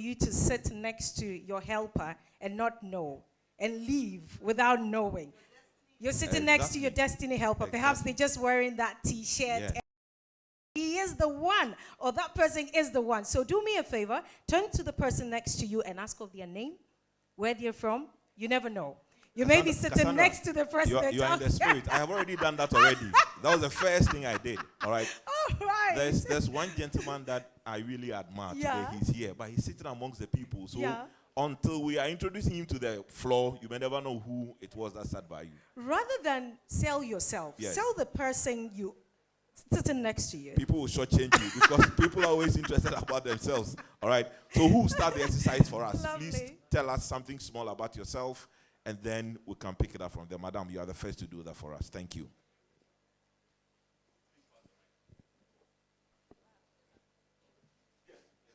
you to sit next to your helper and not know, and leave without knowing. You're sitting next to your destiny helper. Perhaps they're just wearing that t-shirt. Yeah. He is the one, or that person is the one. So do me a favor, turn to the person next to you and ask of their name, where they're from. You never know. You may be sitting next to the president. You are in the spirit. I have already done that already. That was the first thing I did. All right. All right. There's one gentleman that I really admire today. He's here, but he's sitting amongst the people. So until we are introducing him to the floor, you may never know who it was that sat by you. Rather than sell yourself, sell the person you sitting next to you. People will shortchange you because people are always interested about themselves. All right. So who start the exercise for us? Lovely. Please tell us something small about yourself, and then we can pick it up from there. Madam, you are the first to do that for us. Thank you.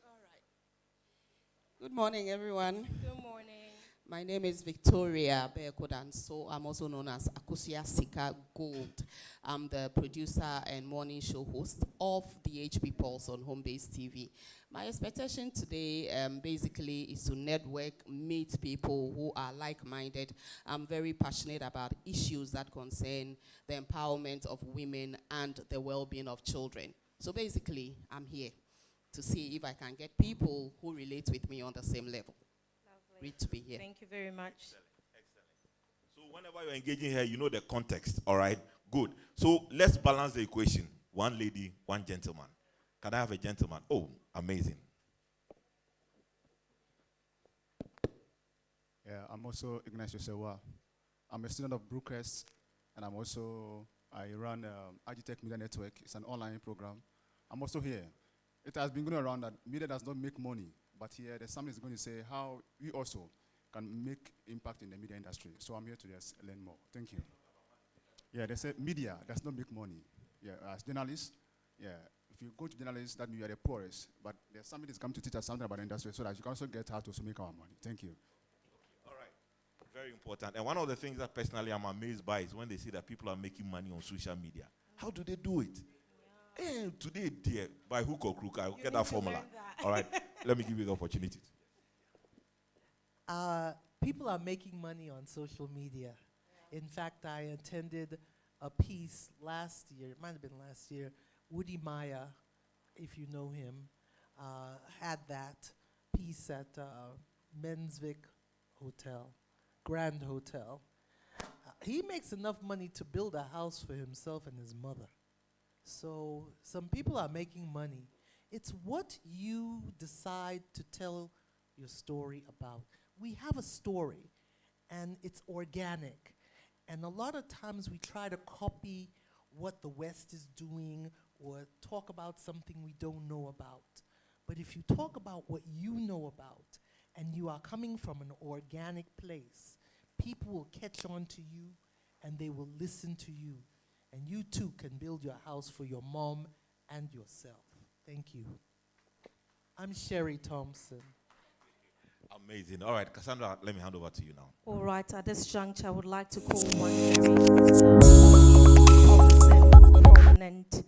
All right. Good morning, everyone. Good morning. My name is Victoria Bekodanso. I'm also known as Akusia Sika Gold. I'm the producer and morning show host of the HP Pulse on Home Base TV. My expectation today basically is to network, meet people who are like-minded. I'm very passionate about issues that concern the empowerment of women and the well-being of children. So basically, I'm here to see if I can get people who relate with me on the same level. Great to be here. Thank you very much. Excellent. So whenever you're engaging here, you know the context, all right? Good. So let's balance the equation. One lady, one gentleman. Can I have a gentleman? Oh, amazing. Yeah, I'm also Ignacio Sewa. I'm a student of Brookers, and I run Agitech Media Network. It's an online program. I'm also here. It has been going around that media does not make money. But here, there's something that's going to say how we also can make impact in the media industry. So I'm here to just learn more. Thank you. Yeah, they say media does not make money. Yeah, as journalists, if you go to journalists, that means you are the poorest. But there's somebody that's come to teach us something about the industry so that you can also get how to make our money. Thank you. All right. Very important. And one of the things that personally I'm amazed by is when they see that people are making money on social media. How do they do it? Today, dear, by hook or crook, I'll get that formula. All right, let me give you the opportunity. People are making money on social media. Yeah. In fact, I attended a piece last year, it might have been last year, Woody Maya, if you know him, had that piece at Mensvik Hotel, Grand Hotel. He makes enough money to build a house for himself and his mother. So some people are making money. It's what you decide to tell your story about. We have a story, and it's organic. And a lot of times we try to copy what the West is doing or talk about something we don't know about. But if you talk about what you know about, and you are coming from an organic place, people will catch on to you, and they will listen to you. And you too can build your house for your mom and yourself. Thank you. I'm Sherry Thompson. Amazing. All right, Cassandra, let me hand over to you now. All right, at this juncture, I would like to call one very prominent,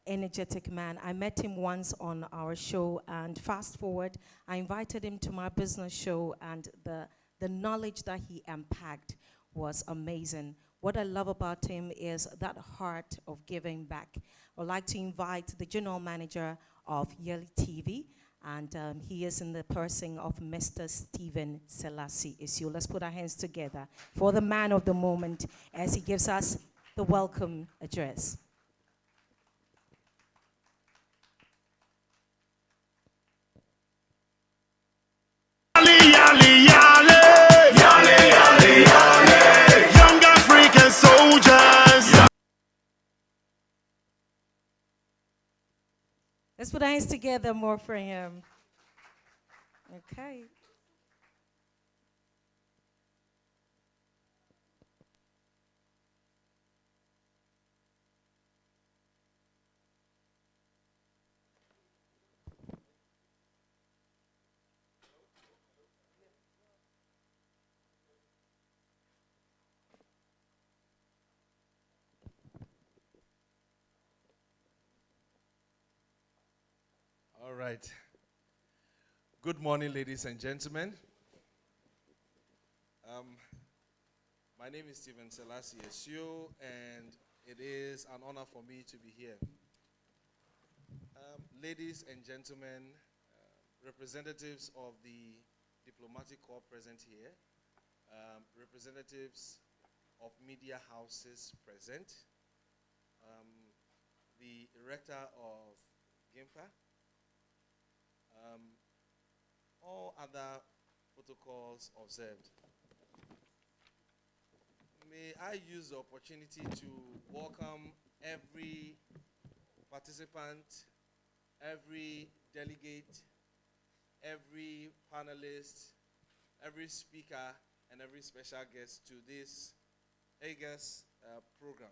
energetic man. I met him once on our show, and fast forward, I invited him to my business show, and the knowledge that he unpacked was amazing. What I love about him is that heart of giving back. I'd like to invite the general manager of Yearly TV, and he is in the person of Mr. Stephen Selassie Isu. Let's put our hands together for the man of the moment as he gives us the welcome address. Let's put our hands together more for him. Okay. All right. Good morning, ladies and gentlemen. My name is Stephen Selassie Esio, and it is an honor for me to be here. Ladies and gentlemen, representatives of the diplomatic corps present here, representatives of media houses present, the rector of GIMPA, all other protocols observed. May I use the opportunity to welcome every participant, every delegate, every panelist, every speaker, and every special guest to this AGAS program.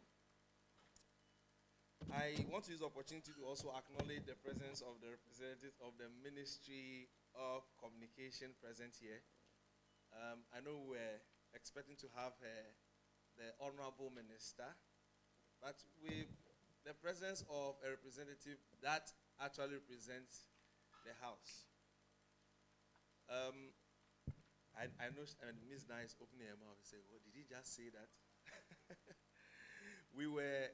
I want to use the opportunity to also acknowledge the presence of the representatives of the Ministry of Communication present here. I know we're expecting to have the Honorable Minister, but with the presence of a representative that actually represents the House. I know Ms. Nice opening her mouth and saying, "Well, did he just say that?" We were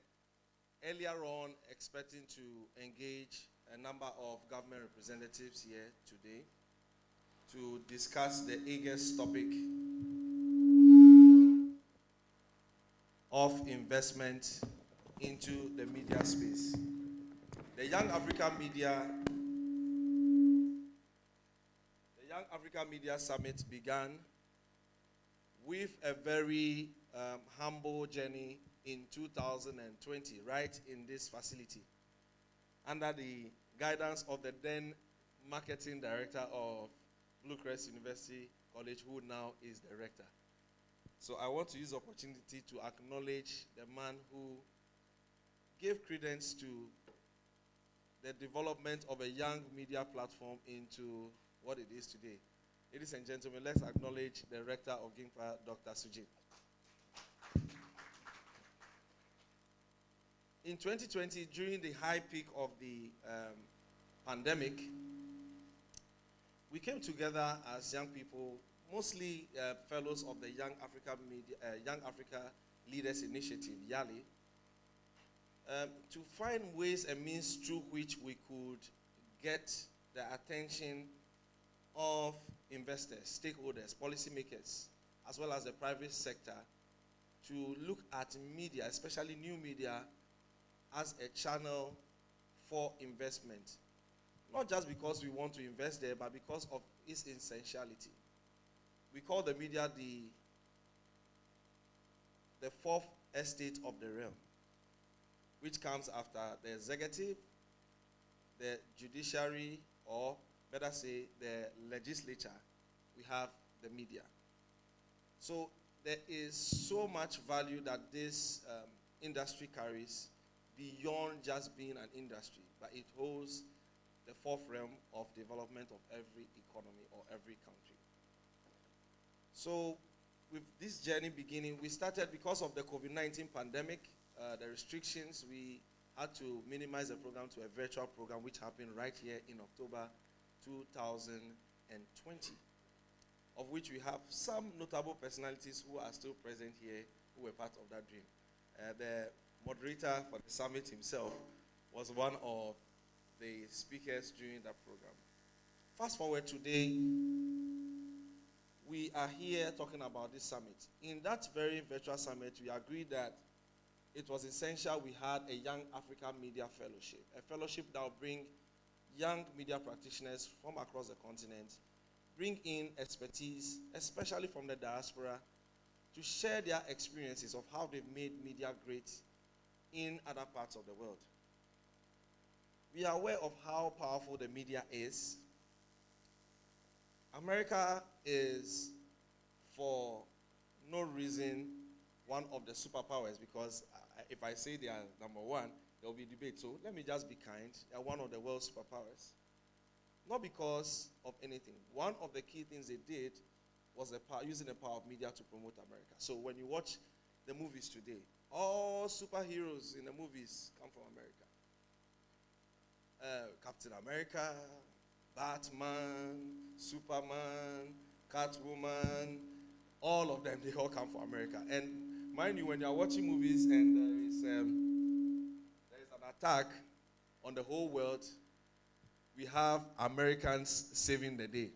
earlier on expecting to engage a number of government representatives here today to discuss the AGAS topic of investment into the media space. The Young Africa Media Summit began with a very humble journey in 2020, right in this facility, under the guidance of the then marketing director of Bluecrest University College, who now is the rector. So I want to use the opportunity to acknowledge the man who gave credence to the development of a young media platform into what it is today. Ladies and gentlemen, let's acknowledge the rector of GIMPA, Dr. Sujit. In 2020, during the high peak of the pandemic, we came together as young people, mostly fellows of the Young Africa Leaders Initiative, YALI, to find ways and means through which we could get the attention of investors, stakeholders, policymakers, as well as the private sector, to look at media, especially new media, as a channel for investment. Not just because we want to invest there, but because of its essentiality. We call the media the fourth estate of the realm, which comes after the executive, the judiciary, or better say, the legislature. We have the media. So there is so much value that this industry carries beyond just being an industry, but it holds the fourth realm of development of every economy or every country. So with this journey beginning, we started because of the COVID-19 pandemic, the restrictions. We had to minimize the program to a virtual program, which happened right here in October 2020, of which we have some notable personalities who are still present here who were part of that dream. The moderator for the summit himself was one of the speakers during that program. Fast forward today, we are here talking about this summit. In that very virtual summit, we agreed that it was essential we had a Young Africa Media Fellowship, a fellowship that will bring young media practitioners from across the continent, bring in expertise, especially from the diaspora, to share their experiences of how they've made media great in other parts of the world. We are aware of how powerful the media is. America is, for no reason, one of the superpowers, because if I say they are number one, there will be debate. So let me just be kind. They are one of the world's superpowers. Not because of anything. One of the key things they did was using the power of media to promote America. So when you watch the movies today, all superheroes in the movies come from America. Captain America, Batman, Superman, Catwoman, all of them, they all come from America. And mind you, when you are watching movies and there is an attack on the whole world, we have Americans saving the day.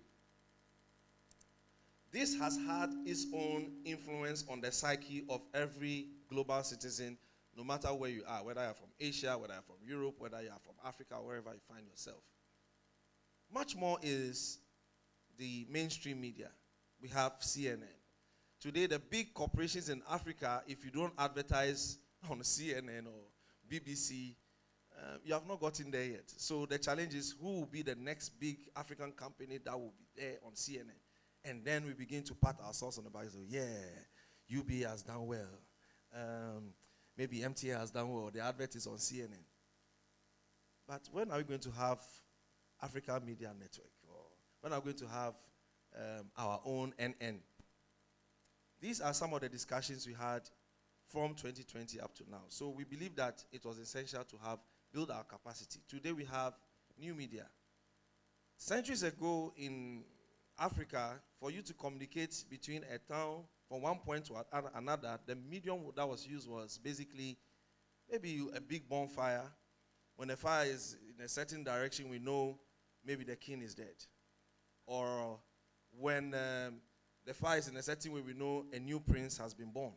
This has had its own influence on the psyche of every global citizen, no matter where you are, whether you're from Asia, whether you're from Europe, whether you're from Africa, wherever you find yourself. Much more is the mainstream media. We have CNN. Today, the big corporations in Africa, if you don't advertise on CNN or BBC, you have not gotten there yet. So the challenge is, who will be the next big African company that will be there on CNN? And then we begin to pat ourselves on the back and say, yeah, UB has done well. Maybe MTA has done well. The advert is on CNN. But when are we going to have Africa Media Network? Or when are we going to have our own NN? These are some of the discussions we had from 2020 up to now. So we believe that it was essential to build our capacity. Today we have new media. Centuries ago in Africa, for you to communicate between a town from one point to another, the medium that was used was basically maybe a big bonfire. When the fire is in a certain direction, we know maybe the king is dead. Or when the fire is in a certain way, we know a new prince has been born.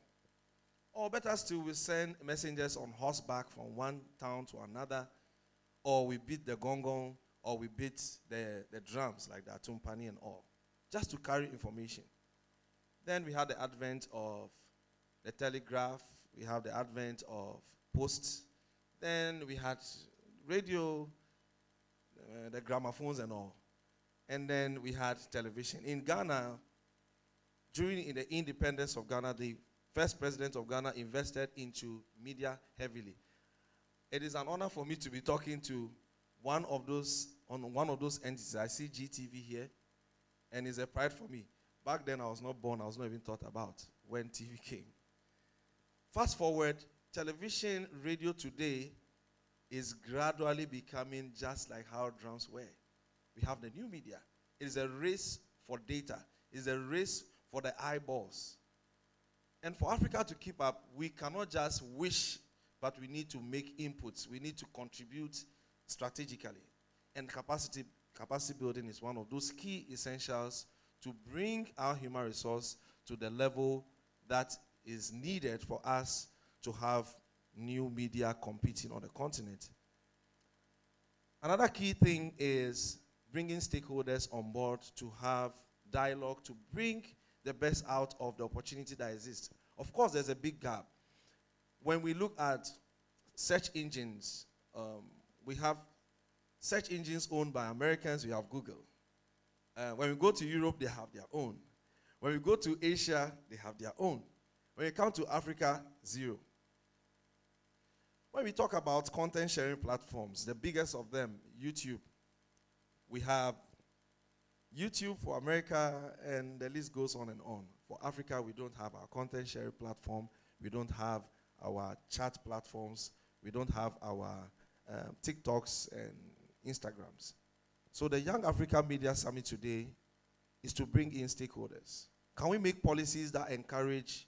Or better still, we send messengers on horseback from one town to another, or we beat the gong, or we beat the drums like the atumpani and all, just to carry information. Then we had the advent of the telegraph, we have the advent of posts, then we had radio, the gramophones and all. And then we had television. In Ghana, during the independence of Ghana, the first president of Ghana invested into media heavily. It is an honor for me to be talking to one of those entities. I see GTV here, and it's a pride for me. Back then, I was not born. I was not even thought about when TV came. Fast forward, television, radio today is gradually becoming just like how drums were. We have the new media. It is a race for data. It is a race for the eyeballs. And for Africa to keep up, we cannot just wish, but we need to make inputs. We need to contribute strategically. And capacity building is one of those key essentials to bring our human resource to the level that is needed for us to have new media competing on the continent. Another key thing is bringing stakeholders on board to have dialogue, to bring the best out of the opportunity that exists. Of course, there's a big gap. When we look at search engines, we have search engines owned by Americans. We have Google. When we go to Europe, they have their own. When we go to Asia, they have their own. When we come to Africa, zero. When we talk about content sharing platforms, the biggest of them, YouTube, we have YouTube for America, and the list goes on and on. For Africa, we don't have our content sharing platform. We don't have our chat platforms. We don't have our TikToks and Instagrams. So the Young Africa Media Summit today is to bring in stakeholders. Can we make policies that encourage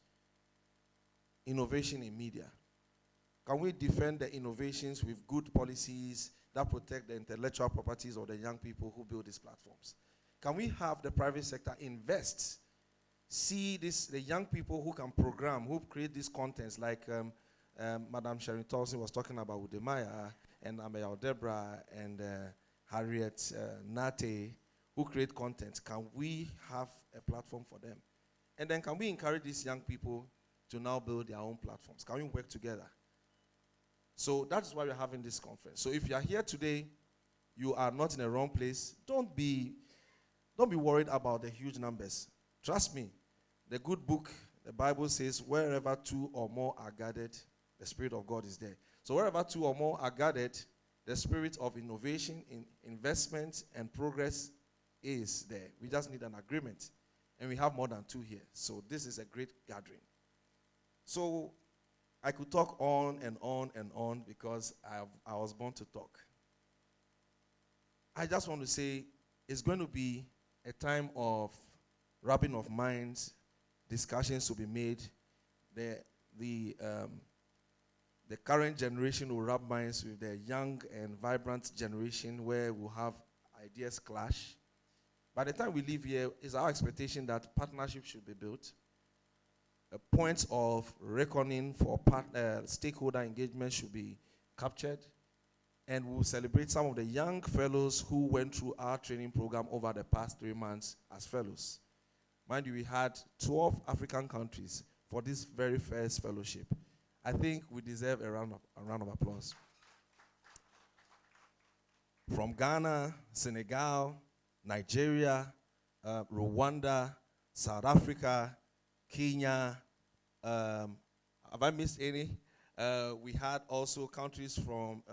innovation in media? Can we defend the innovations with good policies that protect the intellectual properties of the young people who build these platforms? Can we have the private sector invest, see the young people who can program, who create these contents, like Madam Sharon Tolson was talking about with Demaya, and Amayal Debra, and Harriet Nate, who create content. Can we have a platform for them? And then can we encourage these young people to now build their own platforms? Can we work together? So that is why we're having this conference. So if you are here today, you are not in the wrong place. Don't be worried about the huge numbers. Trust me, the good book, the Bible says, wherever two or more are gathered, the Spirit of God is there. So wherever two or more are gathered, the spirit of innovation, investment, and progress is there. We just need an agreement. And we have more than two here. So this is a great gathering. So I could talk on and on and on because I was born to talk. I just want to say it's going to be a time of rubbing of minds, discussions to be made. The current generation will rub minds with the young and vibrant generation where we'll have ideas clash. By the time we leave here, it's our expectation that partnership should be built. A point of reckoning for stakeholder engagement should be captured. And we'll celebrate some of the young fellows who went through our training program over the past 3 months as fellows. Mind you, we had 12 African countries for this very first fellowship. I think we deserve a round of applause. From Ghana, Senegal, Nigeria, Rwanda, South Africa, Kenya, have I missed any? We had also countries from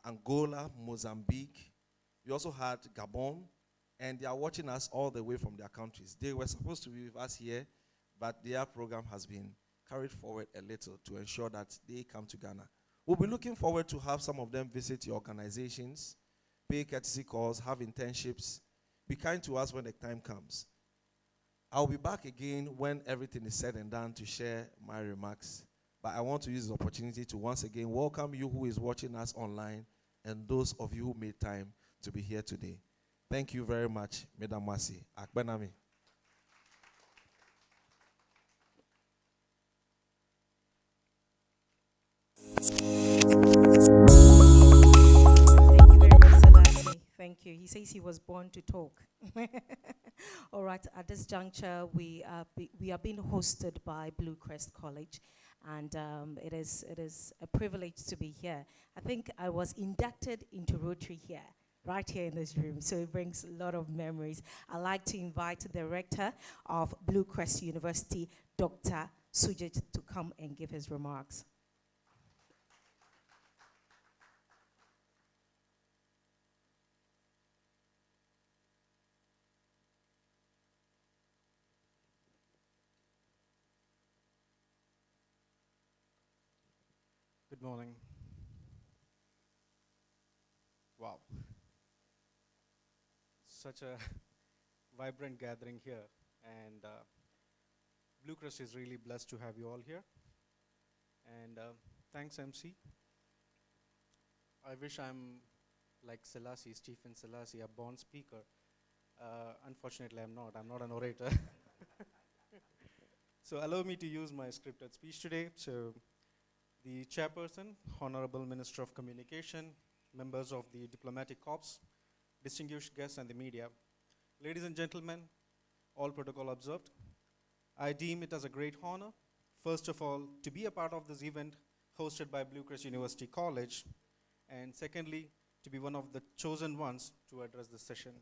Angola, Mozambique. We also had Gabon, and they are watching us all the way from their countries. They were supposed to be with us here, but their program has been carried forward a little to ensure that they come to Ghana. We'll be looking forward to have some of them visit your organizations, pay courtesy calls, have internships. Be kind to us when the time comes. I'll be back again when everything is said and done to share my remarks. But I want to use this opportunity to once again welcome you who is watching us online and those of you who made time to be here today. Thank you very much, Madam Masi. Akbenami. Thank you very much, Selassie. Thank you. He says he was born to talk. All right, at this juncture, we are being hosted by Blue Crest College, and it is a privilege to be here. I think I was inducted into Rotary here, right here in this room, so it brings a lot of memories. I'd like to invite the rector of Blue Crest University, Dr. Sujit, to come and give his remarks. Good morning. Wow. Such a vibrant gathering here, and Blue Crest is really blessed to have you all here. And thanks, MC. I wish I'm like Selassie, Stephen Selassie, a born speaker. Unfortunately, I'm not. I'm not an orator. So allow me to use my scripted speech today. So the chairperson, Honorable Minister of Communication, members of the Diplomatic Corps, distinguished guests and the media. Ladies and gentlemen, all protocol observed. I deem it as a great honor, first of all, to be a part of this event hosted by Blue Crest University College, and secondly, to be one of the chosen ones to address this session.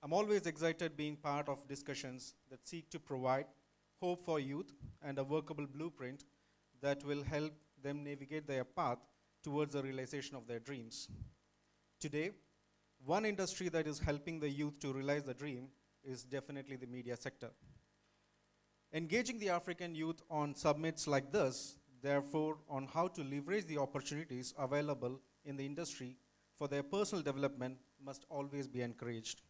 I'm always excited being part of discussions that seek to provide hope for youth and a workable blueprint that will help them navigate their path towards the realization of their dreams. Today, one industry that is helping the youth to realize the dream is definitely the media sector. Engaging the African youth on summits like this, therefore, on how to leverage the opportunities available in the industry for their personal development must always be encouraged.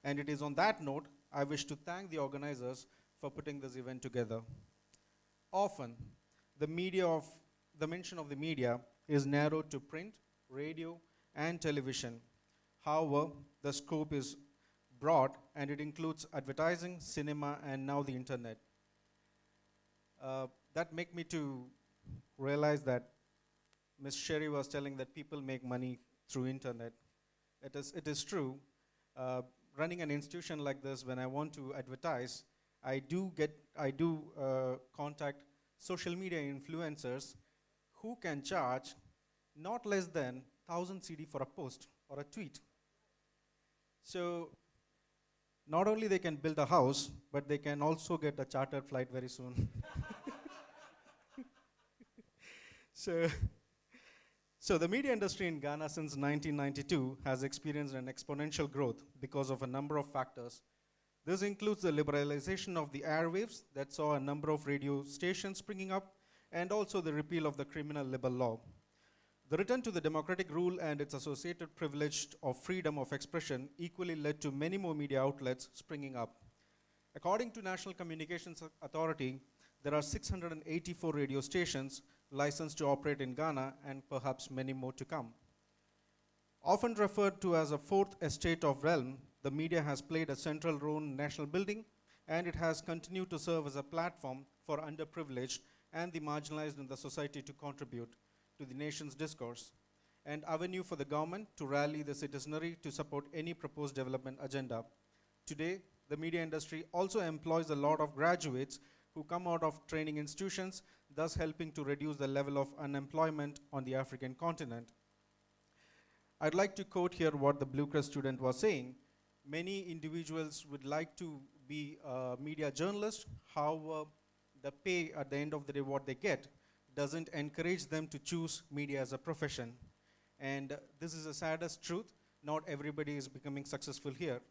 And it is on that note, I wish to thank the organizers for putting this event together. Often, the mention of the media is narrowed to print, radio, and television. However, the scope is broad and it includes advertising, cinema, and now the internet. That make me to realize that Ms. Sherry was telling that people make money through internet. It is true. Running an institution like this, when I want to advertise, I do contact social media influencers who can charge not less than 1,000 CD for a post or a tweet. So not only they can build a house, but they can also get a chartered flight very soon. So the media industry in Ghana since 1992 has experienced an exponential growth because of a number of factors. This includes the liberalization of the airwaves that saw a number of radio stations springing up, and also the repeal of the criminal libel law. The return to the democratic rule and its associated privilege of freedom of expression equally led to many more media outlets springing up. According to National Communications Authority, there are 684 radio stations licensed to operate in Ghana and perhaps many more to come. Often referred to as a fourth estate of realm, the media has played a central role in national building, and it has continued to serve as a platform for underprivileged and the marginalized in the society to contribute to the nation's discourse, and avenue for the government to rally the citizenry to support any proposed development agenda. Today, the media industry also employs a lot of graduates who come out of training institutions, thus helping to reduce the level of unemployment on the African continent. I'd like to quote here what the Blue Crest student was saying. Many individuals would like to be a media journalist, however, the pay at the end of the day, what they get, doesn't encourage them to choose media as a profession. And this is the saddest truth. Not everybody is becoming successful here.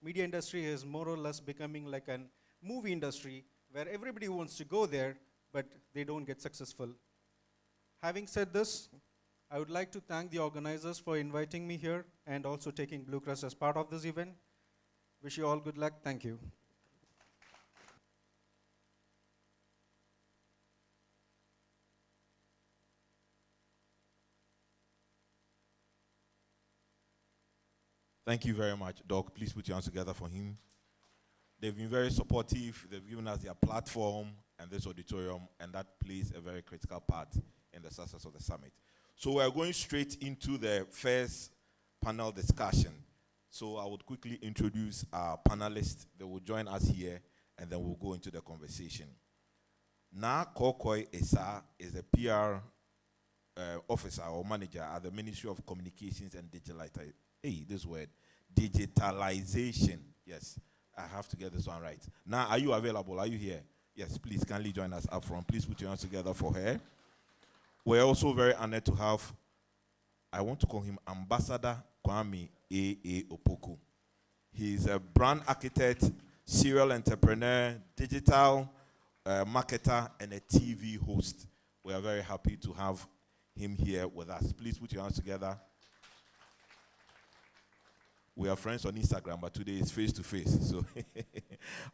Media industry is more or less becoming like a movie industry where everybody wants to go there, but they don't get successful. Having said this, I would like to thank the organizers for inviting me here and also taking Blue Crest as part of this event. Wish you all good luck. Thank you. Thank you very much, Doc. Please put your hands together for him. They've been very supportive. They've given us their platform and this auditorium, and that plays a very critical part in the success of the summit. So we're going straight into the first panel discussion. So I would quickly introduce our panelists. They will join us here, and then we'll go into the conversation. Na Kokoi Esa is a PR officer or manager at the Ministry of Communications and Digitalization. Hey, this word, digitalization. Yes, I have to get this one right. Now, are you available? Are you here? Yes, please kindly join us up front. Please put your hands together for her. We're also very honored to have, I want to call him Ambassador Kwame A.A. Opoku. He's a brand architect, serial entrepreneur, digital marketer, and a TV host. We are very happy to have him here with us. Please put your hands together. We are friends on Instagram, but today is face-to-face. So,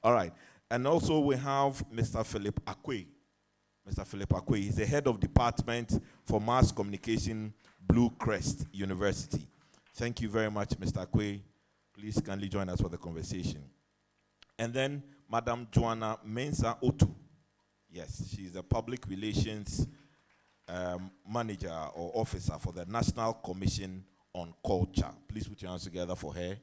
all right. And also we have Mr. Philip Akwe. Mr. Philip Akwe, he's the head of department for mass communication, Blue Crest University. Thank you very much, Mr. Akwe. Please kindly join us for the conversation. And then Madam Joanna Mensah Otu. Yes, she's a public relations manager or officer for the National Commission on Culture. Please put your hands together for her.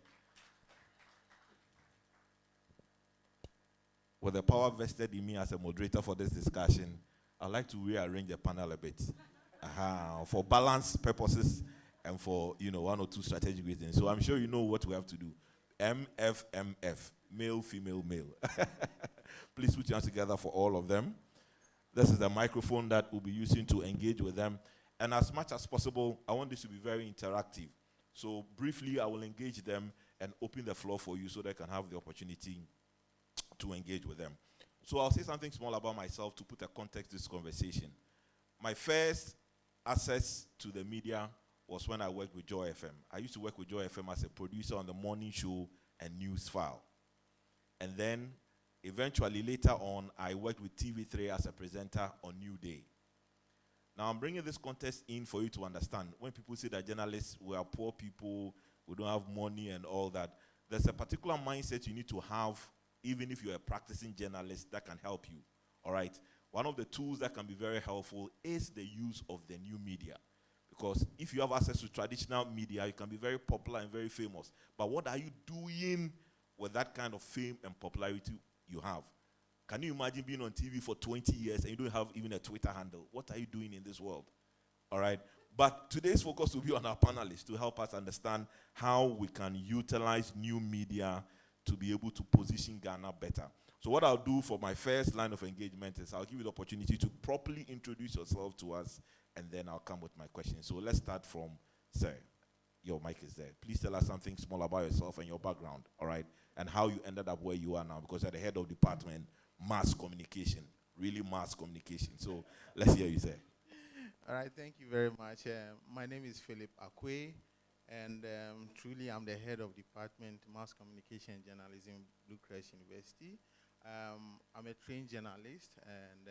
With the power vested in me as a moderator for this discussion, I'd like to rearrange the panel a bit for balance purposes and for one or two strategic reasons. So I'm sure you know what we have to do. MFMF, male, female, male. Please put your hands together for all of them. This is the microphone that we'll be using to engage with them. And as much as possible, I want this to be very interactive. So briefly, I will engage them and open the floor for you so they can have the opportunity to engage with them. So I'll say something small about myself to put a context to this conversation. My first access to the media was when I worked with Joy FM. I used to work with Joy FM as a producer on the morning show and news file. And then eventually later on, I worked with TV3 as a presenter on New Day. Now, I'm bringing this context in for you to understand. When people say that journalists, we are poor people, we don't have money and all that, there's a particular mindset you need to have, even if you're a practicing journalist, that can help you, all right? One of the tools that can be very helpful is the use of the new media. Because if you have access to traditional media, you can be very popular and very famous. But what are you doing with that kind of fame and popularity you have? Can you imagine being on TV for 20 years and you don't have even a Twitter handle? What are you doing in this world? All right. But today's focus will be on our panelists to help us understand how we can utilize new media to be able to position Ghana better. So what I'll do for my first line of engagement is I'll give you the opportunity to properly introduce yourself to us, and then I'll come with my questions. So let's start from, sir, your mic is there. Please tell us something small about yourself and your background, all right? And how you ended up where you are now, because you're the head of department, mass communication, really mass communication. So let's hear you say. All right, thank you very much. My name is Philip Akwe, and truly I'm the head of Department Mass Communication and Journalism, Blue Crest University. I'm a trained journalist, and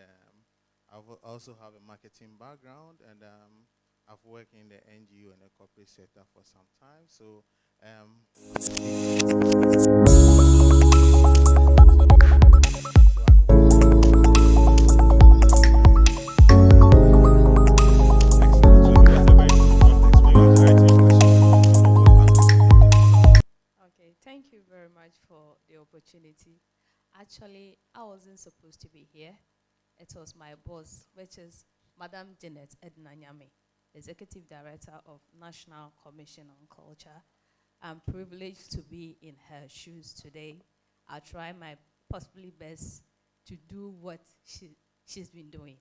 also have a marketing background, and I've worked in the NGO and the corporate sector for some time. So, Okay, thank you very much for the opportunity. Actually, I wasn't supposed to be here. It was my boss, which is Madam Janet Ednanyame, Executive Director of National Commission on Culture. I'm privileged to be in her shoes today. I'll try my possibly best to do what she's been doing.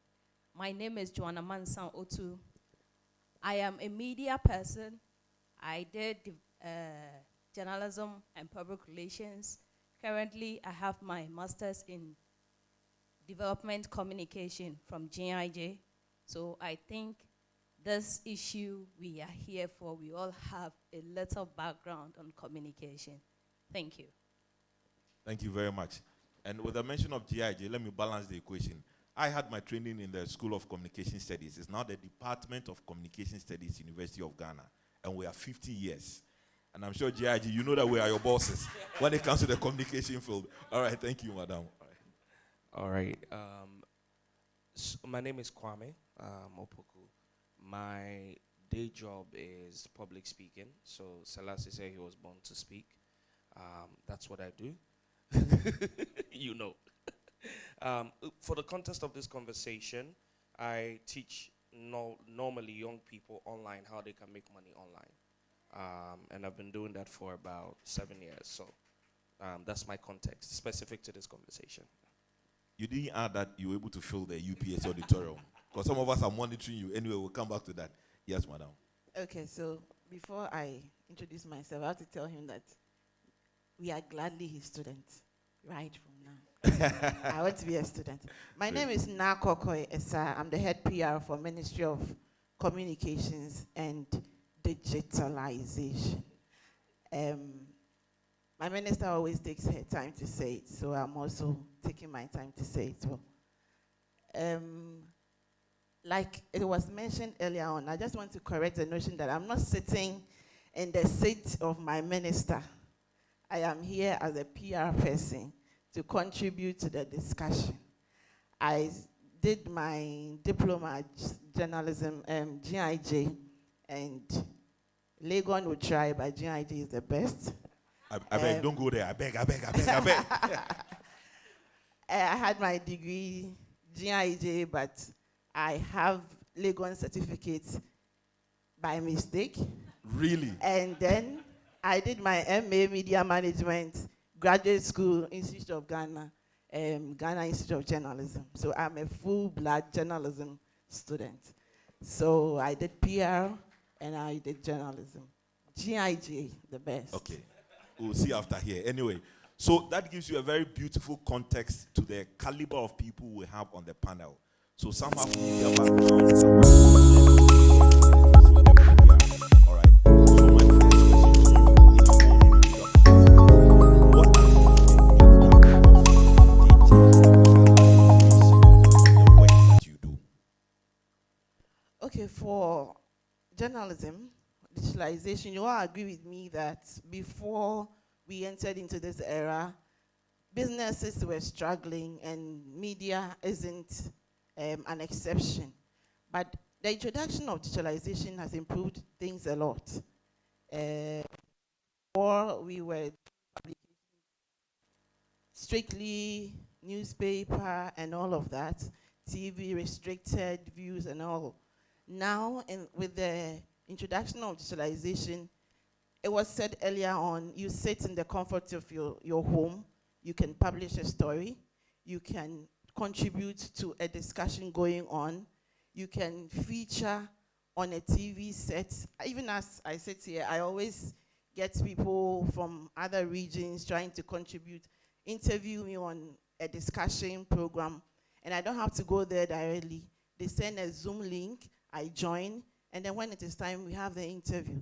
My name is Joanna Mansan Otu. I am a media person. I did journalism and public relations. Currently, I have my master's in development communication from GIJ. So I think this issue we are here for, we all have a little background on communication. Thank you. Thank you very much. And with the mention of GIJ, let me balance the equation. I had my training in the School of Communication Studies. It's now the Department of Communication Studies, University of Ghana. And we are 50 years. And I'm sure GIG, you know that we are your bosses when it comes to the communication field. All right, thank you, madam. All right. So my name is Kwame Opoku. My day job is public speaking. So Selassie said he was born to speak. That's what I do. You know. For the context of this conversation, I teach normally young people online how they can make money online. And I've been doing that for about 7 years. So that's my context, specific to this conversation. You didn't add that you were able to fill the UPS auditorium. Because some of us are monitoring you. Anyway, we'll come back to that. Yes, madam. Okay, so before I introduce myself, I have to tell him that we are gladly his students right from now. I want to be a student. My name is Nakokoi Esa. I'm the head PR for Ministry of Communications and Digitalization. My minister always takes her time to say it, so I'm also taking my time to say it. So, like it was mentioned earlier on, I just want to correct the notion that I'm not sitting in the seat of my minister. I am here as a PR person to contribute to the discussion. I did my diploma journalism, GIJ, and Legon will try, but GIJ is the best. I beg, don't go there. I beg. I had my degree, GIJ, but I have Legon certificates by mistake. Really? And then I did my MA Media Management, Graduate School, Institute of Ghana, Ghana Institute of Journalism. So I'm a full-blood journalism student. So I did PR and I did journalism. GIJ, the best. Okay. We'll see after here. Anyway, so that gives you a very beautiful context to the caliber of people we have on the panel. So some have media background, some have all right. So my first question to you is what are the work that you do? Okay, for journalism, digitalization, you all agree with me that before we entered into this era, businesses were struggling and media isn't an exception. But the introduction of digitalization has improved things a lot. Before we were strictly newspaper and all of that, TV restricted views and all. Now, with the introduction of digitalization, it was said earlier on, you sit in the comfort of your home, you can publish a story, you can contribute to a discussion going on, you can feature on a TV set. Even as I sit here, I always get people from other regions trying to contribute, interview me on a discussion program, and I don't have to go there directly. They send a Zoom link, I join, and then when it is time, we have the interview.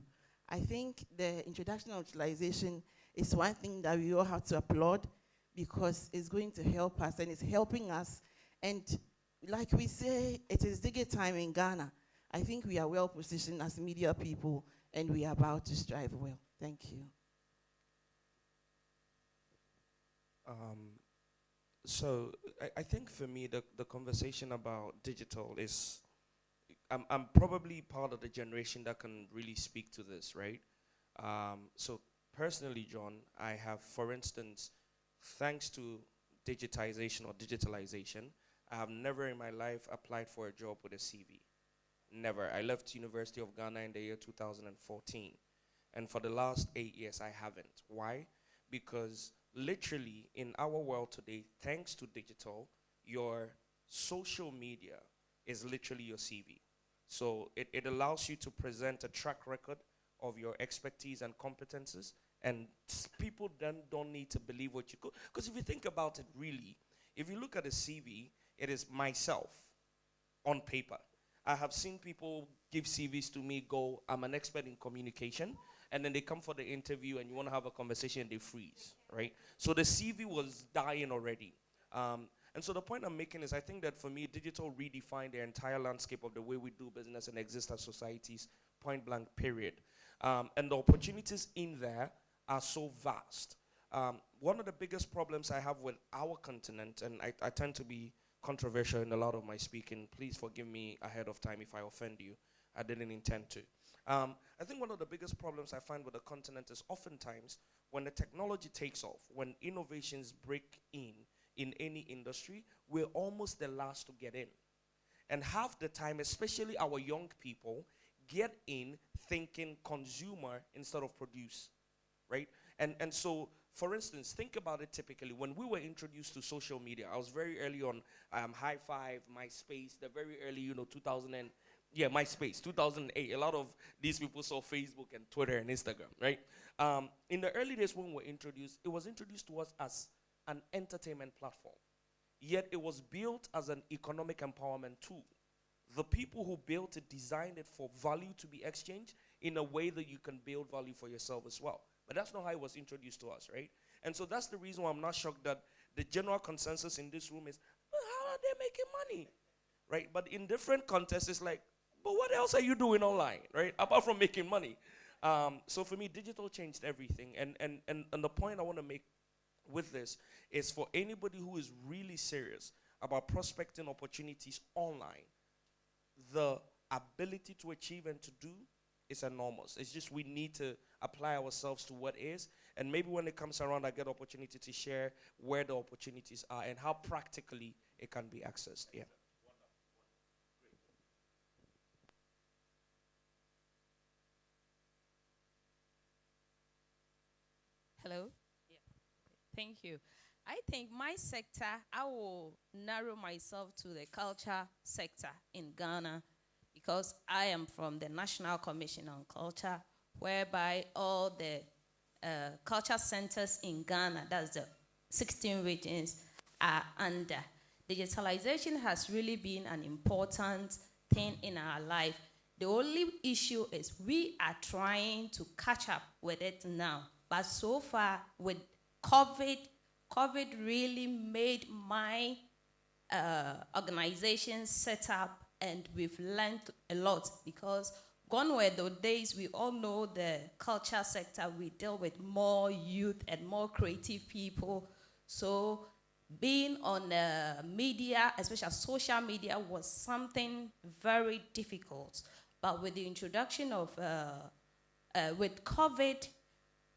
I think the introduction of utilization is one thing that we all have to applaud because it's going to help us and it's helping us. And like we say, it is digger time in Ghana. I think we are well positioned as media people and we are about to strive well. Thank you. So I think for me, the conversation about digital is, I'm probably part of the generation that can really speak to this, right? So personally, John, I have, for instance, thanks to digitization or digitalization, I have never in my life applied for a job with a CV. Never. I left University of Ghana in the year 2014. And for the last 8 years, I haven't. Why? Because literally in our world today, thanks to digital, your social media is literally your CV. So it allows you to present a track record of your expertise and competences, and people then don't need to believe what you go. Because if you think about it really, if you look at a CV, it is myself on paper. I have seen people give CVs to me, go, I'm an expert in communication, and then they come for the interview and you want to have a conversation, they freeze, right? So the CV was dying already. And so the point I'm making is I think that for me, digital redefined the entire landscape of the way we do business and exist as societies, point blank, period. And the opportunities in there are so vast. One of the biggest problems I have with our continent, and I tend to be controversial in a lot of my speaking, please forgive me ahead of time if I offend you. I didn't intend to. I think one of the biggest problems I find with the continent is oftentimes when the technology takes off, when innovations break in any industry, we're almost the last to get in. And half the time, especially our young people, get in thinking consumer instead of produce, right? And so, for instance, think about it typically. When we were introduced to social media, I was very early on, High Five, MySpace, the very early, 2000 and, MySpace, 2008. A lot of these people saw Facebook and Twitter and Instagram, right? In the early days when we were introduced, it was introduced to us as an entertainment platform. Yet it was built as an economic empowerment tool. The people who built it designed it for value to be exchanged in a way that you can build value for yourself as well. But that's not how it was introduced to us, right? And so that's the reason why I'm not shocked that the general consensus in this room is, well, how are they making money? Right? But in different contexts, it's like, but what else are you doing online, right? Apart from making money. So for me, digital changed everything. And the point I want to make with this is for anybody who is really serious about prospecting opportunities online, the ability to achieve and to do is enormous. It's just we need to apply ourselves to what is, and maybe when it comes around, I get opportunity to share where the opportunities are and how practically it can be accessed. Yeah. Hello? Yeah. Thank you. I think my sector, I will narrow myself to the culture sector in Ghana because I am from the National Commission on Culture, whereby all the culture centers in Ghana, that's the 16 regions, are under. Digitalization has really been an important thing in our life. The only issue is we are trying to catch up with it now. But so far, with COVID really made my organization set up, and we've learned a lot because gone were the days we all know the culture sector, we deal with more youth and more creative people. So being on media, especially social media, was something very difficult. But with the introduction of, with COVID,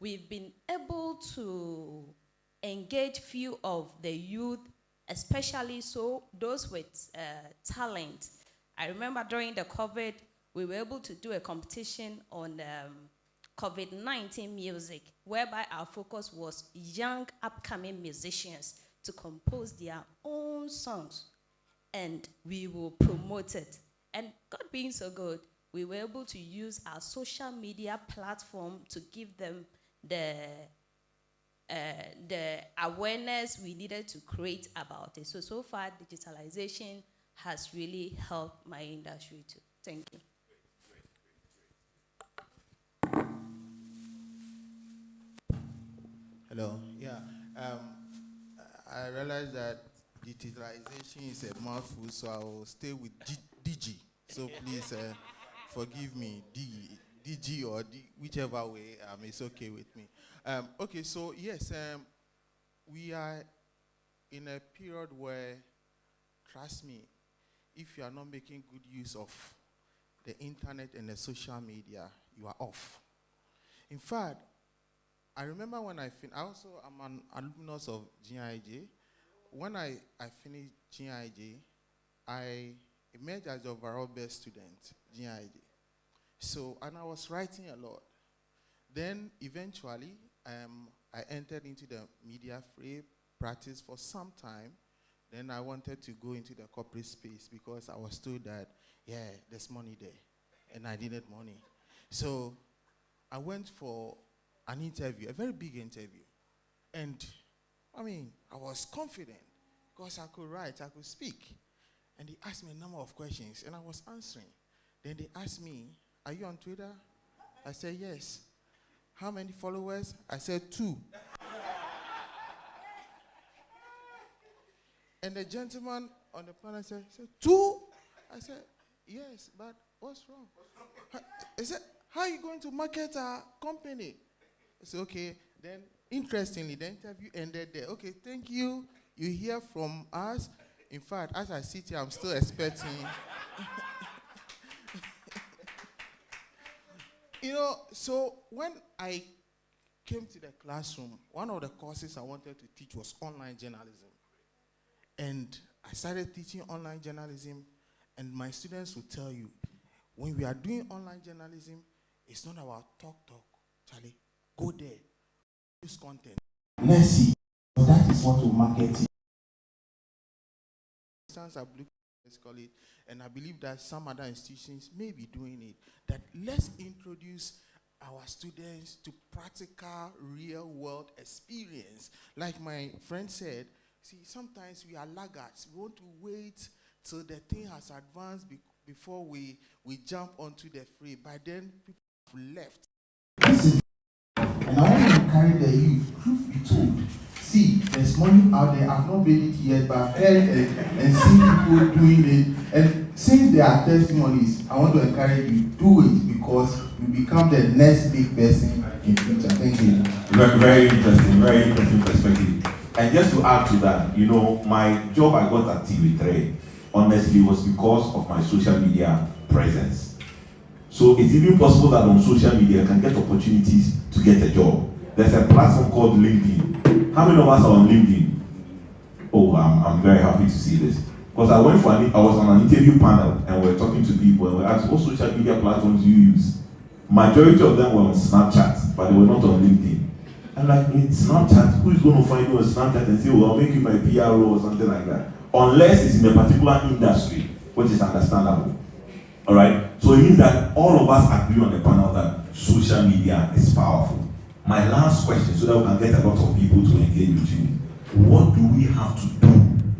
we've been able to engage few of the youth, especially so those with talent. I remember during the COVID, we were able to do a competition on COVID-19 music, whereby our focus was young upcoming musicians to compose their own songs, and we will promote it. And God being so good, we were able to use our social media platform to give them the awareness we needed to create about it. So far, digitalization has really helped my industry too. Thank you. Hello. Yeah. Um, I realize that digitalization is a mouthful, so I will stay with DG. So please forgive me, DG or whichever way. It's okay with me. Okay. So yes, we are in a period where, trust me, if you are not making good use of the internet and the social media, you are off. In fact, I remember when I I'm an alumnus of GIJ. When I finished GIJ, I emerged as the overall best student, GIJ. So, and I was writing a lot. Then eventually, I entered into the media free practice for some time. Then I wanted to go into the corporate space because I was told that, yeah, there's money there. And I needed money. So I went for an interview, a very big interview. And I mean, I was confident because I could write, I could speak. And they asked me a number of questions and I was answering. Then they asked me, are you on Twitter? I said, yes. How many followers? I said, 2. And the gentleman on the panel said, 2? I said, yes, but what's wrong? He said, how are you going to market our company? I said, okay. Then, interestingly, the interview ended there. Okay, thank you. You hear from us. In fact, as I sit here, I'm still expecting. So when I came to the classroom, one of the courses I wanted to teach was online journalism. And I started teaching online journalism, and my students will tell you, when we are doing online journalism, it's not about talk. Charlie, go there, use content. Let's see. So that is what will market it. Let's call it, and I believe that some other institutions may be doing it. That let's introduce our students to practical, real-world experience. Like my friend said, see, sometimes we are laggards. We want to wait till the thing has advanced before we jump onto the fray. By then, people have left. And I want to encourage the youth, truth be told. See, there's money out there. I've not made it yet, but I've heard and seen people doing it. And since there are testimonies, I want to encourage you, do it because you become the next big person in future. Thank you. Very interesting perspective. And just to add to that, my job I got at TV3, honestly, was because of my social media presence. So it's even possible that on social media I can get opportunities to get a job. There's a platform called LinkedIn. How many of us are on LinkedIn? Oh, I'm very happy to see this. Because I was on an interview panel and we were talking to people and we asked, what social media platforms do you use? Majority of them were on Snapchat, but they were not on LinkedIn. I'm like, in Snapchat, who is going to find you on Snapchat and say, well, I'll make you my PRO or something like that? Unless it's in a particular industry, which is understandable. All right? So it means that all of us agree on the panel that social media is powerful. My last question, so that we can get a lot of people to engage with you. What do we have to do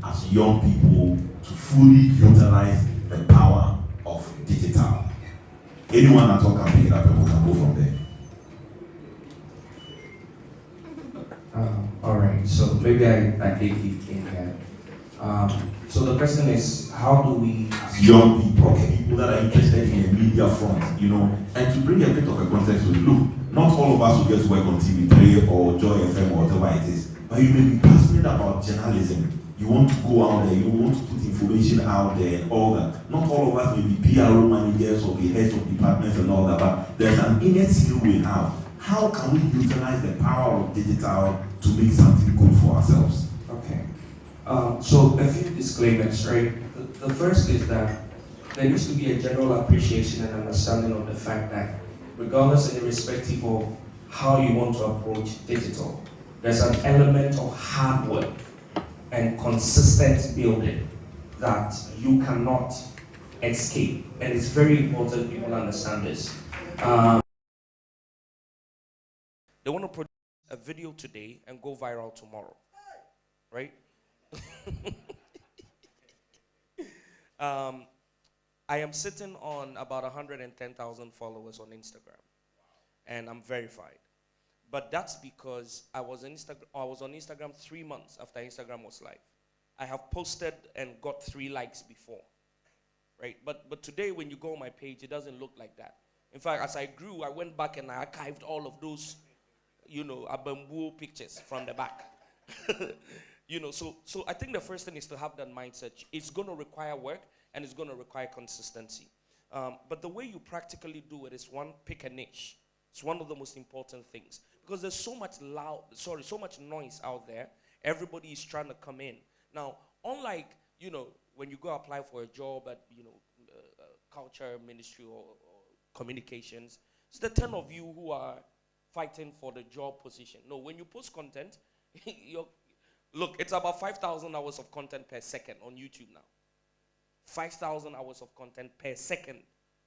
as young people to fully utilize the power of digital? Anyone at all can pick it up and we can go from there. All right, so maybe I dig deep in here. So the question is, how do we, as young people, people that are interested in the media front, and to bring a bit of a context to it, look, not all of us will get to work on TV3 or Joy FM or whatever it is, but you may be passionate about journalism. You want to go out there, you want to put information out there and all that. Not all of us may be PRO managers or the heads of departments and all that, but there's an innate skill we have. How can we utilize the power of digital to make something good for ourselves? Okay. So a few disclaimers, right? The first is that there needs to be a general appreciation and understanding of the fact that regardless and irrespective of how you want to approach digital, there's an element of hard work and consistent building that you cannot escape. And it's very important people understand this. They want to produce a video today and go viral tomorrow, right? I am sitting on about 110,000 followers on Instagram, and I'm verified. But that's because I was on Instagram 3 months after Instagram was live. I have posted and got 3 likes before, right? But today when you go on my page, it doesn't look like that. In fact, as I grew, I went back and I archived all of those, Abambuo pictures from the back. So I think the first thing is to have that mindset. It's going to require work and it's going to require consistency. But the way you practically do it is pick a niche. It's one of the most important things because there's so much noise out there. Everybody is trying to come in. Now, unlike, when you go apply for a job at, culture ministry or communications, it's the 10 of you who are fighting for the job position. No, when you post content, look, it's about 5,000 hours of content per second on YouTube now. 5,000 hours of content per second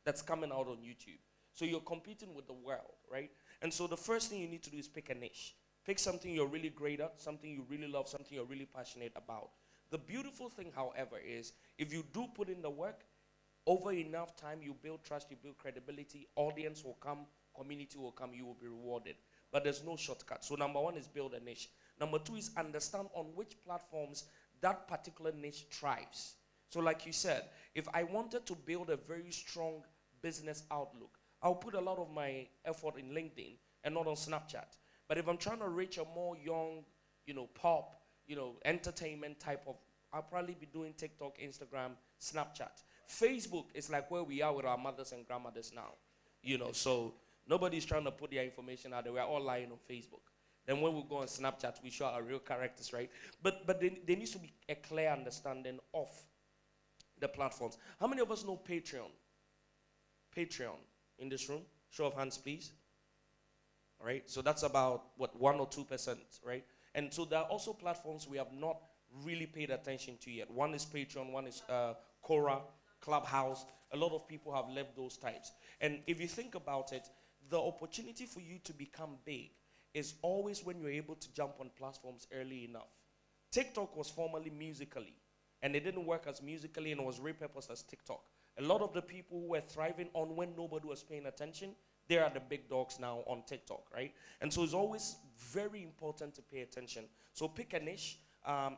that's coming out on YouTube. So you're competing with the world, right? And so the first thing you need to do is pick a niche. Pick something you're really great at, something you really love, something you're really passionate about. The beautiful thing, however, is if you do put in the work, over enough time, you build trust, you build credibility, audience will come, community will come, you will be rewarded. But there's no shortcut. So number 1 is build a niche. Number 2 is understand on which platforms that particular niche thrives. So like you said, if I wanted to build a very strong business outlook, I'll put a lot of my effort in LinkedIn and not on Snapchat. But if I'm trying to reach a more young, pop, entertainment type of, I'll probably be doing TikTok, Instagram, Snapchat. Facebook is like where we are with our mothers and grandmothers now. So nobody's trying to put their information out there. We're all lying on Facebook. Then when we go on Snapchat, we show our real characters, right? But there needs to be a clear understanding of the platforms. How many of us know Patreon? Patreon in this room? Show of hands, please. All right, so that's about, 1 or 2%, right? And so there are also platforms we have not really paid attention to yet. One is Patreon, one is Quora, Clubhouse. A lot of people have left those types. And if you think about it, the opportunity for you to become big is always when you're able to jump on platforms early enough. TikTok was formerly Musically, and it didn't work as Musically and it was repurposed as TikTok. A lot of the people who were thriving on when nobody was paying attention, they are the big dogs now on TikTok, right? And so it's always very important to pay attention. So pick a niche,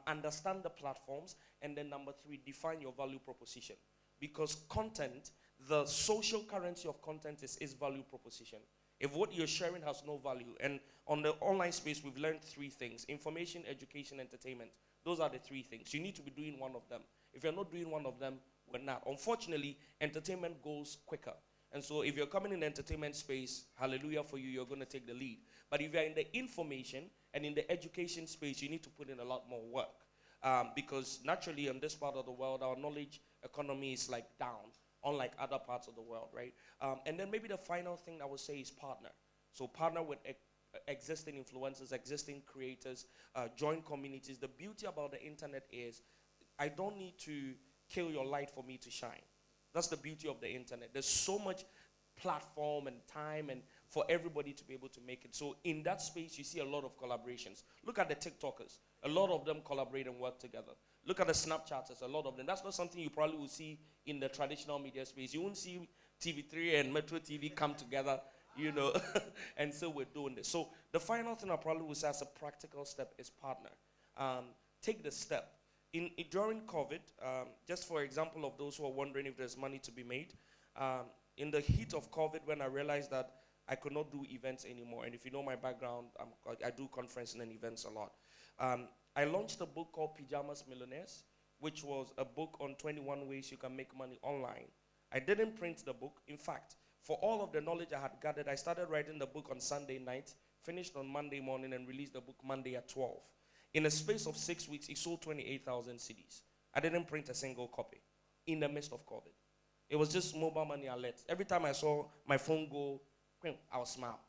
understand the platforms, and then number 3, define your value proposition. Because content, the social currency of content is value proposition. If what you're sharing has no value, and on the online space, we've learned 3 things: information, education, entertainment. Those are the 3 things. You need to be doing one of them. If you're not doing one of them, we're not. Unfortunately, entertainment goes quicker. And so if you're coming in the entertainment space, hallelujah for you, you're going to take the lead. But if you're in the information and in the education space, you need to put in a lot more work. Because naturally, in this part of the world, our knowledge economy is like down, unlike other parts of the world, right? And then maybe the final thing I would say is partner. So partner with existing influencers, existing creators, join communities. The beauty about the internet is I don't need to kill your light for me to shine. That's the beauty of the internet. There's so much platform and time and for everybody to be able to make it. So in that space, you see a lot of collaborations. Look at the TikTokers. A lot of them collaborate and work together. Look at the Snapchatters. A lot of them. That's not something you probably will see in the traditional media space. You won't see TV3 and Metro TV come together, and so we're doing this. So the final thing I probably would say as a practical step is partner. Take the step. During COVID, just for example of those who are wondering if there's money to be made, in the heat of COVID, when I realized that I could not do events anymore, and if you know my background, I do conferences and events a lot. I launched a book called Pyjamas Millionaires, which was a book on 21 ways you can make money online. I didn't print the book. In fact, for all of the knowledge I had gathered, I started writing the book on Sunday night, finished on Monday morning, and released the book Monday at 12. In a space of 6 weeks, it sold 28,000 CDs. I didn't print a single copy in the midst of COVID. It was just mobile money alerts. Every time I saw my phone go, I would smile,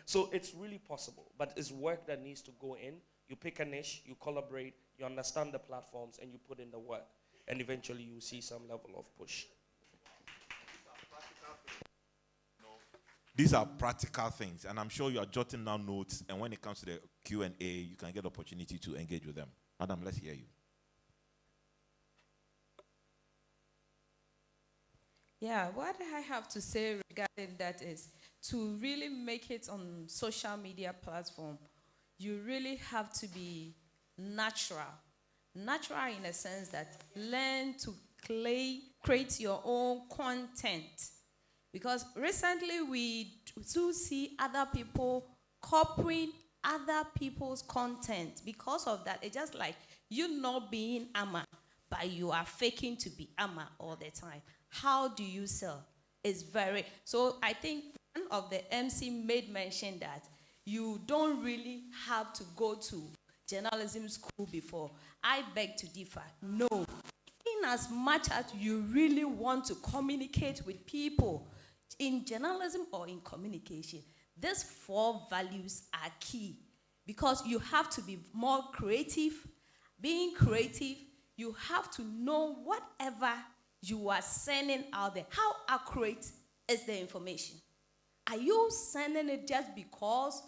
So it's really possible, but it's work that needs to go in. You pick a niche, you collaborate, you understand the platforms, and you put in the work. And eventually you see some level of push. These are practical things, and I'm sure you are jotting down notes, and when it comes to the Q&A, you can get opportunity to engage with them. Madam, let's hear you. Yeah, what I have to say regarding that is to really make it on social media platform, you really have to be natural. Natural in a sense that learn to create your own content. Because recently we do see other people copying other people's content. Because of that, it's just like you not being Amma, but you are faking to be Amma all the time. How do you sell? It's very so I think one of the MC made mention that you don't really have to go to journalism school before. I beg to differ. No, in as much as you really want to communicate with people in journalism or in communication, these four values are key because you have to be more creative. Being creative, you have to know whatever you are sending out there. How accurate is the information? Are you sending it just because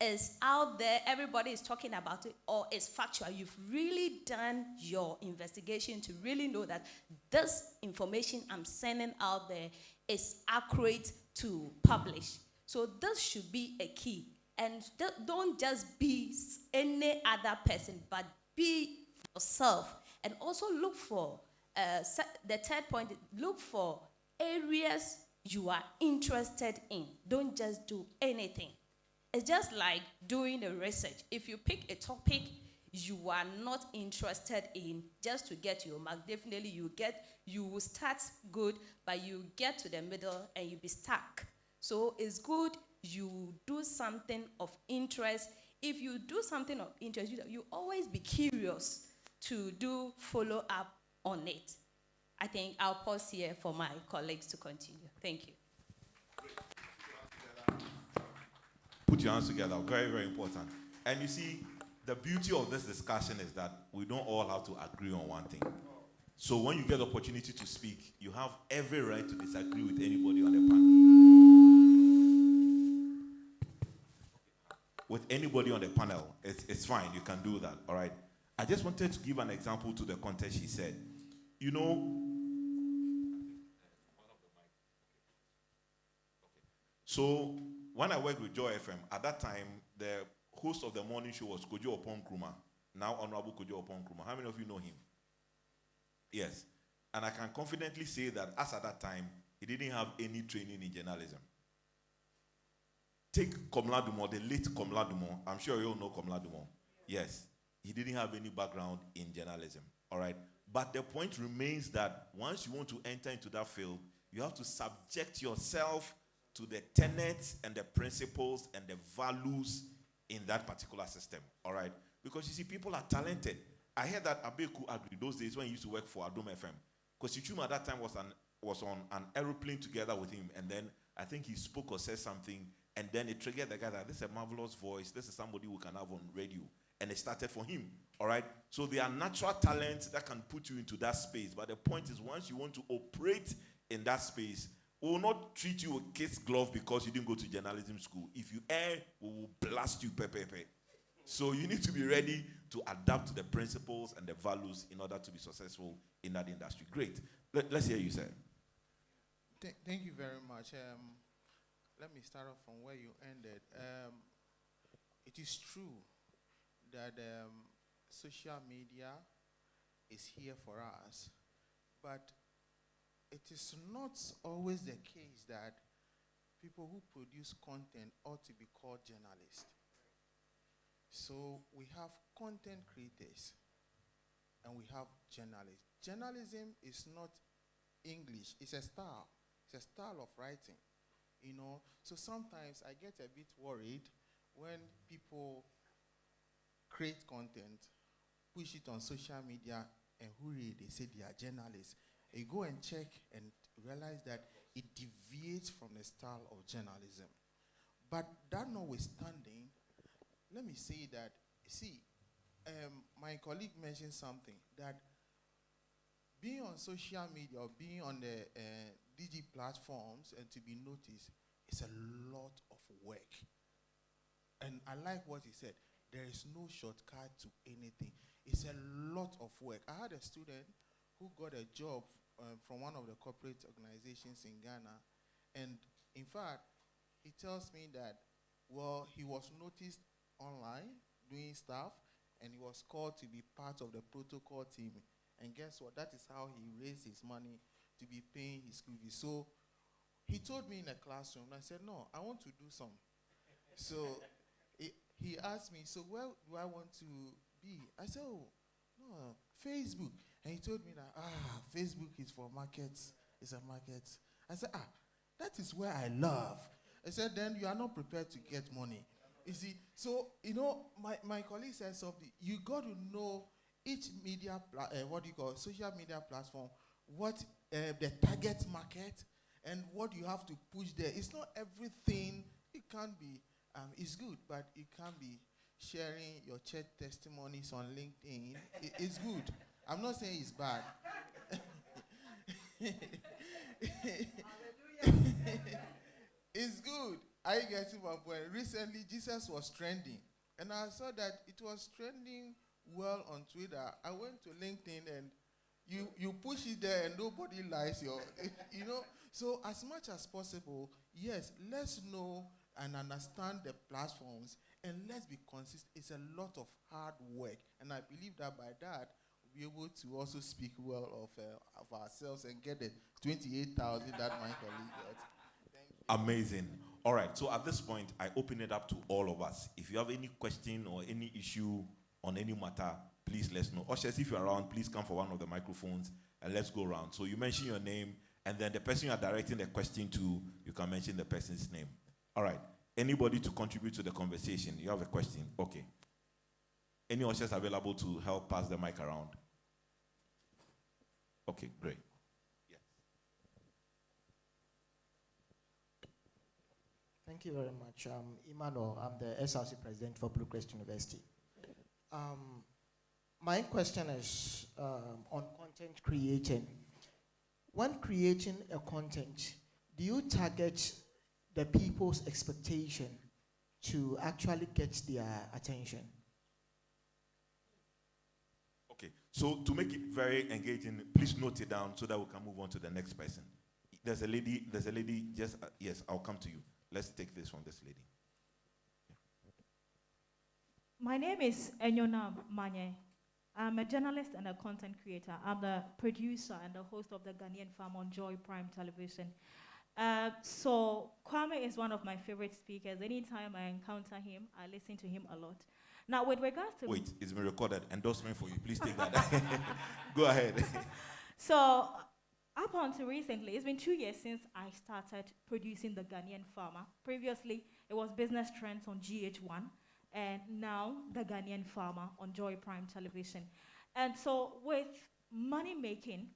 is out there, everybody is talking about it, or it's factual? You've really done your investigation to really know that this information I'm sending out there is accurate to publish. So this should be a key. And don't just be any other person, but be yourself. And also look for, the third point, look for areas you are interested in. Don't just do anything. It's just like doing the research. If you pick a topic you are not interested in just to get your mark, definitely you will start good, but you get to the middle and you be stuck. So it's good you do something of interest. If you do something of interest, you always be curious to do follow up on it. I think I'll pause here for my colleagues to continue. Thank you. Put your hands together. Very, very important. And you see, the beauty of this discussion is that we don't all have to agree on one thing. So when you get the opportunity to speak, you have every right to disagree with anybody on the panel. With anybody on the panel, it's fine. You can do that, all right? I just wanted to give an example to the context she said. You know, so when I worked with Joy FM, at that time, the host of the morning show was Kojo Opon Kruma, now Honorable Kojo Opon Kruma. How many of you know him? Yes. And I can confidently say that as at that time, he didn't have any training in journalism. Take Komla Dumont, the late Komla Dumont. I'm sure you all know Komla Dumont. Yes. He didn't have any background in journalism. All right. But the point remains that once you want to enter into that field, you have to subject yourself to the tenets and the principles and the values in that particular system. All right. Because you see, people are talented. I heard that Abeku agreed those days when he used to work for Adom FM. Because Ichuma at that time was on an aeroplane together with him. And then I think he spoke or said something. And then it triggered the guy that this is a marvelous voice. This is somebody we can have on radio. And it started for him. All right. So there are natural talents that can put you into that space. But the point is, once you want to operate in that space, we will not treat you with kid's glove because you didn't go to journalism school. If you err, we will blast you, pepe. So you need to be ready to adapt to the principles and the values in order to be successful in that industry. Great. Let's hear you, sir. Thank you very much. Let me start off from where you ended. It is true that social media is here for us, but it is not always the case that people who produce content ought to be called journalists. So we have content creators and we have journalists. Journalism is not English, it's a style. It's a style of writing, you know. So sometimes I get a bit worried when people create content, push it on social media, and hooray, they say they are journalists. You go and check and realize that it deviates from the style of journalism. But that notwithstanding, let me say that, see, my colleague mentioned something, that being on social media or being on the DG platforms and to be noticed is a lot of work. And I like what he said. There is no shortcut to anything. It's a lot of work. I had a student who got a job from one of the corporate organizations in Ghana. And in fact, he tells me that, well, he was noticed online doing stuff, and he was called to be part of the protocol team. And guess what? That is how he raised his money to be paying his school fees. So he told me in a classroom, and I said, no, I want to do some. So he asked me, so where do I want to be? I said, oh, no, Facebook. And he told me that, Facebook is for markets. It's a market. I said, that is where I love. I said, then you are not prepared to get money. You see, so, my colleague said something. You got to know each media, social media platform, what the target market and what you have to push there. It's not everything. It can't be, it's good, but it can't be sharing your church testimonies on LinkedIn. It's good. I'm not saying it's bad. It's good. I get to my point. Recently, Jesus was trending, and I saw that it was trending well on Twitter. I went to LinkedIn, and you push it there, and nobody likes your, So as much as possible, yes, let's know and understand the platforms, and let's be consistent. It's a lot of hard work, and I believe that by that, we'll be able to also speak well of ourselves and get the 28,000 that my colleague got. Amazing. All right, so at this point, I open it up to all of us. If you have any question or any issue on any matter, please let us know. Ushers, if you're around, please come for one of the microphones and let's go around. So you mention your name, and then the person you are directing the question to, you can mention the person's name. All right. Anybody to contribute to the conversation? You have a question? Okay. Any ushers available to help pass the mic around? Okay, great. Yeah. Thank you very much. Emmanuel, I'm the SRC president for Blue Crest University. My question is on content creating. When creating a content, do you target the people's expectation to actually get their attention? Okay, so to make it very engaging, please note it down so that we can move on to the next person. There's a lady, just, yes, I'll come to you. Let's take this from this lady. My name is Enyona Manye. I'm a journalist and a content creator. I'm the producer and the host of the Ghanaian Farm on Joy Prime Television. So Kwame is one of my favorite speakers. Anytime I encounter him, I listen to him a lot. Now, with regards to... Wait, it's been recorded. Endorsement for you. Please take that. Go ahead. So, up until recently, it's been 2 years since I started producing the Ghanaian Farmer. Previously, it was Business Trends on GH1, and now the Ghanaian Farmer on Joy Prime Television. And so, with money making,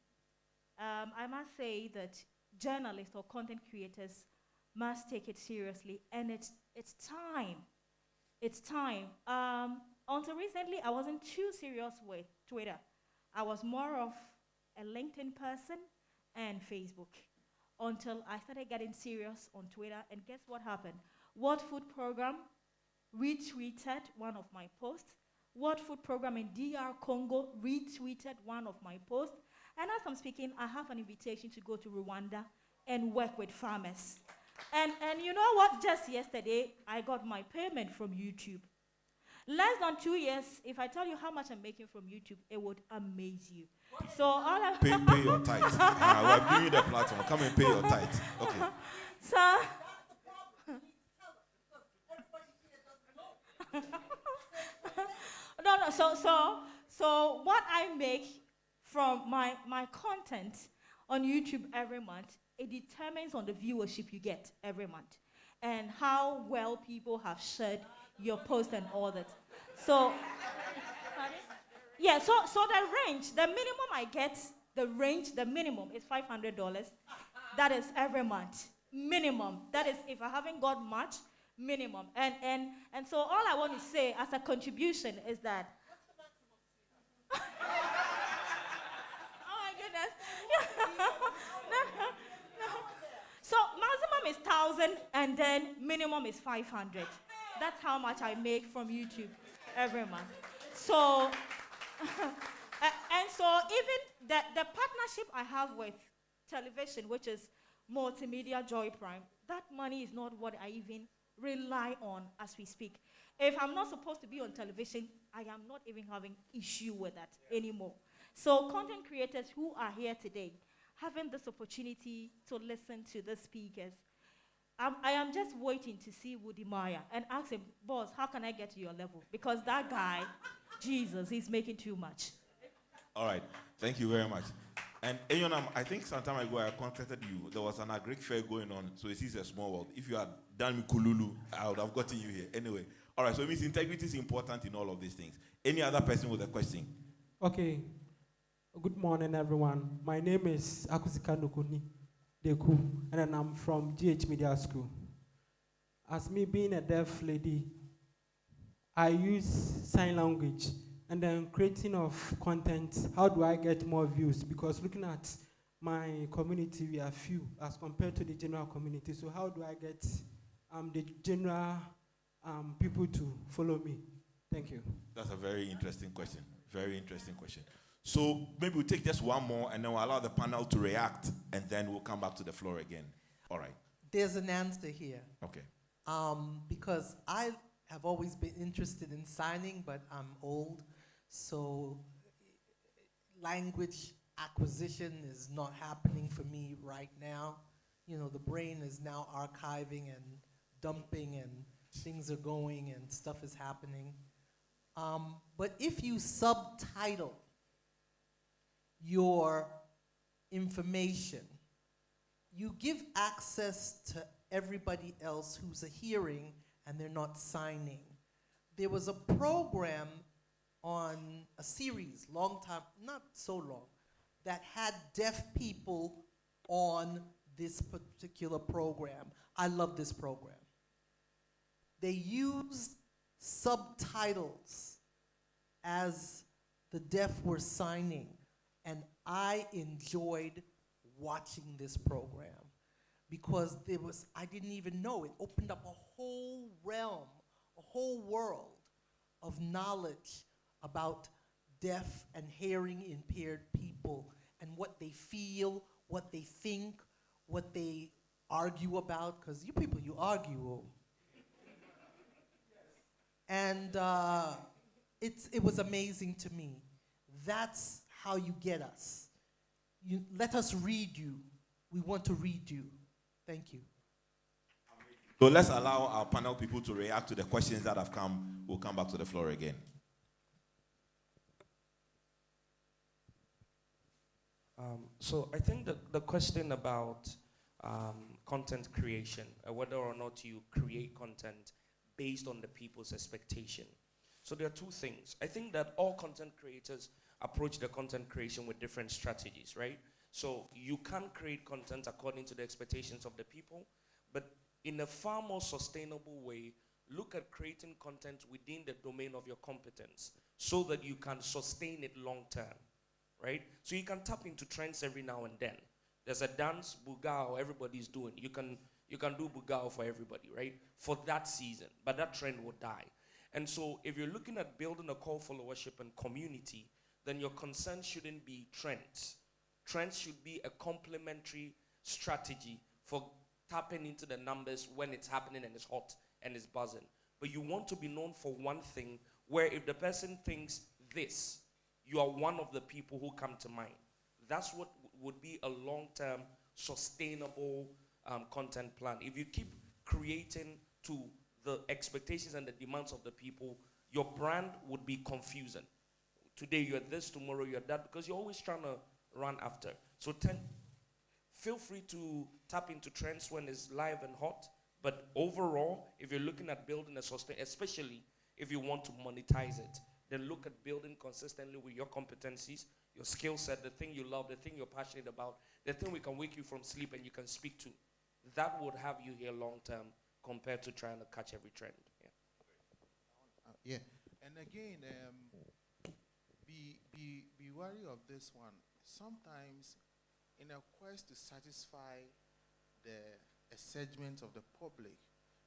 I must say that journalists or content creators must take it seriously, and it's time. It's time. Until recently, I wasn't too serious with Twitter. I was more of a LinkedIn person and Facebook until I started getting serious on Twitter. And guess what happened? World Food Program retweeted one of my posts. World Food Program in DR Congo retweeted one of my posts. And as I'm speaking, I have an invitation to go to Rwanda and work with farmers. And you know what? Just yesterday, I got my payment from YouTube. Less than 2 years, if I tell you how much I'm making from YouTube, it would amaze you. So all I pay your tithes. We're giving you the platform. Come and pay your tithes. Okay. So So what I make from my content on YouTube every month, it determines on the viewership you get every month and how well people have shared your post and all that. So, yeah, so the range, the minimum I get, the minimum is $500. That is every month. Minimum. That is if I haven't got much, minimum. And so all I want to say as a contribution is that oh my goodness. No. So maximum is 1,000 and then minimum is 500. That's how much I make from YouTube every month. So And so even the partnership I have with television, which is Multimedia Joy Prime, that money is not what I even rely on as we speak. If I'm not supposed to be on television, I am not even having issue with that anymore. So content creators who are here today, having this opportunity to listen to the speakers, I am just waiting to see Woody Maya and ask him, boss, how can I get to your level? Because that guy, Jesus, he's making too much. All right. Thank you very much. And Enyonam, I think some time ago I contacted you. There was an agric fair going on, so it is a small world. If you had done Kululu, I would have gotten you here. Anyway. All right, so it means integrity is important in all of these things. Any other person with a question? Okay. Good morning, everyone. My name is Akusika Nukuni Deku, and then I'm from GH Media School. As me being a deaf lady, I use sign language, and then creating of content. How do I get more views? Because looking at my community, we are few as compared to the general community. So how do I get the general people to follow me? Thank you. That's a very interesting question. Very interesting question. So maybe we'll take just one more and then we'll allow the panel to react and then we'll come back to the floor again. All right. There's an answer here. Okay. Because I have always been interested in signing, but I'm old, so language acquisition is not happening for me right now. You know, the brain is now archiving and dumping and things are going and stuff is happening. But if you subtitle your information, you give access to everybody else who's a hearing and they're not signing. There was a program on a series, long time, not so long, that had deaf people on this particular program. I love this program. They used subtitles as the deaf were signing, and I enjoyed watching this program because there was, I didn't even know, it opened up a whole realm, a whole world of knowledge about deaf and hearing impaired people and what they feel, what they think, what they argue about, because you people, you argue. And it was amazing to me. That's how you get us. You let us read you. We want to read you. Thank you. So let's allow our panel people to react to the questions that have come. We'll come back to the floor again. So I think the question about content creation, whether or not you create content based on the people's expectation. So there are two things. I think that all content creators approach the content creation with different strategies, right? So you can create content according to the expectations of the people, but in a far more sustainable way, look at creating content within the domain of your competence so that you can sustain it long term, right? So you can tap into trends every now and then. There's a dance, bugao, everybody's doing. You can do bugao for everybody, right? For that season, but that trend will die. And so if you're looking at building a call followership and community, then your concern shouldn't be trends. Trends should be a complementary strategy for tapping into the numbers when it's happening and it's hot and it's buzzing. But you want to be known for one thing where if the person thinks this, you are one of the people who come to mind. That's what would be a long-term, sustainable content plan. If you keep creating to the expectations and the demands of the people, your brand would be confusing. Today you're this, tomorrow you're that, because you're always trying to run after. So feel free to tap into trends when it's live and hot, but overall, if you're looking at building a sustain, especially if you want to monetize it, then look at building consistently with your competencies, your skill set, the thing you love, the thing you're passionate about, the thing we can wake you from sleep and you can speak to. That would have you here long term compared to trying to catch every trend. Yeah. And again, be wary of this one. Sometimes, in a quest to satisfy a segment of the public,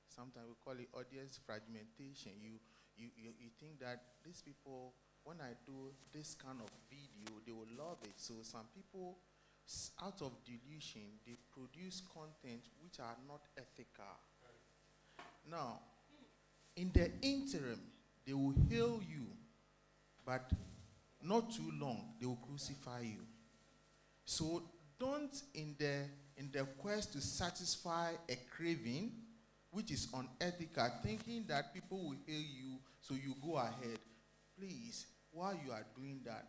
sometimes we call it audience fragmentation. You think that these people when I do this kind of video, they will love it. So some people, out of delusion, they produce content which are not ethical. Now, in the interim, they will hail you, but not too long, they will crucify you. So don't, in the quest to satisfy a craving, which is unethical, thinking that people will hail you, so you go ahead. Please, while you are doing that,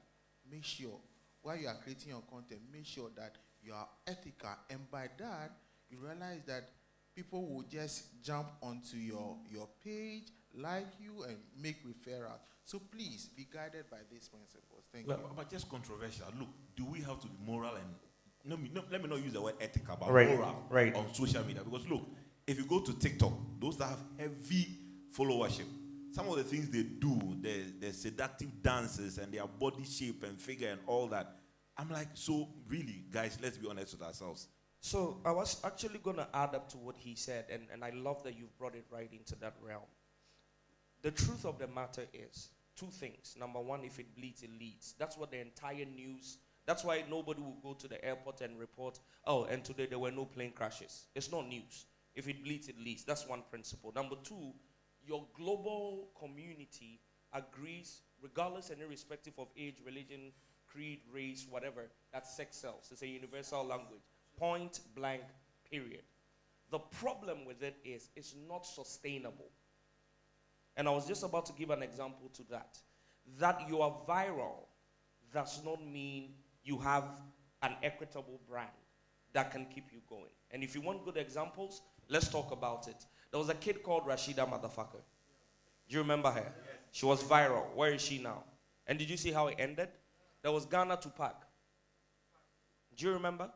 make sure, while you are creating your content, make sure that you are ethical. And by that, you realize that people will just jump onto your page, like you, and make referrals. So please, be guided by these principles. Thank you. But just controversial. Look, do we have to be moral and let me not use the word ethical, but Right, moral right. on social media? Because look, if you go to TikTok, those that have heavy followership, some of the things they do, the seductive dances and their body shape and figure and all that, I'm like, so really, guys, let's be honest with ourselves. So I was actually going to add up to what he said, and I love that you've brought it right into that realm. The truth of the matter is two things. Number one, if it bleeds, it leads. That's what the entire news, that's why nobody will go to the airport and report, oh, and today there were no plane crashes. It's not news. If it bleeds, it leads. That's one principle. Number two, your global community agrees, regardless and irrespective of age, religion, creed, race, whatever, that sex sells. It's a universal language. Point blank, period. The problem with it is it's not sustainable. And I was just about to give an example to that. That you are viral does not mean you have an equitable brand that can keep you going. And if you want good examples, let's talk about it. There was a kid called Rashida Motherfucker. Do you remember her? Yes. She was viral. Where is she now? And did you see how it ended? There was Ghana Tupac. Do you remember?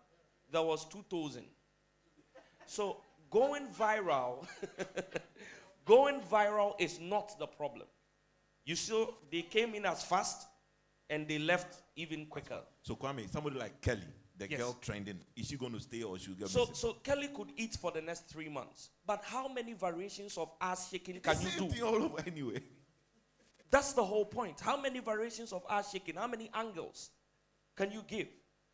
There was 2000. So going viral, going viral is not the problem. You saw they came in as fast and they left even quicker. So Kwame, somebody like Kelly, the Yes. girl trending, is she going to stay or she'll get So, missing? so Kelly could eat for the next 3 months. But how many variations of ass shaking can you Same do? thing all over anyway. That's the whole point. How many variations of ass shaking, how many angles can you give?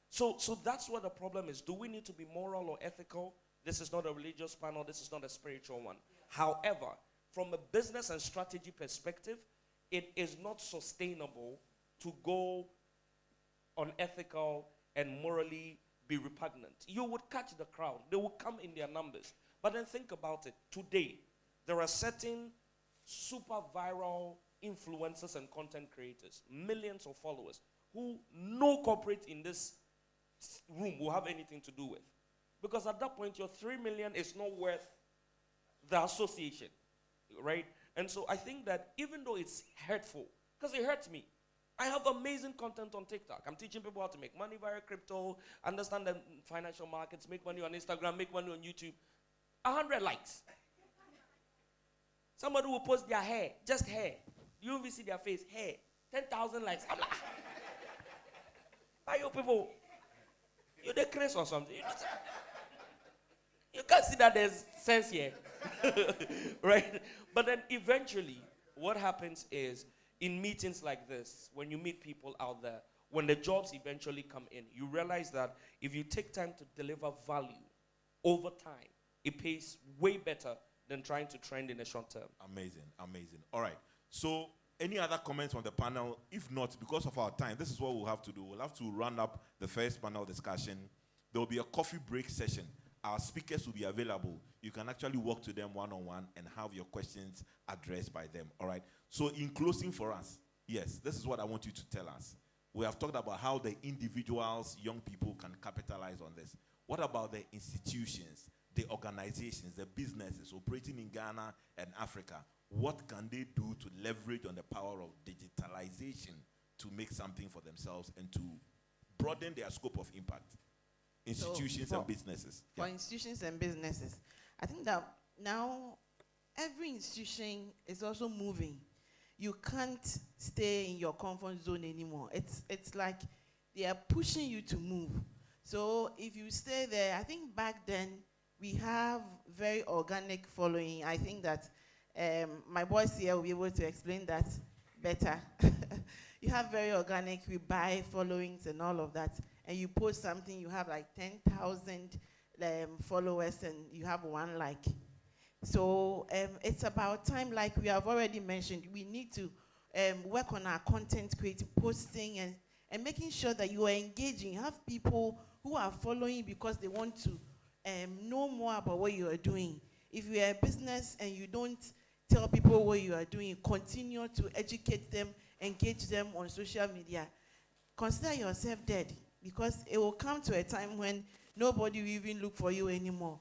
So that's what the problem is. Do we need to be moral or ethical? This is not a religious panel. This is not a spiritual one. However, from a business and strategy perspective, it is not sustainable to go unethical and morally be repugnant. You would catch the crowd. They will come in their numbers. But then think about it. Today, there are certain super viral influencers and content creators, millions of followers, who no corporate in this room will have anything to do with. Because at that point, your 3 million is not worth the association, right? And so I think that even though it's hurtful, because it hurts me, I have amazing content on TikTok. I'm teaching people how to make money via crypto, understand the financial markets, make money on Instagram, make money on YouTube. 100 likes. Somebody will post their hair, just hair. You won't even see their face, hair. 10,000 likes. I'm like, why you people? You're the craze or something. You can't see that there's sense here. Right? But then eventually, what happens is, in meetings like this, when you meet people out there, when the jobs eventually come in, you realize that if you take time to deliver value over time, it pays way better than trying to trend in the short term. Amazing, amazing. All right. So, any other comments from the panel? If not, because of our time, this is what we'll have to do. We'll have to round up the first panel discussion. There will be a coffee break session. Our speakers will be available. You can actually walk to them one-on-one and have your questions addressed by them. All right. So in closing for us, yes, this is what I want you to tell us. We have talked about how the individuals, young people can capitalize on this. What about the institutions, the organizations, the businesses operating in Ghana and Africa? What can they do to leverage on the power of digitalization to make something for themselves and to broaden their scope of impact? Institutions and businesses. For institutions and businesses, I think that now every institution is also moving. You can't stay in your comfort zone anymore. It's like they are pushing you to move. So if you stay there, I think back then we have very organic following. I think that my boys here will be able to explain that better. you have very organic, we buy followings and all of that, and you post something, you have like 10,000 followers and you have one like. So it's about time, like we have already mentioned, we need to work on our content creating, posting, and making sure that you are engaging. You have people who are following because they want to know more about what you are doing. If you are a business and you don't tell people what you are doing, continue to educate them, engage them on social media. Consider yourself dead, because it will come to a time when nobody will even look for you anymore.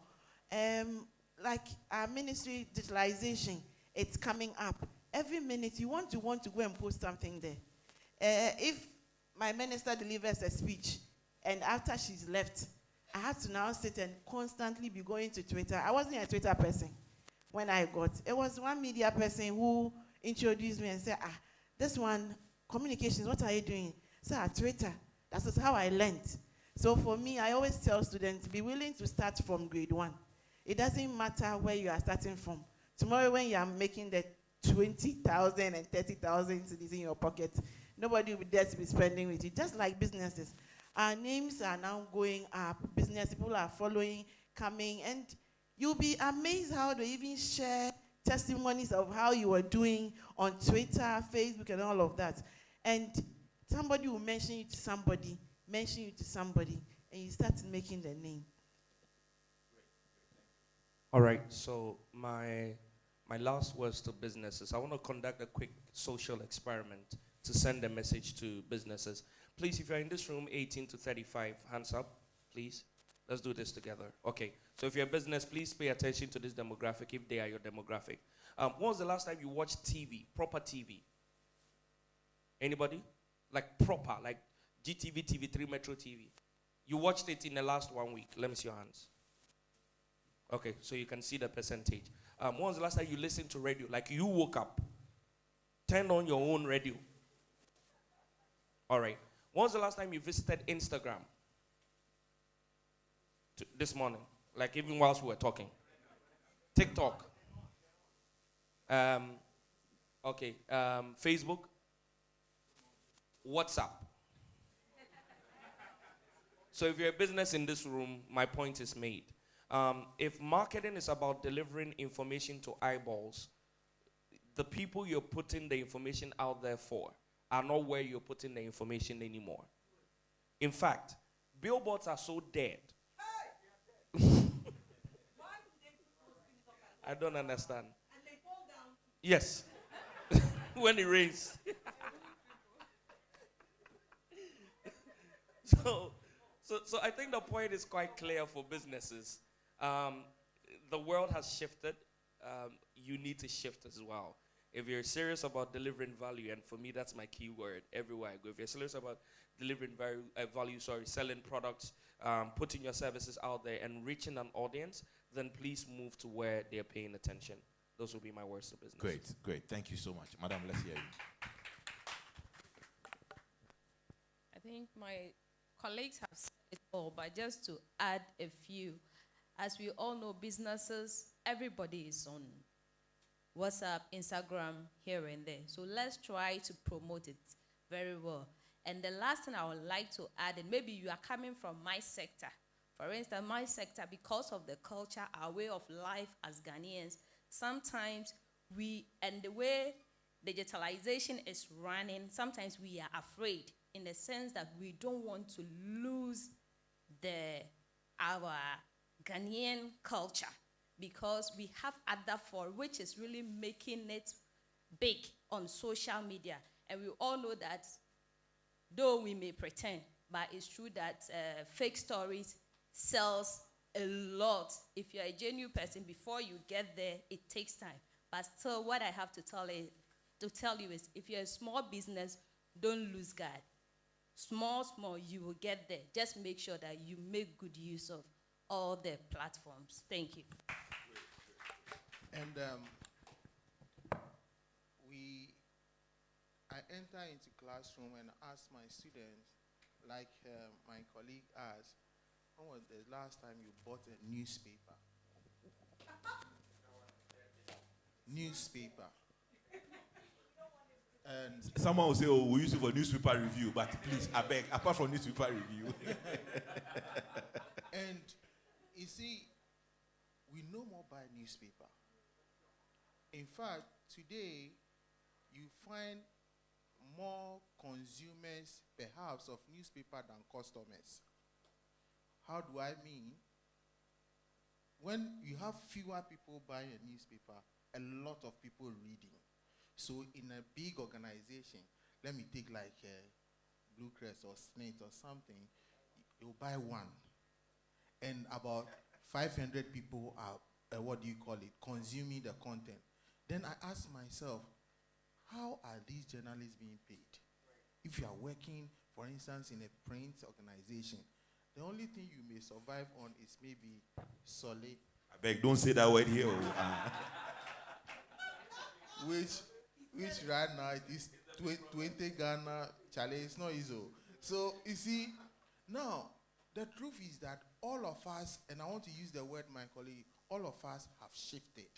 Like our ministry, digitalization, it's coming up. Every minute you want to go and post something there. If my minister delivers a speech and after she's left, I have to now sit and constantly be going to Twitter. I wasn't a Twitter person when I got. It was one media person who introduced me and said, this one, communications, what are you doing? So Twitter. That is how I learned. So for me, I always tell students, be willing to start from grade 1. It doesn't matter where you are starting from. Tomorrow when you are making the 20,000 and 30,000 cedis in your pocket, nobody will dare to be spending with you. Just like businesses. Our names are now going up. Business people are following, coming, and you'll be amazed how they even share testimonies of how you are doing on Twitter, Facebook, and all of that. And somebody will mention you to somebody, and you start making the name. All right, so my last words to businesses. I want to conduct a quick social experiment to send a message to businesses. Please, if you're in this room, 18 to 35, hands up, please. Let's do this together. Okay, so if you're a business, please pay attention to this demographic if they are your demographic. When was the last time you watched TV, proper TV? Anybody? Like proper, like GTV, TV3, Metro TV. You watched it in the last 1 week. Let me see your hands. Okay, so you can see the percentage. When was the last time you listened to radio? Like you woke up, turned on your own radio. All right. When was the last time you visited Instagram? This morning, like even whilst we were talking. TikTok. Okay. Facebook. WhatsApp. So if you're a business in this room, my point is made. If marketing is about delivering information to eyeballs, the people you're putting the information out there for are not where you're putting the information anymore. In fact, billboards are so dead. I don't understand. And they fall down. Yes. When it rains. So I think the point is quite clear for businesses. The world has shifted. You need to shift as well. If you're serious about delivering value, and for me that's my key word everywhere I go. If you're serious about delivering value, selling products, putting your services out there and reaching an audience, then please move to where they're paying attention. Those will be my words to business. Great. Thank you so much. Madam, let's hear you. I think my colleagues have said it all, but just to add a few. As we all know, businesses, everybody is on WhatsApp, Instagram, here and there. So let's try to promote it very well. And the last thing I would like to add, and maybe you are coming from my sector. For instance, my sector, because of the culture, our way of life as Ghanaians, sometimes and the way digitalization is running, sometimes we are afraid in the sense that we don't want to lose our Ghanaian culture, because we have other which is really making it big on social media. And we all know that, though we may pretend, but it's true that fake stories sells a lot. If you're a genuine person, before you get there, it takes time. But still, what I have to tell you is, if you're a small business, don't lose guard. Small, you will get there. Just make sure that you make good use of all the platforms. Thank you. And I enter into classroom and ask my students, like my colleague asked, when was the last time you bought a newspaper? Newspaper. And Someone will say, oh, we use it for newspaper review, but please, I beg, apart from newspaper review. and you see, we no more buy newspaper. In fact, today, you find more consumers, perhaps, of newspaper than customers. How do I mean? When you have fewer people buying a newspaper, a lot of people reading. So in a big organization, let me take like Blue Crest or Snake or something, you'll buy one. And about 500 people are, what do you call it, consuming the content. Then I ask myself, how are these journalists being paid? If you are working, for instance, in a print organization, the only thing you may survive on is maybe solid. I beg, don't say that word here. Which right now it is 20 Ghana. Charlie, it's not easy. So you see, now the truth is that all of us, and I want to use the word my colleague, all of us have shifted.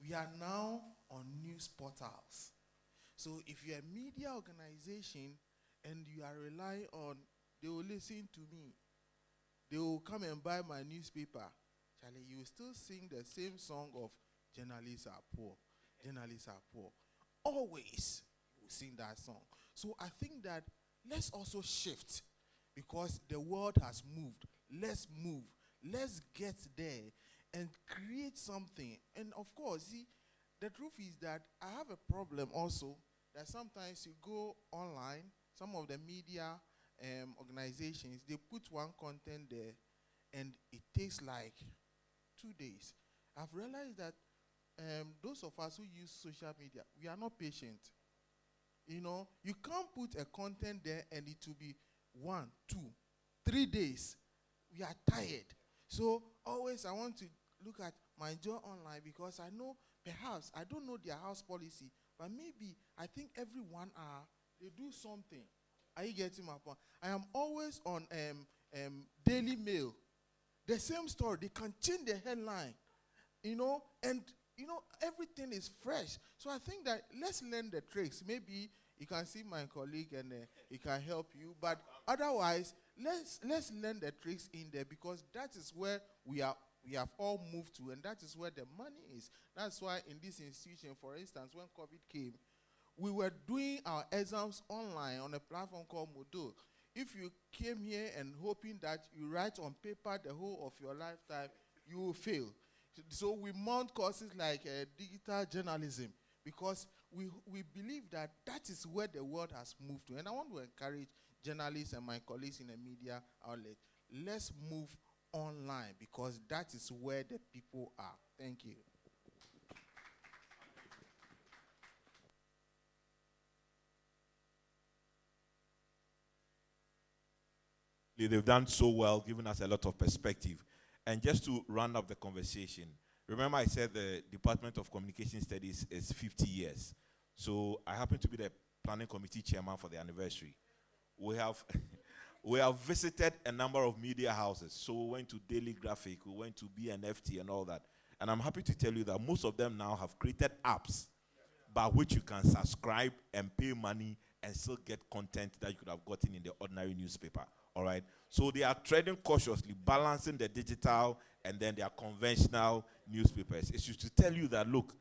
We are now on news portals. So if you're a media organization and you are relying on, they will listen to me, they will come and buy my newspaper, Charlie, you will still sing the same song of journalists are poor, journalists are poor. Always you will sing that song. So I think that let's also shift, because the world has moved. Let's move. Let's get there and create something. And of course, see, the truth is that I have a problem also that sometimes you go online, some of the media organizations, they put one content there and it takes like 2 days. I've realized that those of us who use social media, we are not patient. You know, you can't put a content there and it will be 1, 2, 3 days. We are tired. So always I want to look at my job online, because I know perhaps, I don't know their house policy, but maybe I think every 1 hour they do something. Are you getting my point? I am always on Daily Mail. The same story, they can change the headline, you know, and you know, everything is fresh. So I think that let's learn the tricks. Maybe you can see my colleague and he can help you. But otherwise, let's learn the tricks in there, because that is where we have all moved to, and that is where the money is. That's why in this institution, for instance, when COVID came, we were doing our exams online on a platform called Moodle. If you came here and hoping that you write on paper the whole of your lifetime, you will fail. So we mount courses like digital journalism, because we believe that that is where the world has moved to. And I want to encourage journalists and my colleagues in the media outlet, let's move online, because that is where the people are. Thank you. They've done so well, giving us a lot of perspective. And just to round up the conversation, remember I said the Department of Communication Studies is 50 years. So I happen to be the planning committee chairman for the anniversary. We have we have visited a number of media houses. So we went to Daily Graphic, we went to BNFT and all that. And I'm happy to tell you that most of them now have created apps by which you can subscribe and pay money and still get content that you could have gotten in the ordinary newspaper. All right. So they are treading cautiously, balancing the digital and then their conventional newspapers. It's just to tell you that, look,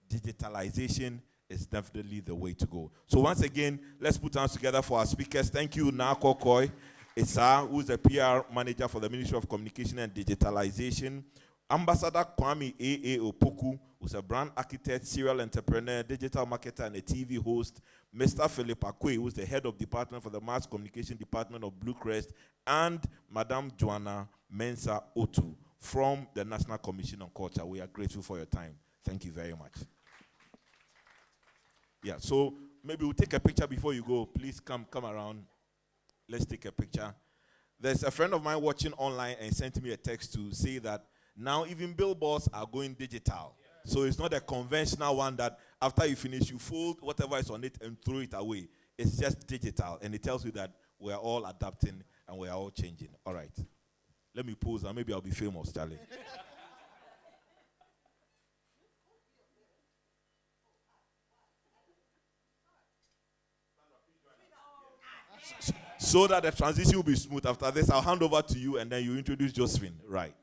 digitalization is definitely the way to go. So once again, let's put hands together for our speakers. Thank you, Nako Koi Issa, who's the PR manager for the Ministry of Communication and Digitalization. Ambassador Kwame A.A. Opoku, who's a brand architect, serial entrepreneur, digital marketer, and a TV host. Mr. Philip Akwe, who's the head of department for the Mass Communication Department of Blue Crest. And Madam Joanna Mensah Otu from the National Commission on Culture. We are grateful for your time. Thank you very much. Yeah, so maybe we'll take a picture before you go. Please come around. Let's take a picture. There's a friend of mine watching online and sent me a text to say that now even billboards are going digital. So it's not a conventional one that after you finish, you fold whatever is on it and throw it away. It's just digital. And it tells you that we are all adapting and we are all changing. All right. Let me pose and maybe I'll be famous, Charlie. So that the transition will be smooth. After this, I'll hand over to you, and then you introduce Josephine. Right.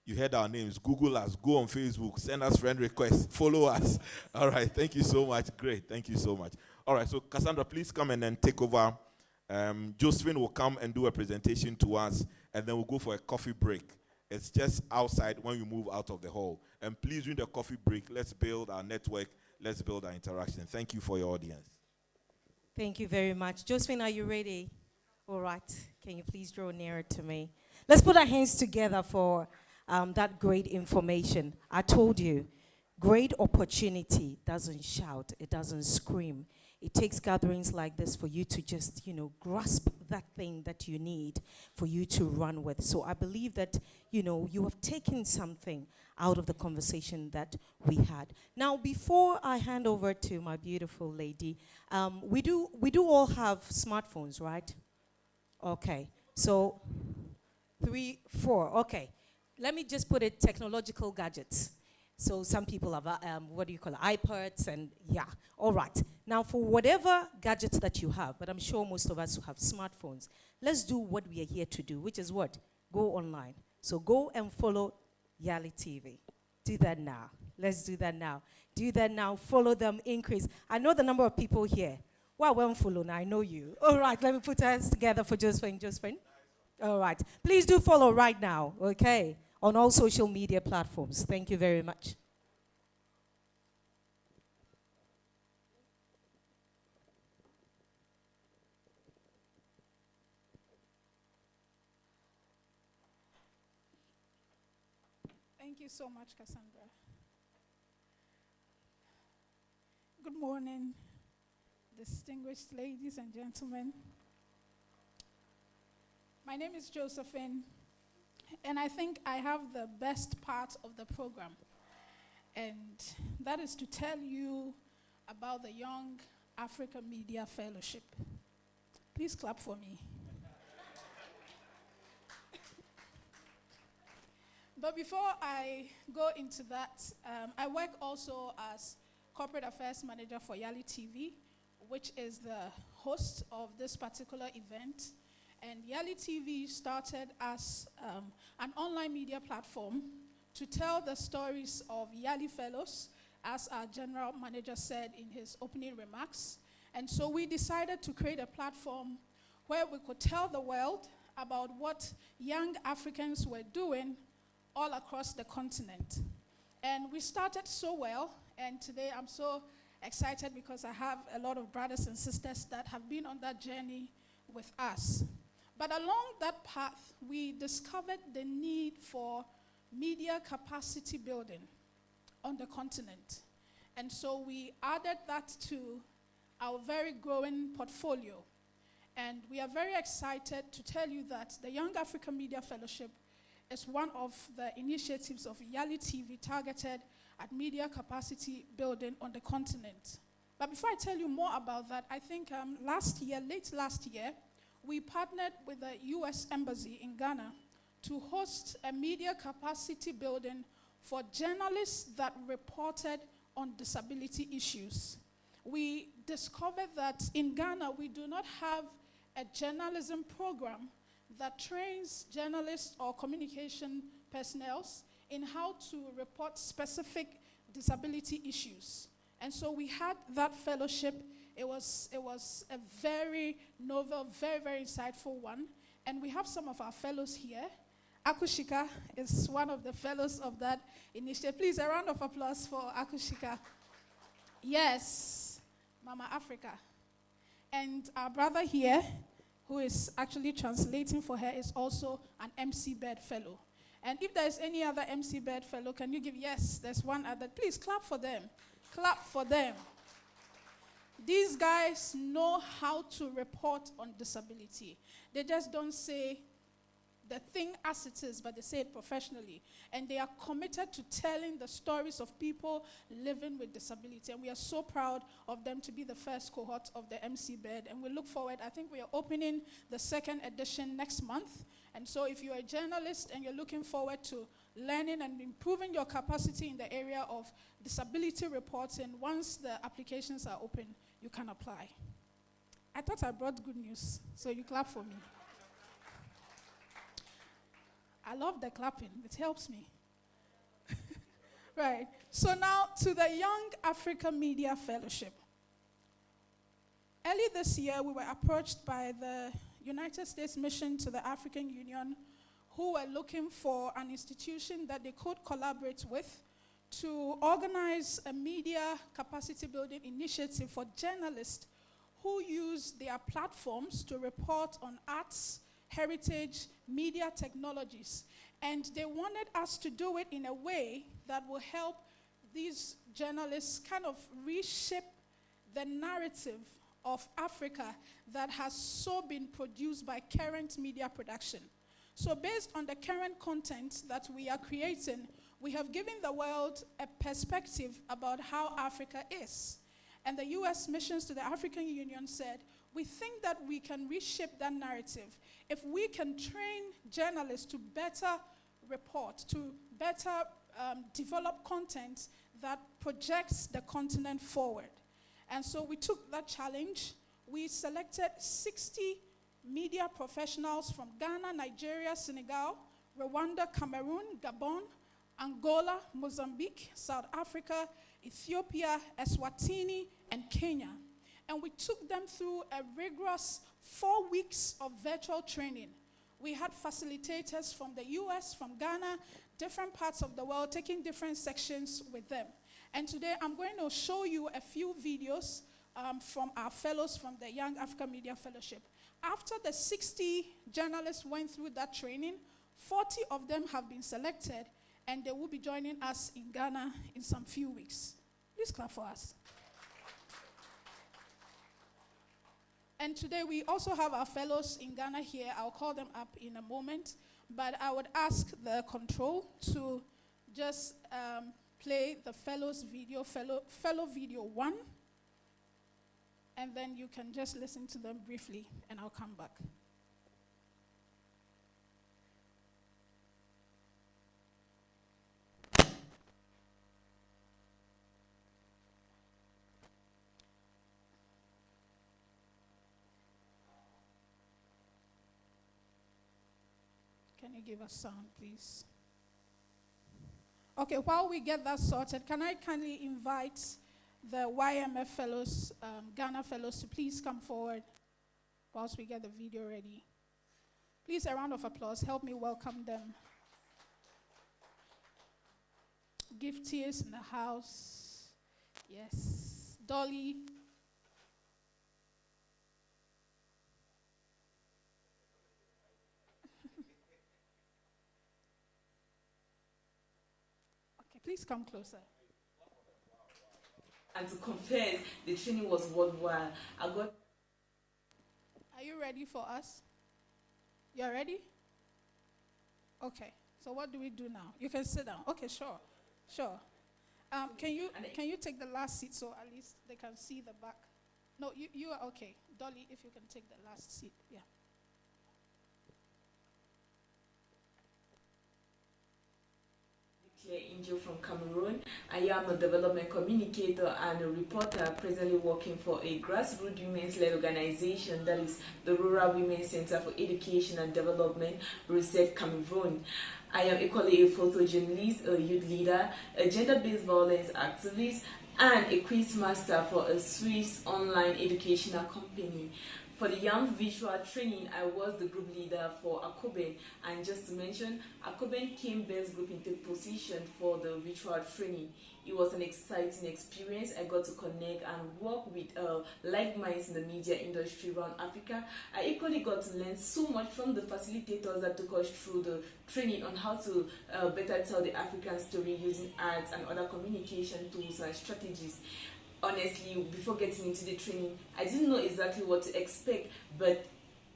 You heard our names. Google us. Go on Facebook. Send us friend requests. Follow us. All right. Thank you so much. Great. Thank you so much. All right. So, Cassandra, please come and then take over. Josephine will come and do a presentation to us, and then we'll go for a coffee break. It's just outside when you move out of the hall. And please, during the coffee break, let's build our network. Let's build our interaction. Thank you for your audience. Thank you very much. Josephine, are you ready? All right. Can you please draw nearer to me? Let's put our hands together for that great information. I told you, great opportunity doesn't shout, it doesn't scream. It takes gatherings like this for you to just, grasp that thing that you need for you to run with. So I believe that, you have taken something out of the conversation that we had. Now, before I hand over to my beautiful lady, we do all have smartphones, right? Okay. So 3, 4. Okay. Let me just put it, technological gadgets. So some people have, iPads, and yeah. All right. Now, for whatever gadgets that you have, but I'm sure most of us have smartphones, let's do what we are here to do, which is what? Go online. So go and follow Yali TV. Do that now. Let's do that now. Do that now. Follow them, increase. I know the number of people here. Well, won't follow now. I know you. All right. Let me put our hands together for Josephine. All right. Please do follow right now, okay? On all social media platforms. Thank you very much. Thank you so much, Cassandra. Good morning, distinguished ladies and gentlemen. My name is Josephine, and I think I have the best part of the program, and that is to tell you about the Young Africa Media Fellowship. Please clap for me. But before I go into that, I work also as Corporate Affairs Manager for Yali TV, which is the host of this particular event. And Yali TV started as an online media platform to tell the stories of Yali Fellows, as our General Manager said in his opening remarks. And so we decided to create a platform where we could tell the world about what young Africans were doing all across the continent. And we started so well, and today I'm so excited because I have a lot of brothers and sisters that have been on that journey with us. But along that path, we discovered the need for media capacity building on the continent. And so we added that to our very growing portfolio. And we are very excited to tell you that the Young Africa Media Fellowship is one of the initiatives of Yali TV targeted at media capacity building on the continent. But before I tell you more about that, I think late last year, we partnered with the U.S. Embassy in Ghana to host a media capacity building for journalists that reported on disability issues. We discovered that in Ghana, we do not have a journalism program that trains journalists or communication personnel in how to report specific disability issues. And so we had that fellowship. It was a very novel, very, very insightful one. And we have some of our fellows here. Akushika is one of the fellows of that initiative. Please, a round of applause for Akushika. Yes, Mama Africa. And our brother here, who is actually translating for her, is also an MC Bird fellow. And if there's any other MC Bird fellow, can you give, yes, there's one other. Please clap for them. Clap for them. These guys know how to report on disability. They just don't say the thing as it is, but they say it professionally. And they are committed to telling the stories of people living with disability. And we are so proud of them to be the first cohort of the MC Bed. And we look forward, I think we are opening the second edition next month. And so if you're a journalist and you're looking forward to learning and improving your capacity in the area of disability reporting, once the applications are open, you can apply. I thought I brought good news, so you clap for me. I love the clapping. It helps me. Right. So now to the Young Africa Media Fellowship. Early this year, we were approached by the United States Mission to the African Union, who were looking for an institution that they could collaborate with to organize a media capacity building initiative for journalists who use their platforms to report on arts, heritage, media technologies. And they wanted us to do it in a way that will help these journalists kind of reshape the narrative of Africa that has so been produced by current media production. So based on the current content that we are creating, we have given the world a perspective about how Africa is. And the US missions to the African Union said, we think that we can reshape that narrative if we can train journalists to better report, to better develop content that projects the continent forward. And so we took that challenge. We selected 60 media professionals from Ghana, Nigeria, Senegal, Rwanda, Cameroon, Gabon, Angola, Mozambique, South Africa, Ethiopia, Eswatini, and Kenya. And we took them through a rigorous 4 weeks of virtual training. We had facilitators from the US, from Ghana, different parts of the world, taking different sections with them. And today I'm going to show you a few videos from our fellows from the Young Africa Media Fellowship. After the 60 journalists went through that training, 40 of them have been selected, and they will be joining us in Ghana in some few weeks. Please clap for us. And today we also have our fellows in Ghana here. I'll call them up in a moment, but I would ask the control to just play the fellows video, fellow video 1, and then you can just listen to them briefly, and I'll come back. Can you give us sound, please? Okay, while we get that sorted, can I kindly invite the YMF fellows, Ghana fellows, to please come forward whilst we get the video ready. Please, a round of applause. Help me welcome them. Gifty is in the house. Yes. Dolly. Please come closer. And to confess, the training was worthwhile. Are you ready for us? You're ready? Okay. So what do we do now? You can sit down. Okay, sure. Sure. Can you take the last seat so at least they can see the back? No, you are okay. Dolly, if you can take the last seat. Yeah. Angel from Cameroon. I am a development communicator and a reporter presently working for a grassroots women's-led organization that is the Rural Women's Center for Education and Development, Reset Cameroon. I am equally a photojournalist, a youth leader, a gender-based violence activist, and a quiz master for a Swiss online educational company. For the Yamf visual training, I was the group leader for Akoben, and just to mention, Akoben came best group into position for the virtual training. It was an exciting experience. I got to connect and work with like minds in the media industry around Africa. I equally got to learn so much from the facilitators that took us through the training on how to better tell the African story using art and other communication tools and strategies. Honestly, before getting into the training, I didn't know exactly what to expect, but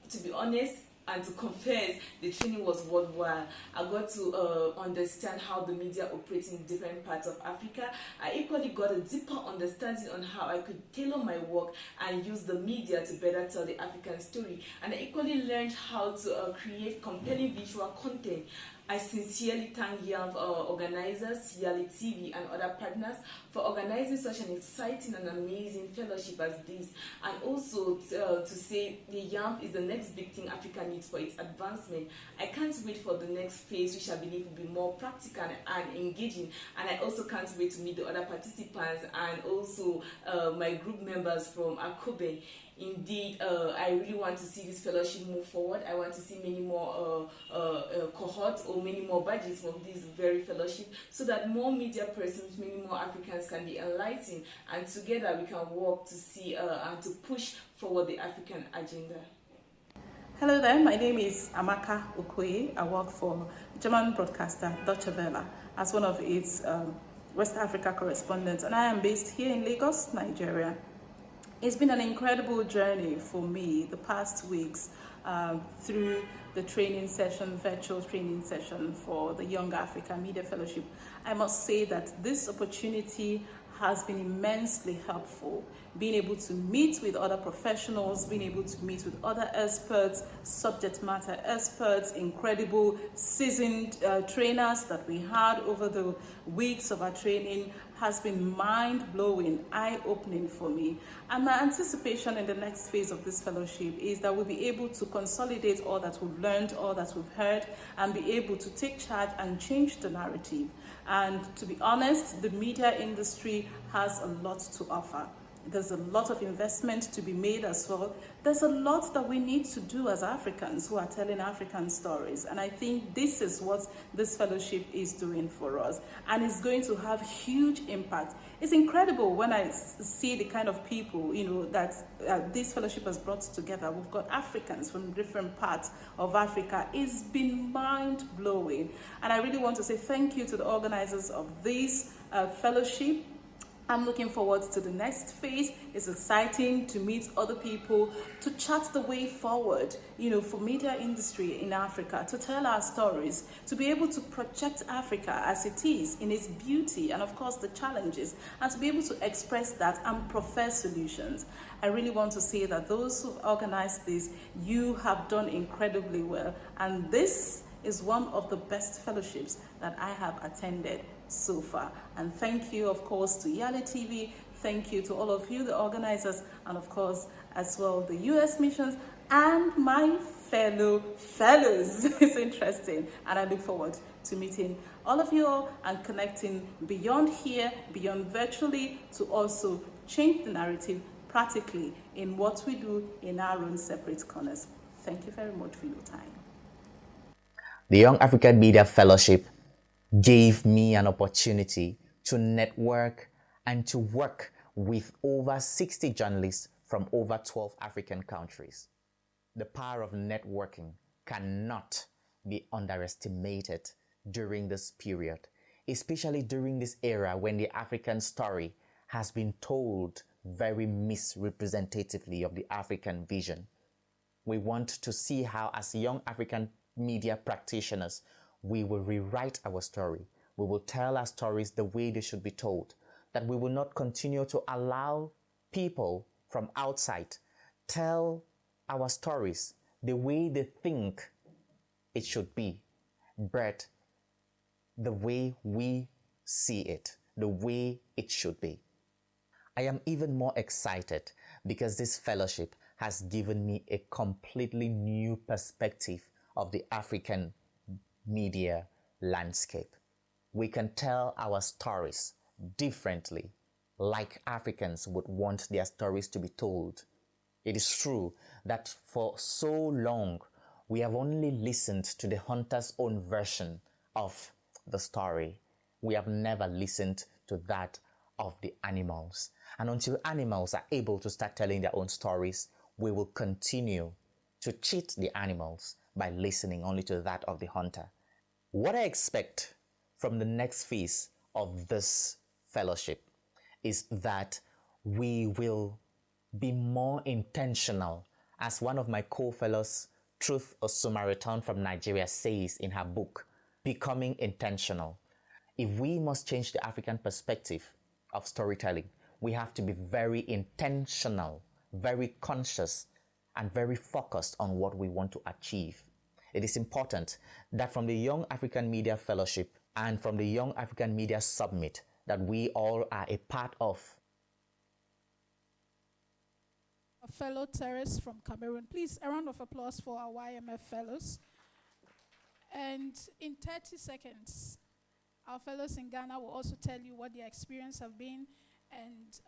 to be honest, and to confess, the training was worthwhile. I got to understand how the media operates in different parts of Africa. I equally got a deeper understanding on how I could tailor my work and use the media to better tell the African story. And I equally learned how to create compelling visual content. I sincerely thank Yamf organizers, Yali TV, and other partners for organizing such an exciting and amazing fellowship as this, and also to say the Yamf is the next big thing Africa needs for its advancement. I can't wait for the next phase, which I believe will be more practical and engaging, and I also can't wait to meet the other participants and also my group members from Akobe. Indeed, I really want to see this fellowship move forward. I want to see many more cohorts or many more badges from this very fellowship, so that more media persons, many more Africans can be enlightened, and together we can work to see and to push forward the African agenda. Hello there, my name is Amaka Okoye. I work for German broadcaster Deutsche Welle as one of its West Africa correspondents, and I am based here in Lagos, Nigeria. It's been an incredible journey for me the past weeks through the training session, virtual training session for the Young Africa Media Fellowship. I must say that this opportunity has been immensely helpful. Being able to meet with other professionals, being able to meet with other experts, subject matter experts, incredible seasoned trainers that we had over the weeks of our training has been mind-blowing, eye-opening for me. And my anticipation in the next phase of this fellowship is that we'll be able to consolidate all that we've learned, all that we've heard, and be able to take charge and change the narrative. And to be honest, the media industry has a lot to offer. There's a lot of investment to be made as well. There's a lot that we need to do as Africans who are telling African stories. And I think this is what this fellowship is doing for us. And it's going to have huge impact. It's incredible when I see the kind of people, that this fellowship has brought together. We've got Africans from different parts of Africa. It's been mind-blowing. And I really want to say thank you to the organizers of this fellowship. I'm looking forward to the next phase. It's exciting to meet other people, to chart the way forward, for media industry in Africa, to tell our stories, to be able to project Africa as it is in its beauty and of course the challenges, and to be able to express that and profess solutions. I really want to say that those who've organized this, you have done incredibly well. And this is one of the best fellowships that I have attended so far. And thank you, of course, to Yali TV. Thank you to all of you, the organizers, and of course, as well, the U.S. missions and my fellows. It's interesting, and I look forward to meeting all of you all and connecting beyond here, beyond virtually, to also change the narrative practically in what we do in our own separate corners. Thank you very much for your time. The Young African Media Fellowship gave me an opportunity to network and to work with over 60 journalists from over 12 African countries. The power of networking cannot be underestimated during this period, especially during this era when the African story has been told very misrepresentatively of the African vision. We want to see how, as young African media practitioners, we will rewrite our story. We will tell our stories the way they should be told. That we will not continue to allow people from outside tell our stories the way they think it should be, but the way we see it, the way it should be. I am even more excited because this fellowship has given me a completely new perspective of the African media landscape. We can tell our stories differently, like Africans would want their stories to be told. It is true that for so long we have only listened to the hunter's own version of the story. We have never listened to that of the animals. And until animals are able to start telling their own stories, we will continue to cheat the animals by listening only to that of the hunter. What I expect from the next phase of this fellowship is that we will be more intentional. As one of my co-fellows Truth Osumariton from Nigeria says in her book, Becoming Intentional. If we must change the African perspective of storytelling, we have to be very intentional, very conscious, and very focused on what we want to achieve. It is important that from the Young African Media Fellowship and from the Young African Media Summit that we all are a part of. A fellow terrorist from Cameroon. Please, a round of applause for our YMF fellows. And in 30 seconds, our fellows in Ghana will also tell you what their experience have been and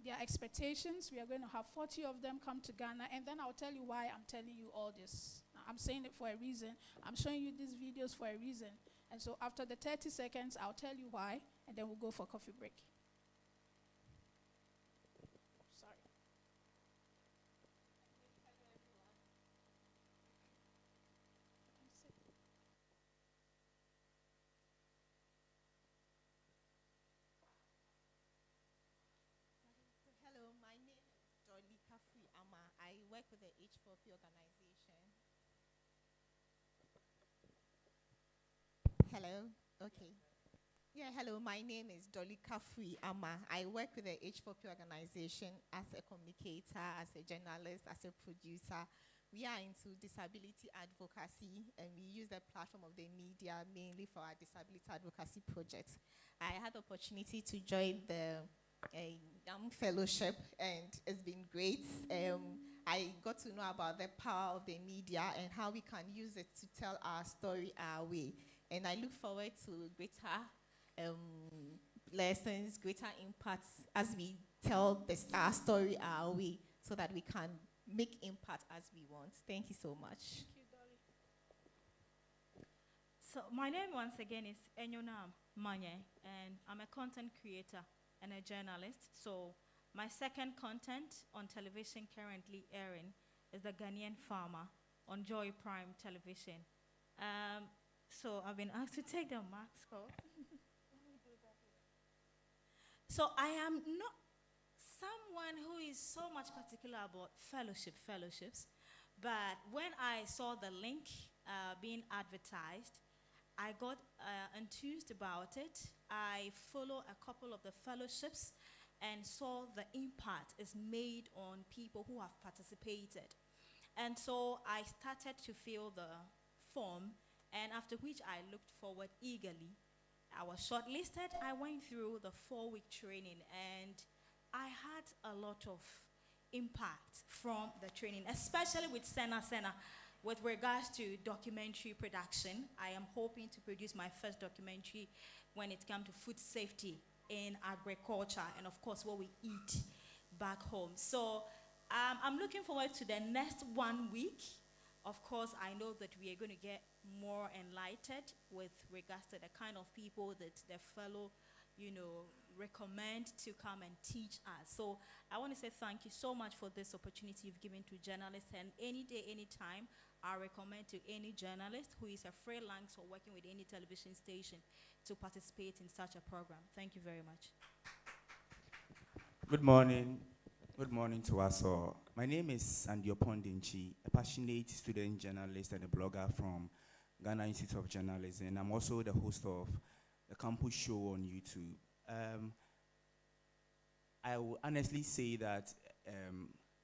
their expectations. We are going to have 40 of them come to Ghana, and then I'll tell you why I'm telling you all this. Now, I'm saying it for a reason. I'm showing you these videos for a reason. And so after the 30 seconds, I'll tell you why, and then we'll go for coffee break. Sorry. Hello, my name is Dolly Kafui Ama. I work with the H4P organization. Hello, okay. Yeah, hello, my name is Dolly Kafui Ama. I work with the H4P organization as a communicator, as a journalist, as a producer. We are into disability advocacy, and we use the platform of the media mainly for our disability advocacy projects. I had the opportunity to join the Yamf Fellowship, and it's been great. I got to know about the power of the media and how we can use it to tell our story our way. And I look forward to greater lessons, greater impacts as we tell our story our way, so that we can make impact as we want. Thank you so much. Thank you, Dolly. So my name once again is Enyona Manye, and I'm a content creator and a journalist. So my second content on television currently airing is the Ghanaian Farmer on Joy Prime Television. So I've been asked to take the mask off. So I am not someone who is so much particular about fellowships, but when I saw the link being advertised, I got enthused about it. I follow a couple of the fellowships and saw the impact is made on people who have participated. And so I started to fill the form, and after which I looked forward eagerly. I was shortlisted. I went through the 4-week training, and I had a lot of impact from the training, especially with Sena with regards to documentary production. I am hoping to produce my first documentary when it comes to food safety in agriculture and, of course, what we eat back home. So I'm looking forward to the next 1 week. Of course, I know that we are going to get more enlightened with regards to the kind of people that the fellow, recommend to come and teach us. So I want to say thank you so much for this opportunity you've given to journalists, and any day, any time, I recommend to any journalist who is a freelance or working with any television station to participate in such a program. Thank you very much. Good morning. Good morning to us all. My name is Andio Pondinchi, a passionate student journalist and a blogger from Ghana Institute of Journalism, and I'm also the host of the Campus Show on YouTube. I will honestly say that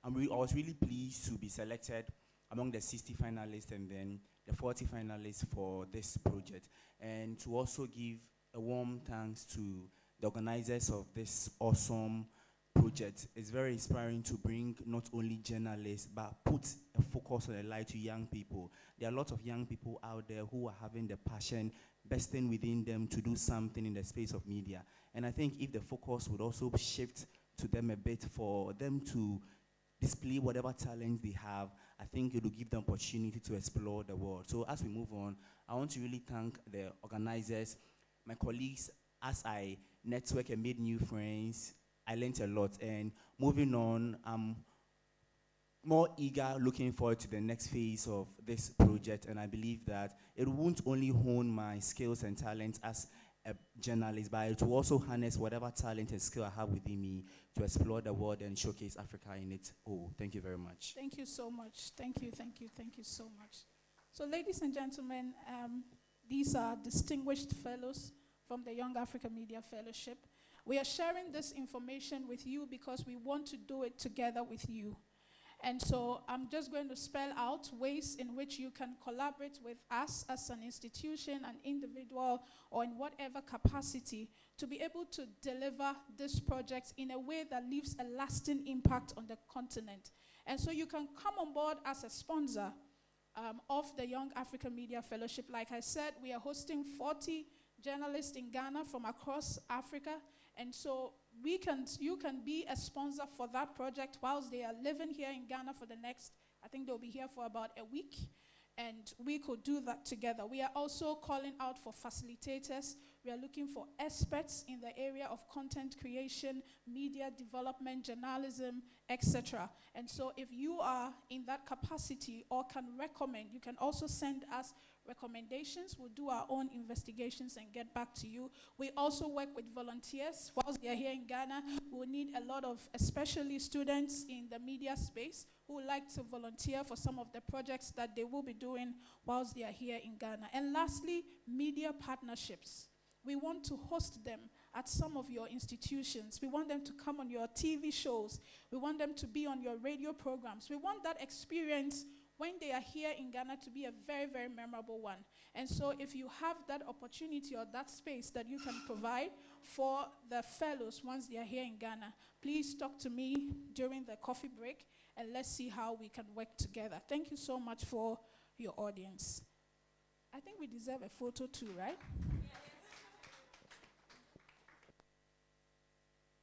I was really pleased to be selected among the 60 finalists and then the 40 finalists for this project, and to also give a warm thanks to the organizers of this awesome project. It's very inspiring to bring not only journalists, but put a focus on a light to young people. There are a lot of young people out there who are having the passion bursting within them to do something in the space of media. And I think if the focus would also shift to them a bit for them to display whatever talents they have, I think it will give them opportunity to explore the world. So as we move on, I want to really thank the organizers, my colleagues. As I network and made new friends, I learned a lot. And moving on, I'm more eager, looking forward to the next phase of this project. And I believe that it won't only hone my skills and talents as a journalist, but it will also harness whatever talent and skill I have within me to explore the world and showcase Africa in its whole. Thank you very much. Thank you so much. Thank you so much. So, ladies and gentlemen, these are distinguished fellows from the Young Africa Media Fellowship. We are sharing this information with you because we want to do it together with you. And so I'm just going to spell out ways in which you can collaborate with us as an institution, an individual, or in whatever capacity to be able to deliver this project in a way that leaves a lasting impact on the continent. And so you can come on board as a sponsor of the Young African Media Fellowship. Like I said, we are hosting 40 journalists in Ghana from across Africa. And so you can be a sponsor for that project whilst they are living here in Ghana for the next, I think they'll be here for about a week. And we could do that together. We are also calling out for facilitators. We are looking for experts in the area of content creation, media development, journalism, etc. And so if you are in that capacity or can recommend, you can also send us recommendations. We'll do our own investigations and get back to you. We also work with volunteers. Whilst they are here in Ghana, we'll need a lot of, especially students in the media space, who would like to volunteer for some of the projects that they will be doing whilst they are here in Ghana. And lastly, media partnerships. We want to host them at some of your institutions. We want them to come on your TV shows. We want them to be on your radio programs. We want that experience when they are here in Ghana to be a very, very memorable one. And so if you have that opportunity or that space that you can provide for the fellows once they are here in Ghana, please talk to me during the coffee break and let's see how we can work together. Thank you so much for your audience. I think we deserve a photo too, right?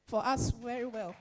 For us, very well.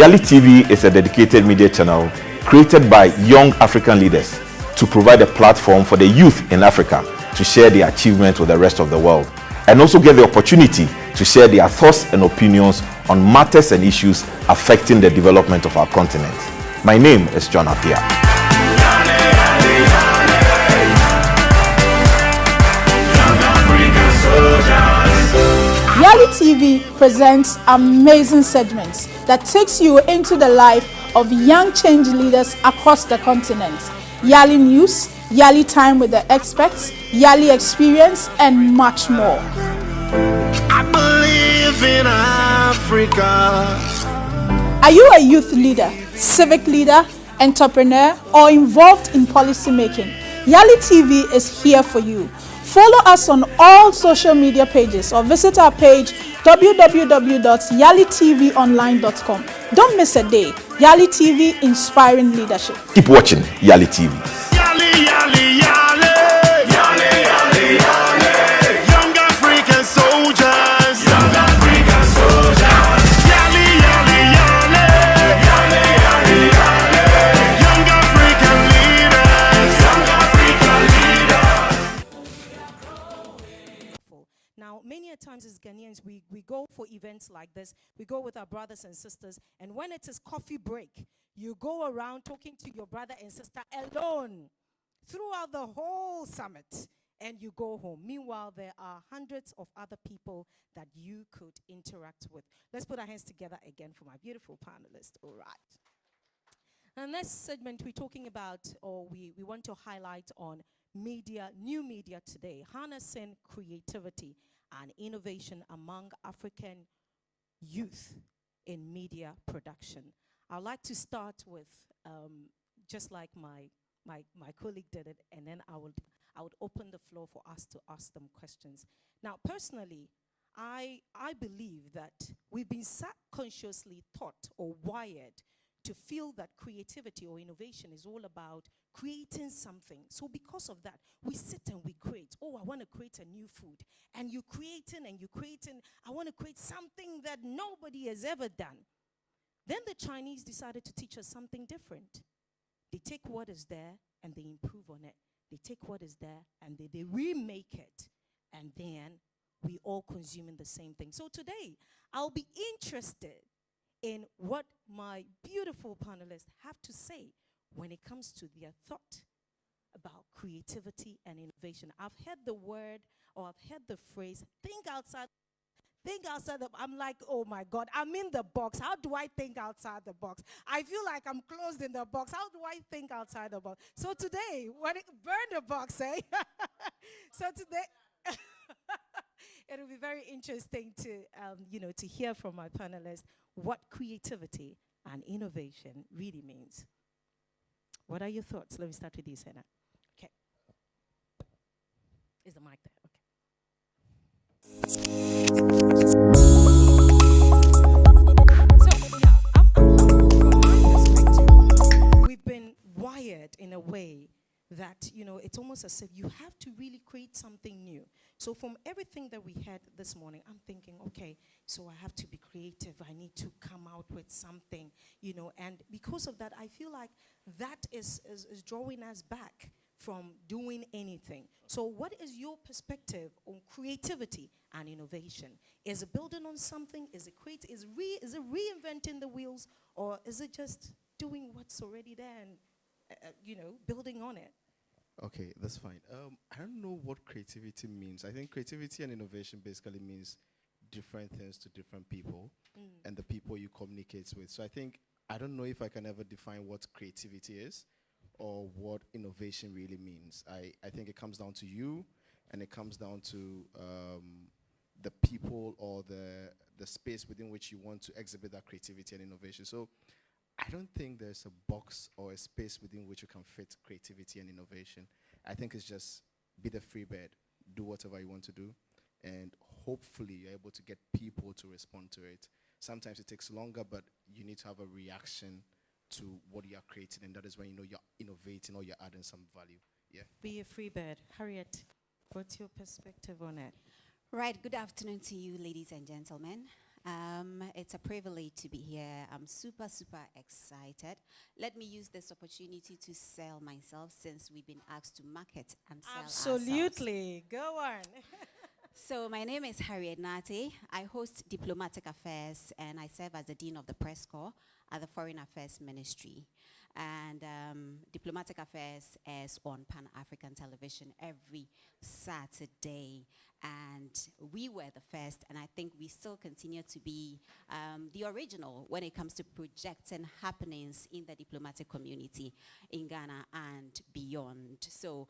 Yali TV is a dedicated media channel created by young African leaders to provide a platform for the youth in Africa to share their achievements with the rest of the world and also get the opportunity to share their thoughts and opinions on matters and issues affecting the development of our continent. My name is John Appiah. Yali TV presents amazing segments that takes you into the life of young change leaders across the continent. Yali News, Yali Time with the Experts, Yali Experience, and much more. I believe in Africa. Are you a youth leader, civic leader, entrepreneur, or involved in policy making? Yali TV is here for you. Follow us on all social media pages or visit our page www.yalitvonline.com. Don't miss a day. Yali TV, inspiring leadership. Keep watching Yali TV. Yali, yali, yali. Yali, yali, yali. Young African soldiers. Young African soldiers. Yali, yali, yali. Yali, yali, yali. Young African leaders. Young African leaders. Now, many a times as Ghanaians, we go for events like this. We go with our brothers and sisters. And when it is coffee break, you go around talking to your brother and sister alone throughout the whole summit. and you go home. Meanwhile, there are hundreds of other people that you could interact with. Let's put our hands together again for my beautiful panelists. All right. And next segment, we're talking about, or we want to highlight on media, new media today, harnessing creativity and innovation among African youth in media production. I'd like to start with, just like my colleague did it, and then I would open the floor for us to ask them questions. Now, personally, I believe that we've been subconsciously taught or wired to feel that creativity or innovation is all about creating something. So because of that, we sit and we create. Oh, I want to create a new food. And you're creating and you're creating. I want to create something that nobody has ever done. Then the Chinese decided to teach us something different. They take what is there and they improve on it. They take what is there and they remake it. And then we all consuming the same thing. So today, I'll be interested in what my beautiful panelists have to say when it comes to their thought about creativity and innovation. I've heard the word, or I've heard the phrase, think outside I'm like, oh my God, I'm in the box. How do I think outside the box? I feel like I'm closed in the box. How do I think outside the box? So today, burn the box, eh? So today, it'll be very interesting to, to hear from my panelists what creativity and innovation really means. What are your thoughts? Let me start with you, Senna. Okay. Is the mic there? Okay. So, yeah, from my perspective, we've been wired in a way that, it's almost as if you have to really create something new. So from everything that we had this morning, I'm thinking, okay, so I have to be creative. I need to come out with something, and because of that, I feel like that is drawing us back from doing anything. So what is your perspective on creativity and innovation? Is it building on something? Is it is it reinventing the wheels? Or is it just doing what's already there and, building on it? Okay, that's fine. I don't know what creativity means. I think creativity and innovation basically means different things to different people and the people you communicate with. So I don't know if I can ever define what creativity is or what innovation really means. I think it comes down to you, and it comes down to the people or the space within which you want to exhibit that creativity and innovation. So I don't think there's a box or a space within which you can fit creativity and innovation. I think it's just be the free bird, do whatever you want to do, and hopefully you're able to get people to respond to it. Sometimes it takes longer, but you need to have a reaction to what you're creating, and that is when you know you're innovating or you're adding some value. Yeah. Be a free bird. Harriet, what's your perspective on it? Right, good afternoon to you, ladies and gentlemen. It's a privilege to be here. I'm super, super excited. Let me use this opportunity to sell myself, since we've been asked to market and sell Absolutely. Go on. So my name is Harriet Nate. I host Diplomatic Affairs, and I serve as the Dean of the Press Corps at the Foreign Affairs Ministry. And Diplomatic Affairs is on Pan-African television every Saturday. And we were the first, and I think we still continue to be the original when it comes to projecting happenings in the diplomatic community in Ghana and beyond. So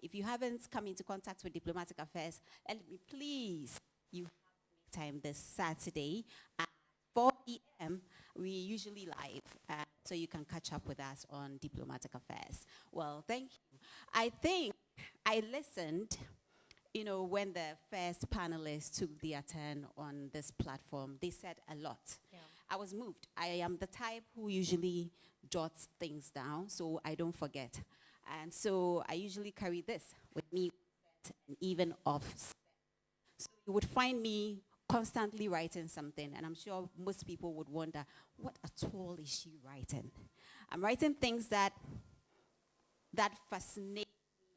if you haven't come into contact with Diplomatic Affairs, let me please, you have to make time this Saturday at 4 p.m. We usually live, so you can catch up with us on Diplomatic Affairs. Well, thank you. I think I listened, when the first panelists took their turn on this platform. They said a lot. Yeah. I was moved. I am the type who usually jots things down so I don't forget. And so I usually carry this with me, even off. So you would find me constantly writing something, and I'm sure most people would wonder, what at all is she writing? I'm writing things that fascinate me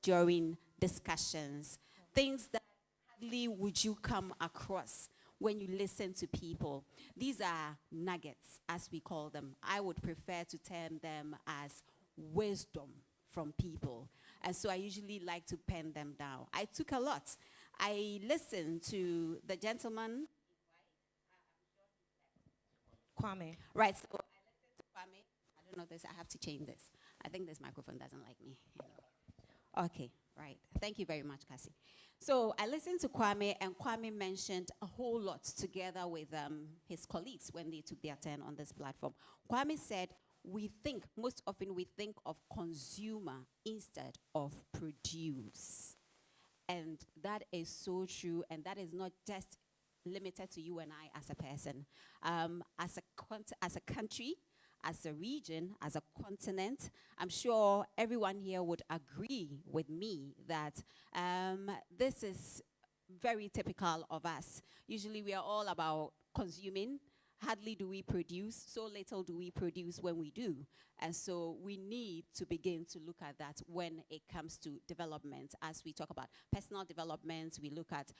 during discussions, things that hardly would you come across when you listen to people. These are nuggets, as we call them. I would prefer to term them as wisdom from people. And so I usually like to pen them down. I took a lot. I listened to the gentleman. Kwame. Right, so I listened to Kwame. I don't know this, I have to change this. I think this microphone doesn't like me. Okay, right. Thank you very much, Cassie. So I listened to Kwame, and Kwame mentioned a whole lot together with his colleagues when they took their turn on this platform. Kwame said, most often we think of consumer instead of produce. And that is so true, and that is not just limited to you and I as a person. As a country, as a region, as a continent, I'm sure everyone here would agree with me that this is very typical of us. Usually we are all about consuming. Hardly do we produce, so little do we produce when we do. And so we need to begin to look at that when it comes to development. As we talk about personal development, we look at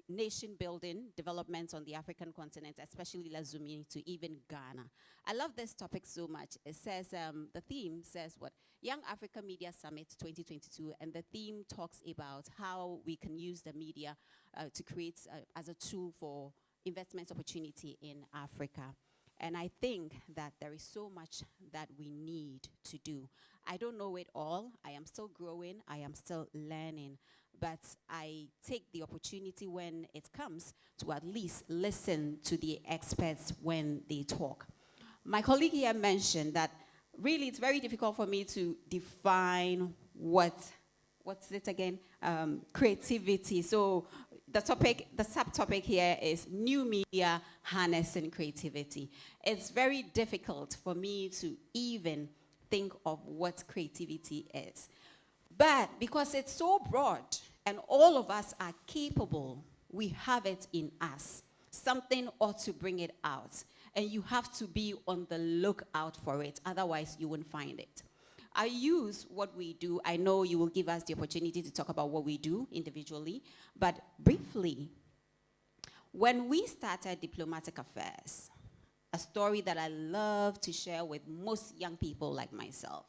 nation building developments on the African continent, especially let's zoom into even Ghana. I love this topic so much. It says, the theme says what? Young Africa Media Summit 2022, and the theme talks about how we can use the media to create as a tool for investment opportunity in Africa. And I think that there is so much that we need to do. I don't know it all. I am still growing. I am still learning. But I take the opportunity when it comes to at least listen to the experts when they talk. My colleague here mentioned that really it's very difficult for me to define what's it again? Creativity. So the subtopic here is new media harnessing creativity. It's very difficult for me to even think of what creativity is. But because it's so broad and all of us are capable, we have it in us. Something ought to bring it out. And you have to be on the lookout for it. Otherwise, you won't find it. I use what we do. I know you will give us the opportunity to talk about what we do individually. But briefly, when we started Diplomatic Affairs, a story that I love to share with most young people like myself,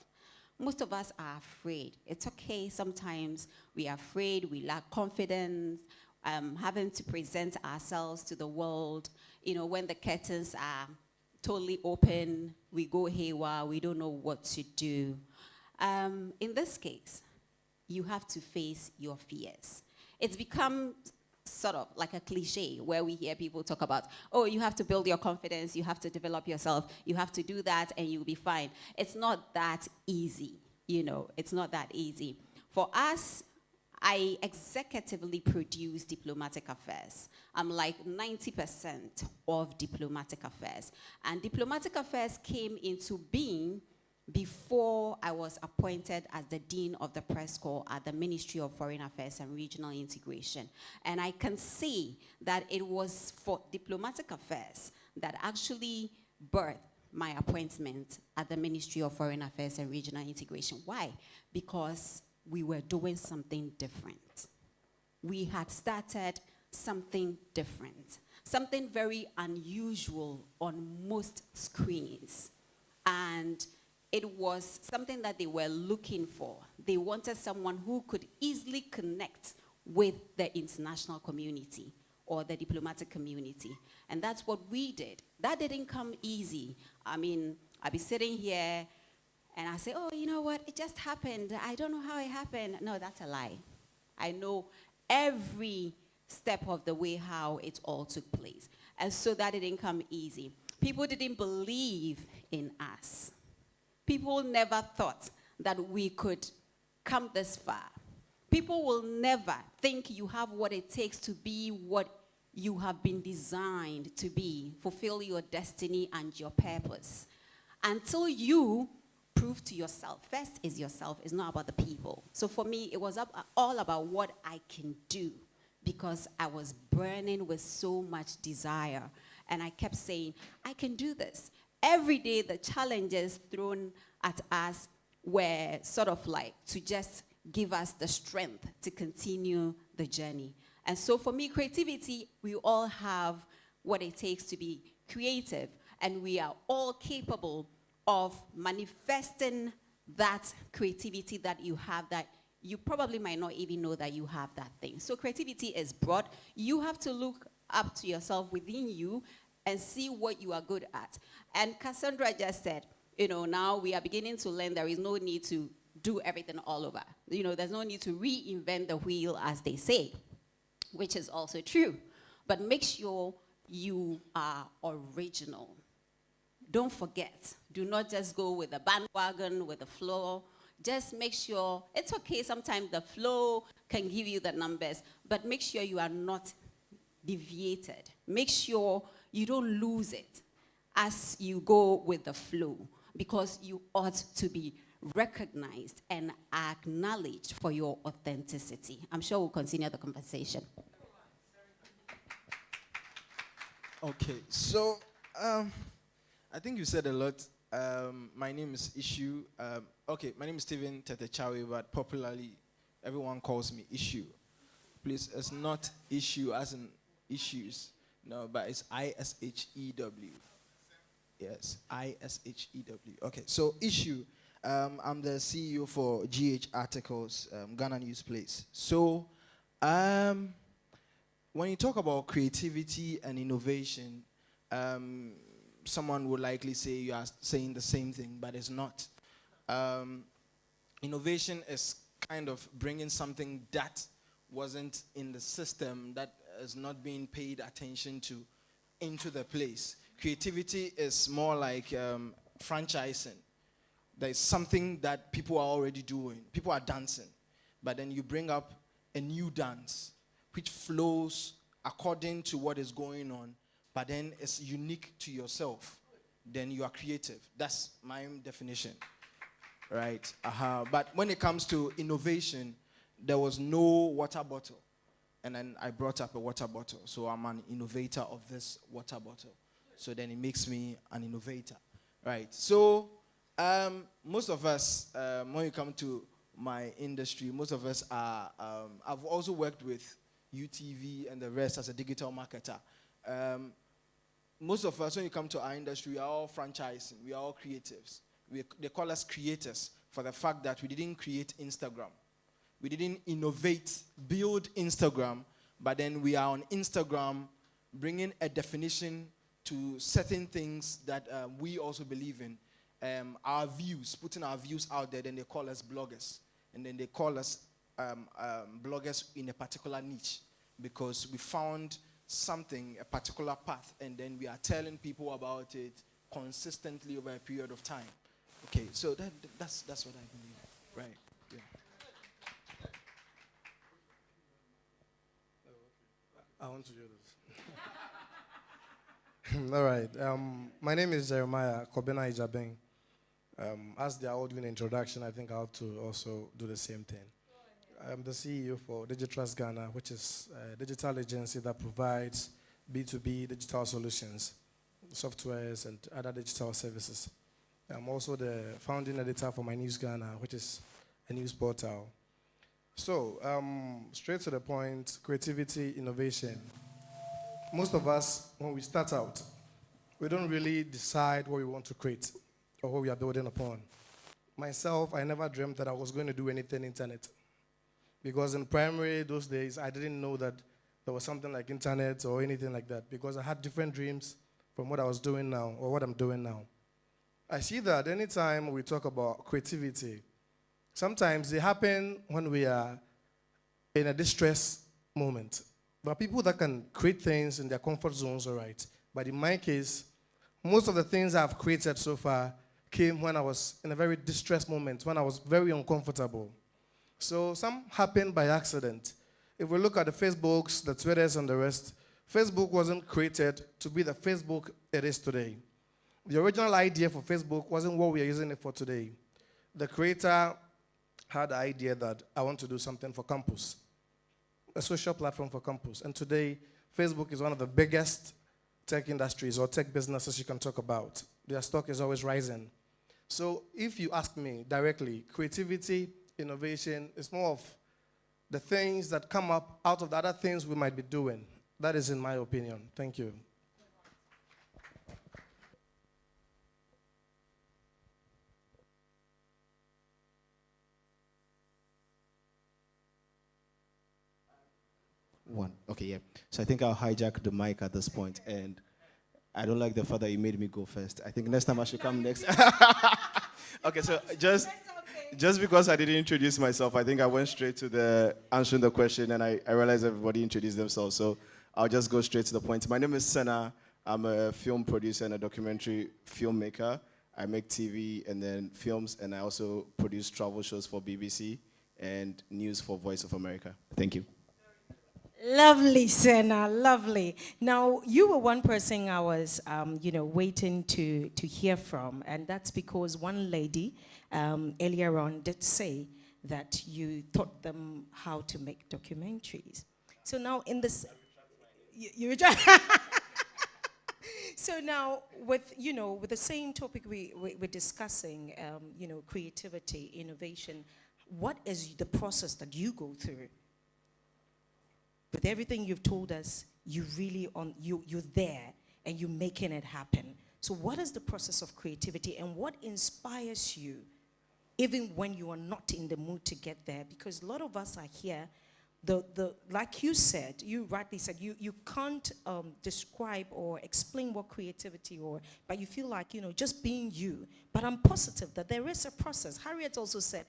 most of us are afraid. It's okay, sometimes we are afraid, we lack confidence, having to present ourselves to the world. You know, when the curtains are totally open, we go haywire, we don't know what to do. In this case, you have to face your fears. It's become sort of like a cliche where we hear people talk about, oh, you have to build your confidence, you have to develop yourself, you have to do that and you'll be fine. It's not that easy, you know, it's not that easy. For us, I executively produce Diplomatic Affairs. I'm like 90% of Diplomatic Affairs. And Diplomatic Affairs came into being before I was appointed as the Dean of the Press Corps at the Ministry of Foreign Affairs and Regional Integration. And I can see that it was for Diplomatic Affairs that actually birthed my appointment at the Ministry of Foreign Affairs and Regional Integration. Why? Because we were doing something different. We had started something different, something very unusual on most screens. And it was something that they were looking for. They wanted someone who could easily connect with the international community or the diplomatic community. And that's what we did. That didn't come easy. I mean, I'd be sitting here and I say, oh, you know what, it just happened. I don't know how it happened. No, that's a lie. I know every step of the way how it all took place. And so that didn't come easy. People didn't believe in us. People never thought that we could come this far. People will never think you have what it takes to be what you have been designed to be, fulfill your destiny and your purpose. Until you prove to yourself, first is yourself, it's not about the people. So for me, it was all about what I can do because I was burning with so much desire. And I kept saying, I can do this. Every day, the challenges thrown at us were sort of like to just give us the strength to continue the journey. And so for me, creativity, we all have what it takes to be creative, and we are all capable of manifesting that creativity that you have that you probably might not even know that you have that thing. So creativity is broad. You have to look up to yourself within you and see what you are good at. And Cassandra just said, now we are beginning to learn there is no need to do everything all over. There's no need to reinvent the wheel, as they say, which is also true. But make sure you are original. Don't forget. Do not just go with the bandwagon, with the flow. Just make sure, it's okay, sometimes the flow can give you the numbers, but make sure you are not deviated. Make sure you don't lose it as you go with the flow, because you ought to be recognized and acknowledged for your authenticity. I'm sure we'll continue the conversation. Okay, so I think you said a lot. My name is Issue. My name is Stephen Tetechawe, but popularly everyone calls me Issue. Please, it's not issue as in issues. No, but it's ISHEW. Yes, ISHEW. Okay, so Issue. I'm the CEO for GH Articles, Ghana News Place. So, when you talk about creativity and innovation, someone would likely say you are saying the same thing, but it's not. Innovation is kind of bringing something that wasn't in the system, that is not being paid attention to, into the place. Creativity is more like franchising. There's something that people are already doing. People are dancing. But then you bring up a new dance, which flows according to what is going on, but then it's unique to yourself. Then you are creative. That's my definition. Right? But when it comes to innovation, there was no water bottle. And then I brought up a water bottle. So I'm an innovator of this water bottle. So then it makes me an innovator. Right? So most of us, when you come to my industry, most of us are, I've also worked with UTV and the rest as a digital marketer. Most of us, when you come to our industry, we are all franchising. We are all creatives. They call us creators for the fact that we didn't create Instagram. We didn't innovate, build Instagram, but then we are on Instagram bringing a definition to certain things that we also believe in. Our views, putting our views out there, then they call us bloggers. And then they call us bloggers in a particular niche because we found something, a particular path, and then we are telling people about it consistently over a period of time. Okay, so that's what I believe, right? Yeah. I want to do this. All right. My name is Jeremiah Kobena Ijabeng. As they are all doing an introduction, I think I have to also do the same thing. I'm the CEO for Digitrust Ghana, which is a digital agency that provides B2B digital solutions, softwares, and other digital services. I'm also the founding editor for My News Ghana, which is a news portal. So, straight to the point, creativity, innovation. Most of us, when we start out, we don't really decide what we want to create or what we are building upon. Myself, I never dreamt that I was going to do anything internet. Because in primary, those days, I didn't know that there was something like internet or anything like that, because I had different dreams from what I was doing now or what I'm doing now. I see that anytime we talk about creativity, sometimes they happen when we are in a distress moment. There are people that can create things in their comfort zones, all right. But in my case, most of the things I've created so far came when I was in a very distressed moment, when I was very uncomfortable. So some happened by accident. If we look at the Facebooks, the Twitters, and the rest, Facebook wasn't created to be the Facebook it is today. The original idea for Facebook wasn't what we are using it for today. The creator had the idea that I want to do something for campus, a social platform for campus. And today, Facebook is one of the biggest tech industries or tech businesses you can talk about. Their stock is always rising. So if you ask me directly, creativity, innovation is more of the things that come up out of the other things we might be doing. That is in my opinion. Thank you. One. Okay, yeah. So I think I'll hijack the mic at this point, and I don't like the fact that you made me go first. I think next time I should come next. Okay, so just because I didn't introduce myself, I think I went straight to the answering the question, and I realized everybody introduced themselves. So I'll just go straight to the point. My name is Senna. I'm a film producer and a documentary filmmaker. I make TV and then films, and I also produce travel shows for BBC and news for Voice of America. Thank you. Lovely, Senna, lovely. Now, you were one person I was, waiting to hear from, and that's because one lady earlier on did say that you taught them how to make documentaries. So now, in this, you so now, with the same topic we're discussing, creativity, innovation, what is the process that you go through? With everything you've told us, you're there and you're making it happen. So what is the process of creativity and what inspires you even when you are not in the mood to get there? Because a lot of us are here, like you said, you rightly said, you can't describe or explain what creativity but you feel like, just being you. But I'm positive that there is a process. Harriet also said,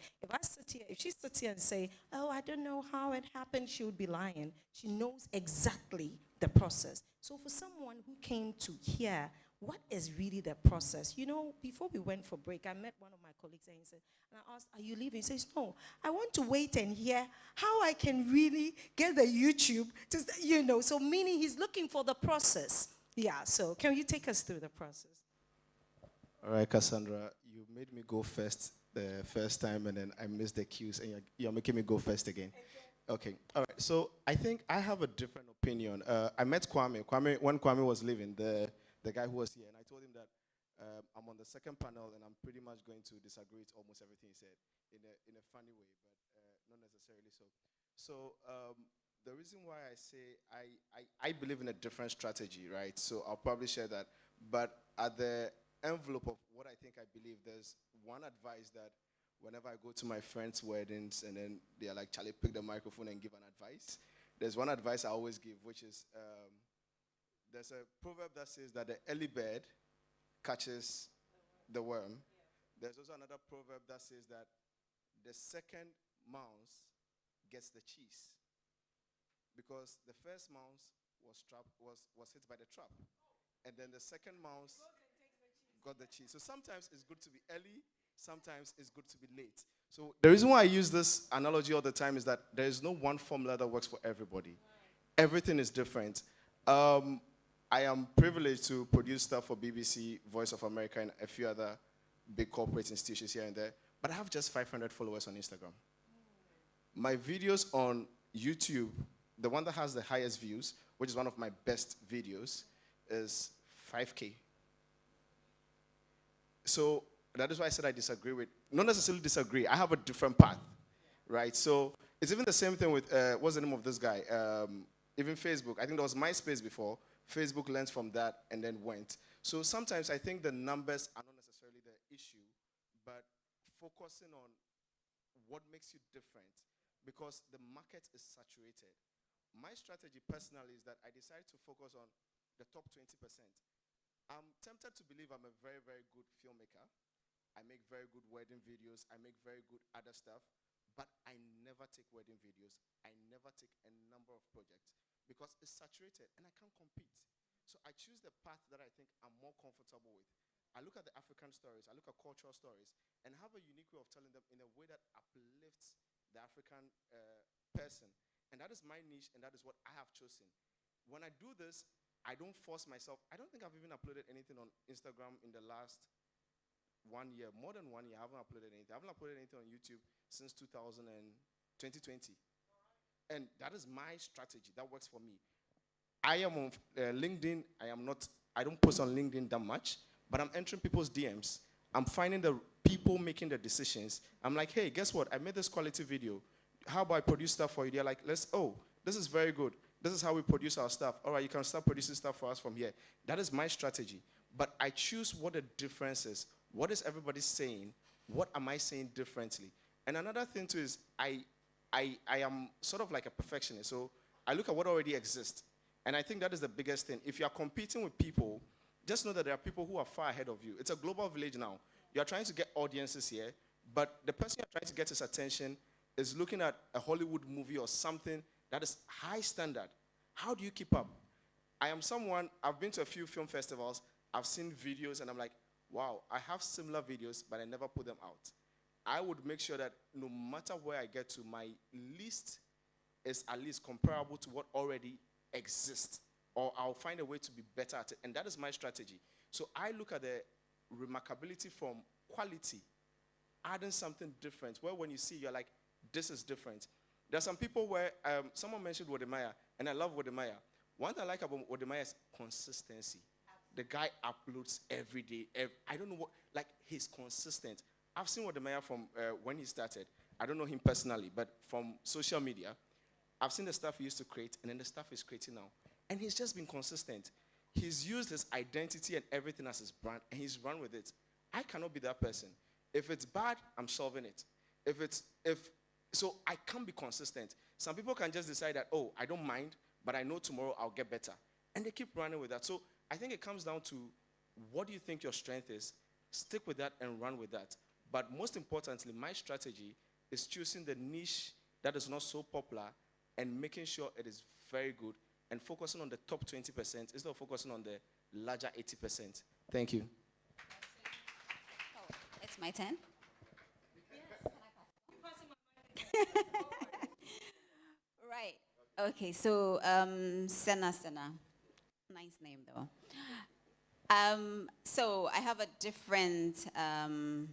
if she sits here and say, oh, I don't know how it happened, she would be lying. She knows exactly the process. So for someone who came to hear what is really the process? Before we went for break, I met one of my colleagues and he said, and I asked, are you leaving? He says, no, I want to wait and hear how I can really get the YouTube to, so meaning he's looking for the process. Yeah, so can you take us through the process? All right, Cassandra, you made me go first the first time and then I missed the cues and you're making me go first again. Okay, all right, so I think I have a different opinion. I met Kwame. When Kwame was leaving, the guy who was here, and I told him that I'm on the second panel and I'm pretty much going to disagree with almost everything he said in a funny way, but not necessarily so. So the reason why I say I believe in a different strategy, right? So I'll probably share that. But at the envelope of what I think I believe, there's one advice that whenever I go to my friends' weddings and then they're like, Charlie, pick the microphone and give an advice. There's one advice I always give, which is there's a proverb that says that the early bird catches the worm. There's also another proverb that says that the second mouse gets the cheese. Because the first mouse was hit by the trap. And then the second mouse got the cheese. So sometimes it's good to be early, sometimes it's good to be late. So the reason why I use this analogy all the time is that there is no one formula that works for everybody. Everything is different. I am privileged to produce stuff for BBC, Voice of America, and a few other big corporate institutions here and there. But I have just 500 followers on Instagram. My videos on YouTube, the one that has the highest views, which is one of my best videos, is 5K. So that is why I said I disagree with, not necessarily disagree, I have a different path, right? So it's even the same thing with, what's the name of this guy? Even Facebook. I think there was MySpace before. Facebook learned from that and then went. So sometimes I think the numbers are not necessarily the issue, but focusing on what makes you different, because the market is saturated. My strategy personally is that I decided to focus on the top 20%. I'm tempted to believe I'm a very, very good filmmaker. I make very good wedding videos. I make very good other stuff. But I never take wedding videos. I never take a number of projects because it's saturated and I can't compete. So I choose the path that I think I'm more comfortable with. I look at the African stories, I look at cultural stories, and have a unique way of telling them in a way that uplifts the African person. And that is my niche, and that is what I have chosen. When I do this, I don't force myself. I don't think I've even uploaded anything on Instagram in the last 1 year, more than 1 year. I haven't uploaded anything. I haven't uploaded anything on YouTube since 2020. And that is my strategy. That works for me. I am on LinkedIn. I don't post on LinkedIn that much, but I'm entering people's DMs. I'm finding the people making the decisions. I'm like, hey, guess what? I made this quality video. How about I produce stuff for you? They're like, this is very good. This is how we produce our stuff. All right, you can start producing stuff for us from here. That is my strategy. But I choose what the difference is. What is everybody saying? What am I saying differently? And another thing too is I am sort of like a perfectionist. So I look at what already exists. And I think that is the biggest thing. If you are competing with people, just know that there are people who are far ahead of you. It's a global village now. You are trying to get audiences here, but the person you're trying to get his attention is looking at a Hollywood movie or something that is high standard. How do you keep up? I am someone, I've been to a few film festivals, I've seen videos, and I'm like, wow, I have similar videos, but I never put them out. I would make sure that no matter where I get to, my list is at least comparable to what already exists, or I'll find a way to be better at it, and that is my strategy. So I look at the remarkability from quality, adding something different, where when you see, you're like, this is different. There are some people where, someone mentioned Wodemaya, and I love Wodemaya. One thing I like about Wodemaya is consistency. The guy uploads every day. I don't know what, like, he's consistent. I've seen Wodemaya from when he started. I don't know him personally, but from social media, I've seen the stuff he used to create, and then the stuff he's creating now. And he's just been consistent. He's used his identity and everything as his brand, and he's run with it. I cannot be that person. If it's bad, I'm solving it. So I can't be consistent. Some people can just decide that, oh, I don't mind, but I know tomorrow I'll get better. And they keep running with that. So I think it comes down to what do you think your strength is? Stick with that and run with that. But most importantly, my strategy is choosing the niche that is not so popular and making sure it is very good and focusing on the top 20% instead of focusing on the larger 80%. Thank you. Oh, it's my turn? Right. Okay, so Senna. Nice name though. So I have a different, I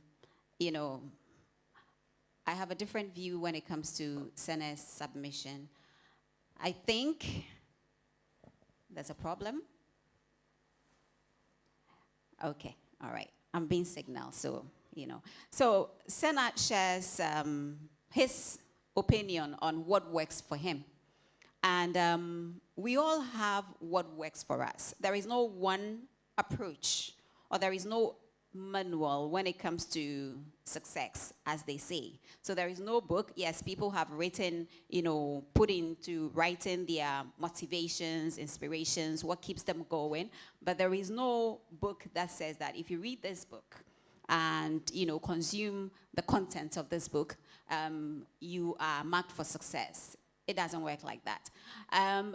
have a different view when it comes to Senna's submission. I think there's a problem. Okay, all right. I'm being signaled, so, So Senna shares his opinion on what works for him. And we all have what works for us. There is no one approach, or there is no manual when it comes to success, as they say. So there is no book. Yes, people have written, put into writing their motivations, inspirations, what keeps them going. But there is no book that says that if you read this book and, consume the content of this book, you are marked for success. It doesn't work like that.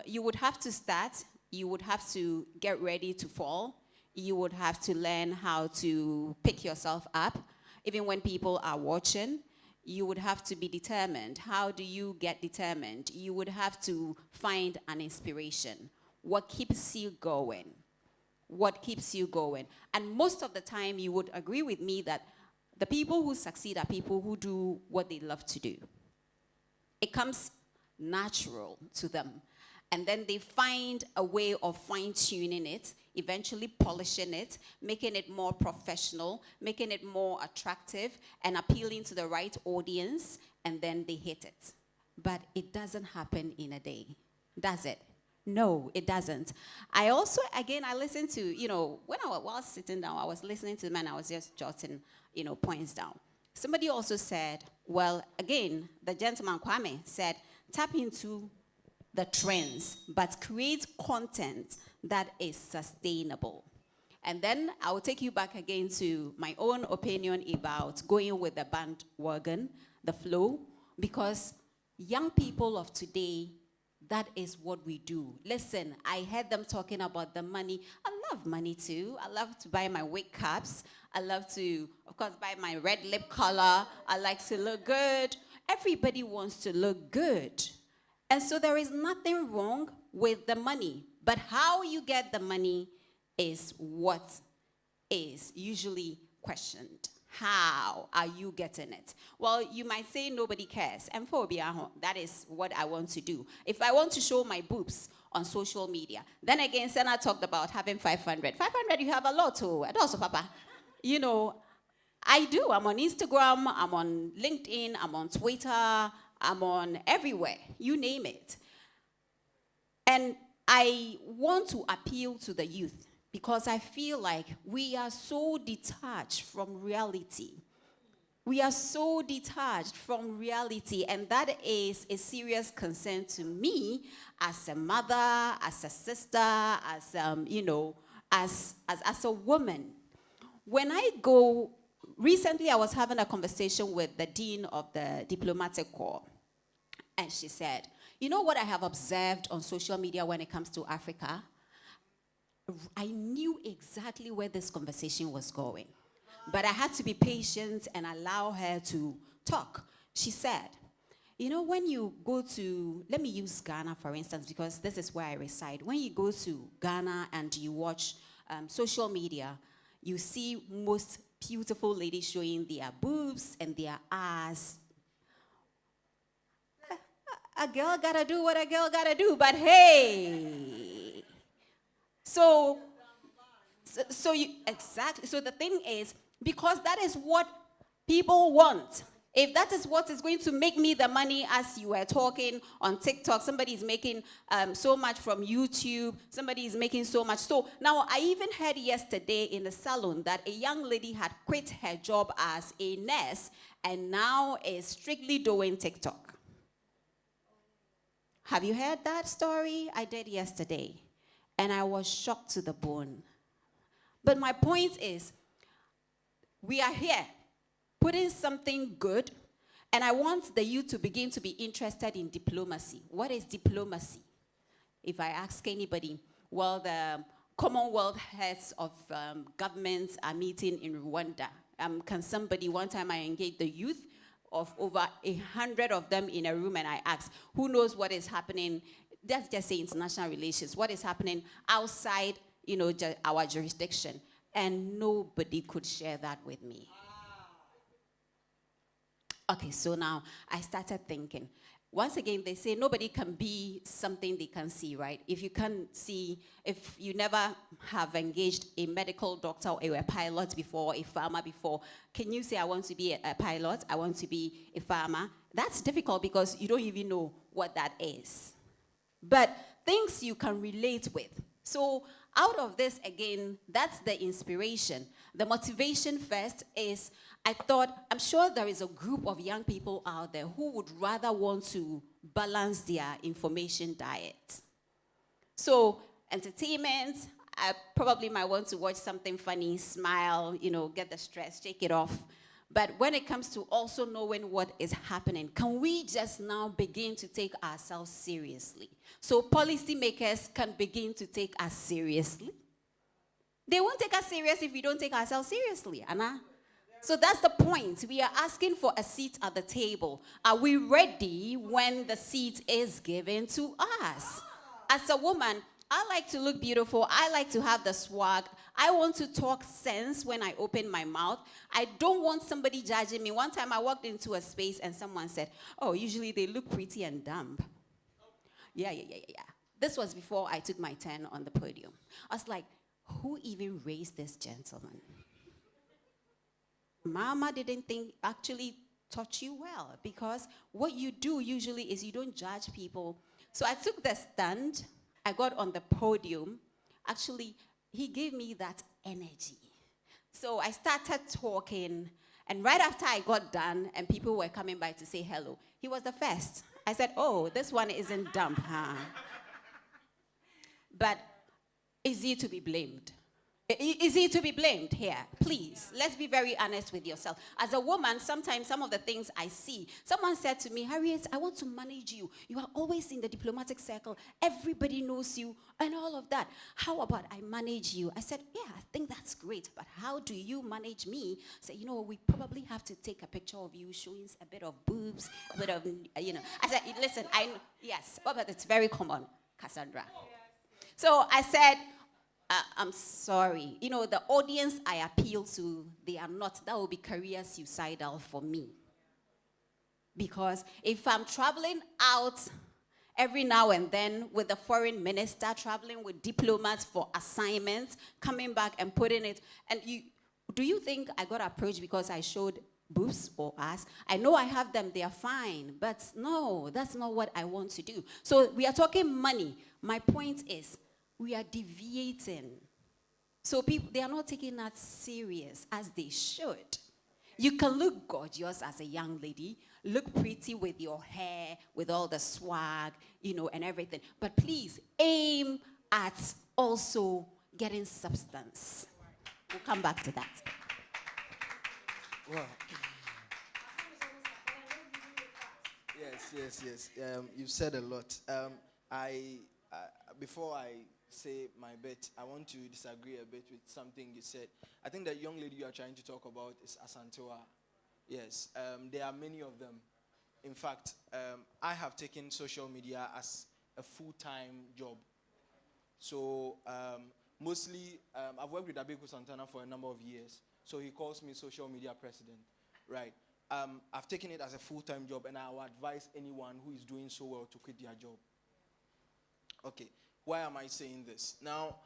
You would have to start. You would have to get ready to fall. You would have to learn how to pick yourself up. Even when people are watching, you would have to be determined. How do you get determined? You would have to find an inspiration. What keeps you going? What keeps you going? And most of the time, you would agree with me that the people who succeed are people who do what they love to do. It comes natural to them. And then they find a way of fine-tuning it, eventually polishing it, making it more professional, making it more attractive, and appealing to the right audience, and then they hit it. But it doesn't happen in a day, does it? No, it doesn't. I also, again, I listened to, when I was sitting down, I was listening to them and I was just jotting, points down. Somebody also said, well, again, the gentleman Kwame said, tap into the trends, but create content that is sustainable. And then I will take you back again to my own opinion about going with the bandwagon, the flow, because young people of today, that is what we do. Listen, I heard them talking about the money. I love money too. I love to buy my wig caps. I love to, of course, buy my red lip color. I like to look good. Everybody wants to look good. And so there is nothing wrong with the money. But how you get the money is what is usually questioned. How are you getting it? Well, you might say nobody cares. And that is what I want to do. If I want to show my boobs on social media, then again, Senna talked about having 500. 500, you have a lot too. And also, Papa, I do. I'm on Instagram, I'm on LinkedIn, I'm on Twitter, I'm on everywhere, you name it. And I want to appeal to the youth because I feel like we are so detached from reality. We are so detached from reality, and that is a serious concern to me as a mother, as a sister, as as a woman. When I go, recently I was having a conversation with the dean of the diplomatic corps, and she said, you know what I have observed on social media when it comes to Africa? I knew exactly where this conversation was going. But I had to be patient and allow her to talk. She said, you know, when you go to, let me use Ghana for instance, because this is where I reside. When you go to Ghana and you watch social media, you see most beautiful ladies showing their boobs and their ass. A girl gotta do what a girl gotta do, but hey. So exactly. So the thing is, because that is what people want. If that is what is going to make me the money, as you were talking on TikTok, somebody is making so much from YouTube, somebody is making so much. So now I even heard yesterday in the salon that a young lady had quit her job as a nurse and now is strictly doing TikTok. Have you heard that story? I did yesterday. And I was shocked to the bone. But my point is, we are here putting something good, and I want the youth to begin to be interested in diplomacy. What is diplomacy? If I ask anybody, well, the Commonwealth heads of governments are meeting in Rwanda. Can somebody, one time I engaged the youth of over 100 of them in a room, and I asked, who knows what is happening? Let's just say international relations. What is happening outside our jurisdiction? And nobody could share that with me. Okay, so now I started thinking. Once again, they say nobody can be something they can see, right? If you can't see, if you never have engaged a medical doctor or a pilot before, a farmer before, can you say, I want to be a pilot, I want to be a farmer? That's difficult because you don't even know what that is. But things you can relate with. So out of this, again, that's the inspiration. The motivation first is, I thought, I'm sure there is a group of young people out there who would rather want to balance their information diet. So entertainment, I probably might want to watch something funny, smile, get the stress, shake it off. But when it comes to also knowing what is happening, can we just now begin to take ourselves seriously? So policymakers can begin to take us seriously. They won't take us serious if we don't take ourselves seriously, Anna. So that's the point. We are asking for a seat at the table. Are we ready when the seat is given to us? As a woman, I like to look beautiful. I like to have the swag. I want to talk sense when I open my mouth. I don't want somebody judging me. One time I walked into a space and someone said, oh, usually they look pretty and dumb. Yeah. This was before I took my turn on the podium. I was like, who even raised this gentleman? Mama didn't actually taught you well, because what you do usually is you don't judge people. So I took the stand. I got on the podium. Actually, he gave me that energy. So I started talking, and right after I got done and people were coming by to say hello, he was the first. I said, oh, this one isn't dumb, huh? But is he to be blamed? Is he to be blamed here? Please, let's be very honest with yourself. As a woman, sometimes some of the things I see, someone said to me, Harriet, I want to manage you. You are always in the diplomatic circle. Everybody knows you and all of that. How about I manage you? I said, yeah, I think that's great. But how do you manage me? Say, we probably have to take a picture of you showing a bit of boobs, a bit of, I said, listen, yes, but it's very common, Cassandra. So I said, I'm sorry. The audience I appeal to, they are not. That will be career suicidal for me. Because if I'm traveling out every now and then with the foreign minister, traveling with diplomats for assignments, coming back and putting it, and do you think I got approached because I showed boobs or ass? I know I have them, they are fine. But no, that's not what I want to do. So we are talking money. My point is, we are deviating. So people, they are not taking that serious as they should. You can look gorgeous as a young lady, look pretty with your hair, with all the swag, and everything. But please aim at also getting substance. We'll come back to that. Wow. Yes. You've said a lot. Before I say my bit, I want to disagree a bit with something you said. I think that young lady you are trying to talk about is Asantewa. Yes, there are many of them. In fact, I have taken social media as a full-time job. So mostly, I've worked with Abeku Santana for a number of years. So he calls me social media president, right? I've taken it as a full-time job, and I would advise anyone who is doing so well to quit their job. Okay, why am I saying this? Now,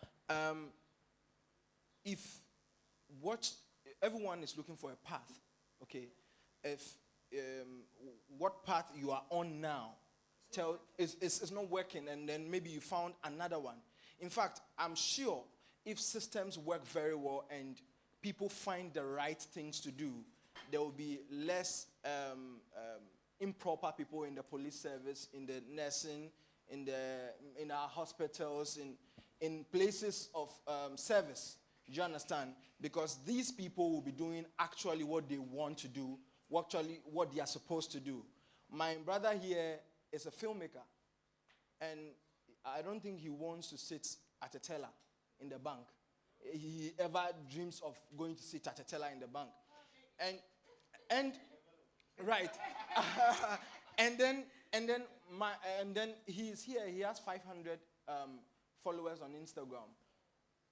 everyone is looking for a path, okay? If what path you are on now is not working, and then maybe you found another one. In fact, I'm sure if systems work very well and people find the right things to do, there will be less improper people in the police service, in the nursing, in our hospitals, in places of service. Do you understand? Because these people will be doing actually what they want to do, what they are supposed to do. My brother here is a filmmaker, and I don't think he wants to sit at a teller in the bank. He ever dreams of going to sit at a teller in the bank. And right. and then he's here. He has 500 followers on Instagram,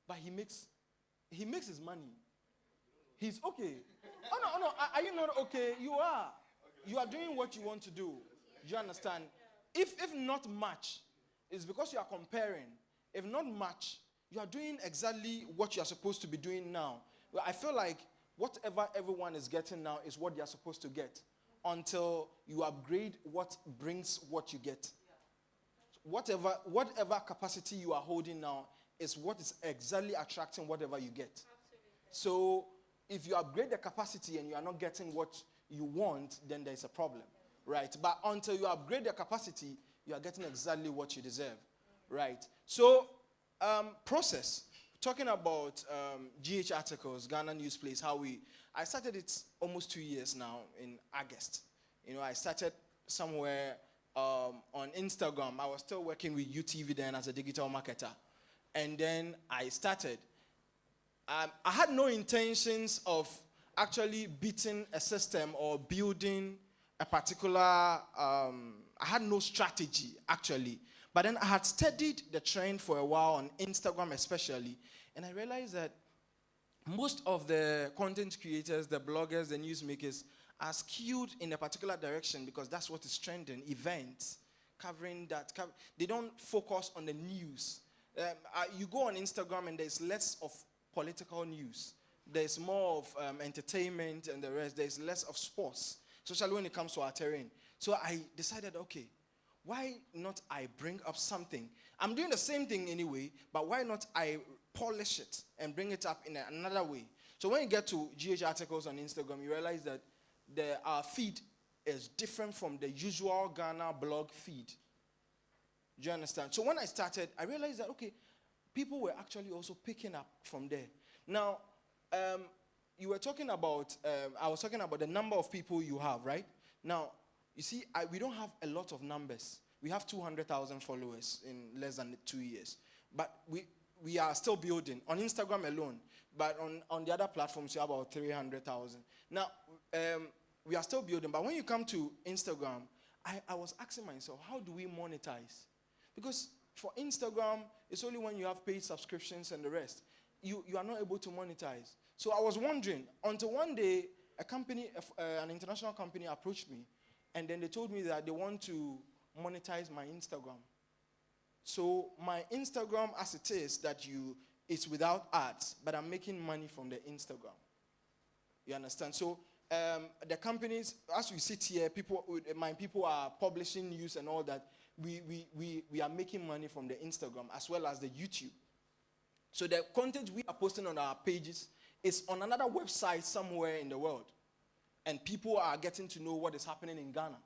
but he makes his money. He's okay. Oh no. Are you not okay? You are. You are doing what you want to do. Do you understand? If not much, it's because you are comparing. If not much, you are doing exactly what you are supposed to be doing now. Well, I feel like whatever everyone is getting now is what they are supposed to get until you upgrade what brings what you get. Whatever capacity you are holding now is what is exactly attracting whatever you get. So if you upgrade the capacity and you are not getting what you want, then there's a problem, right? But until you upgrade the capacity, you are getting exactly what you deserve, right? So process. Talking about GH articles, Ghana News Place, I started it almost 2 years now in August. I started somewhere on Instagram. I was still working with UTV then as a digital marketer. And then I started. I had no intentions of actually beating a system or building a particular, I had no strategy actually. But then I had studied the trend for a while on Instagram especially, and I realized that most of the content creators, the bloggers, the newsmakers are skewed in a particular direction because that's what is trending, events, covering that. They don't focus on the news. You go on Instagram and there's less of political news. There's more of entertainment and the rest. There's less of sports, especially when it comes to our terrain. So I decided, okay, why not I bring up something? I'm doing the same thing anyway, but why not I polish it and bring it up in another way? So when you get to GH articles on Instagram, you realize that our feed is different from the usual Ghana blog feed. Do you understand? So when I started, I realized that, okay, people were actually also picking up from there. Now, you were talking about, I was talking about the number of people you have, right? Now, you see, we don't have a lot of numbers. We have 200,000 followers in less than 2 years. But we are still building on Instagram alone. But on the other platforms, you have about 300,000. Now, we are still building. But when you come to Instagram, I was asking myself, how do we monetize? Because for Instagram, it's only when you have paid subscriptions and the rest. You are not able to monetize. So I was wondering, until one day, a company, an international company approached me, and then they told me that they want to monetize my Instagram. So my Instagram, as it is, it's without ads, but I'm making money from the Instagram. You understand? So the companies, as we sit here, my people are publishing news and all that. We are making money from the Instagram as well as the YouTube. So the content we are posting on our pages is on another website somewhere in the world. and people are getting to know what is happening in Ghana.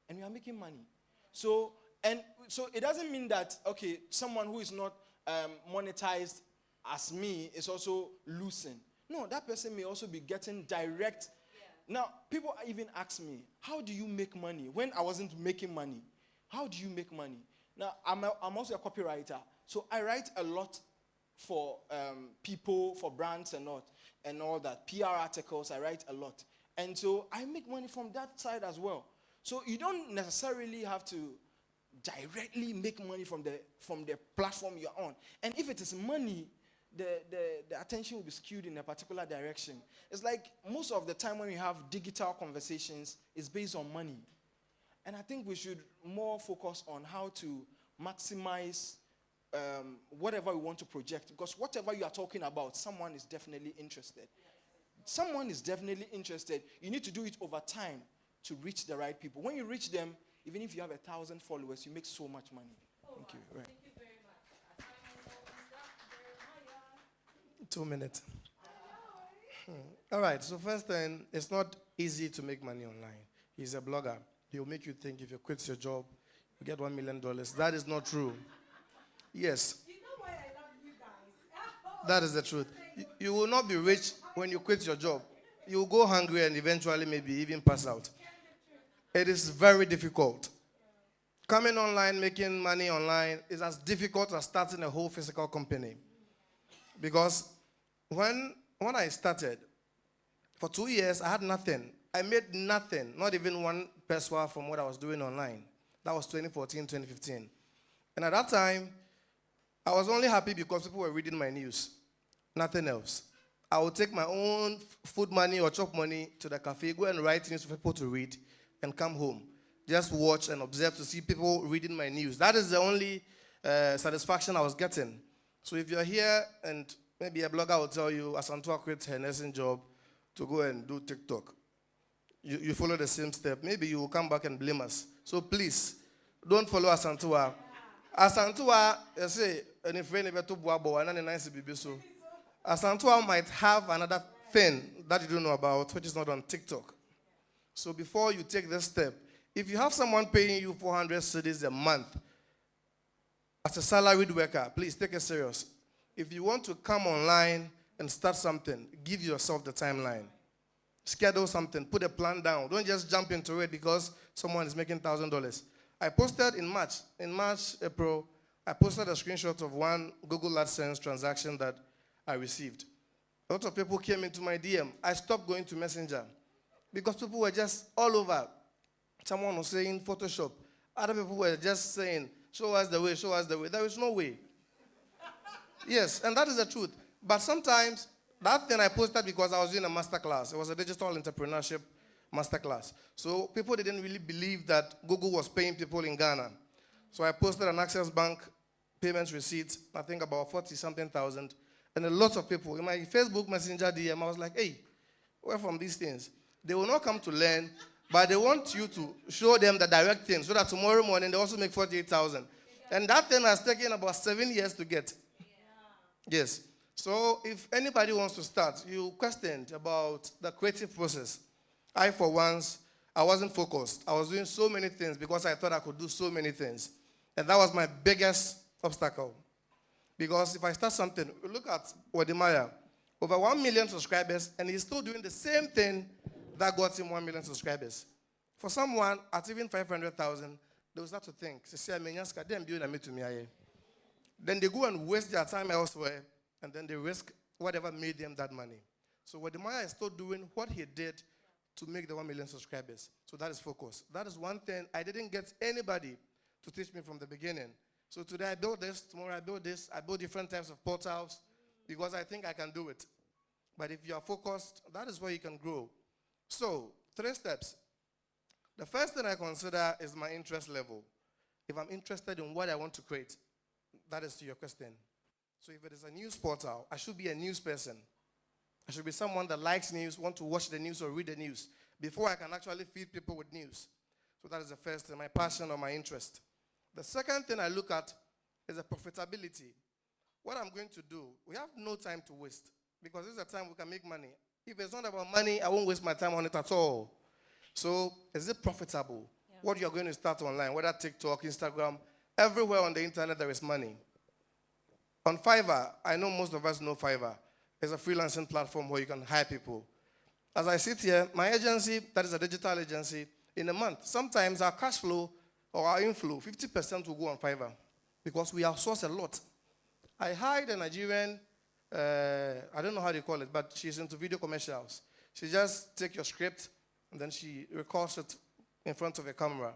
And we are making money. So it doesn't mean that, okay, someone who is not monetized as me is also losing. No, that person may also be getting direct. Now, people even ask me, how do you make money? When I wasn't making money, how do you make money? Now, I'm also a copywriter. So I write a lot for people, for brands and all that. PR articles, I write a lot. And so I make money from that side as well. So you don't necessarily have to directly make money from the platform you're on. And if it is money, the attention will be skewed in a particular direction. It's like most of the time when we have digital conversations, it's based on money. And I think we should more focus on how to maximize whatever we want to project. Because whatever you are talking about, someone is definitely interested. Someone is definitely interested. You need to do it over time to reach the right people. When you reach them, even if you have 1,000 followers, you make so much money. Thank you. Right. Thank you very much. 2 minutes. All right, so first thing, it's not easy to make money online. He's a blogger. He'll make you think if you quit your job, you get $1 million. That is not true. Yes. You know why I love you guys? That is the truth. You will not be rich when you quit your job. You will go hungry and eventually maybe even pass out. It is very difficult. Coming online, making money online is as difficult as starting a whole physical company. Because when I started, for 2 years, I had nothing. I made nothing, not even one peso from what I was doing online. That was 2014, 2015. And at that time, I was only happy because people were reading my news. Nothing else. I would take my own food money or chop money to the cafe, go and write news for people to read, and come home. Just watch and observe to see people reading my news. That is the only satisfaction I was getting. So if you're here and maybe a blogger will tell you, Asantua quit her nursing job to go and do TikTok. You follow the same step. Maybe you will come back and blame us. So please, don't follow Asantua. Asantua, you say, and if any better boabo, and then nice baby so. Asantua might have another thing that you don't know about, which is not on TikTok. So before you take this step, if you have someone paying you 400 cedis a month as a salaried worker, please take it serious. If you want to come online and start something, give yourself the timeline. Schedule something, put a plan down. Don't just jump into it because someone is making $1,000. I posted in March, April, I posted a screenshot of one Google AdSense transaction that I received. A lot of people came into my DM. I stopped going to Messenger because people were just all over. Someone was saying Photoshop. Other people were just saying, show us the way, show us the way. There is no way. Yes, and that is the truth. But sometimes, that thing I posted because I was doing a masterclass. It was a digital entrepreneurship masterclass. So people didn't really believe that Google was paying people in Ghana. So I posted an Access Bank payments receipt, I think about 40-something thousand. And a lot of people, in my Facebook Messenger DM, I was like, hey, where from these things? They will not come to learn, but they want you to show them the direct thing so that tomorrow morning they also make 48,000. And that thing has taken about 7 years to get. Yes. So if anybody wants to start, you questioned about the creative process. I, for once, I wasn't focused. I was doing so many things because I thought I could do so many things. And that was my biggest obstacle. Because if I start something, look at Wadimaya, over 1 million subscribers, and he's still doing the same thing that got him 1 million subscribers. For someone at even 500,000, they will start to think, then they go and waste their time elsewhere, and then they risk whatever made them that money. So Wadimaya is still doing what he did to make the 1 million subscribers. So that is focus. That is one thing I didn't get anybody to teach me from the beginning. So today I build this, tomorrow I build this, I build different types of portals because I think I can do it. But if you are focused, that is where you can grow. So, 3 steps. The first thing I consider is my interest level. If I'm interested in what I want to create, that is to your question. So if it is a news portal, I should be a news person. I should be someone that likes news, want to watch the news or read the news before I can actually feed people with news. So that is the first thing, my passion or my interest. The second thing I look at is the profitability. What I'm going to do, we have no time to waste because this is a time we can make money. If it's not about money, I won't waste my time on it at all. So, is it profitable? Yeah. What you're going to start online, whether TikTok, Instagram, everywhere on the internet there is money. On Fiverr, I know most of us know Fiverr. It's a freelancing platform where you can hire people. As I sit here, my agency, that is a digital agency, in a month, sometimes our cash flow or our inflow, 50% will go on Fiverr because we outsource a lot. I hired a Nigerian, I don't know how they call it, but she's into video commercials. She just takes your script and then she records it in front of a camera.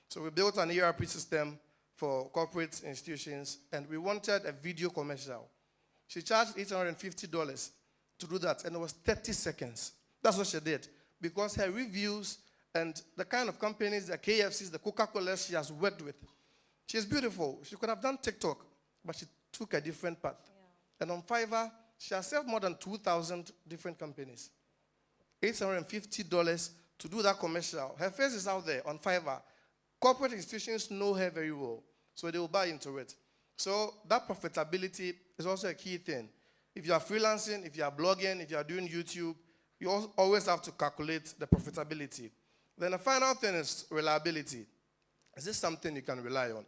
So we built an ERP system for corporate institutions, and we wanted a video commercial. She charged $850 to do that, and it was 30 seconds. That's what she did, because her reviews and the kind of companies, the KFCs, the Coca-Cola she has worked with, she's beautiful. She could have done TikTok, but she took a different path. Yeah. And on Fiverr, she has served more than 2,000 different companies. $850 to do that commercial. Her face is out there on Fiverr. Corporate institutions know her very well, so they will buy into it. So that profitability is also a key thing. If you are freelancing, if you are blogging, if you are doing YouTube, you always have to calculate the profitability. Then the final thing is reliability. Is this something you can rely on?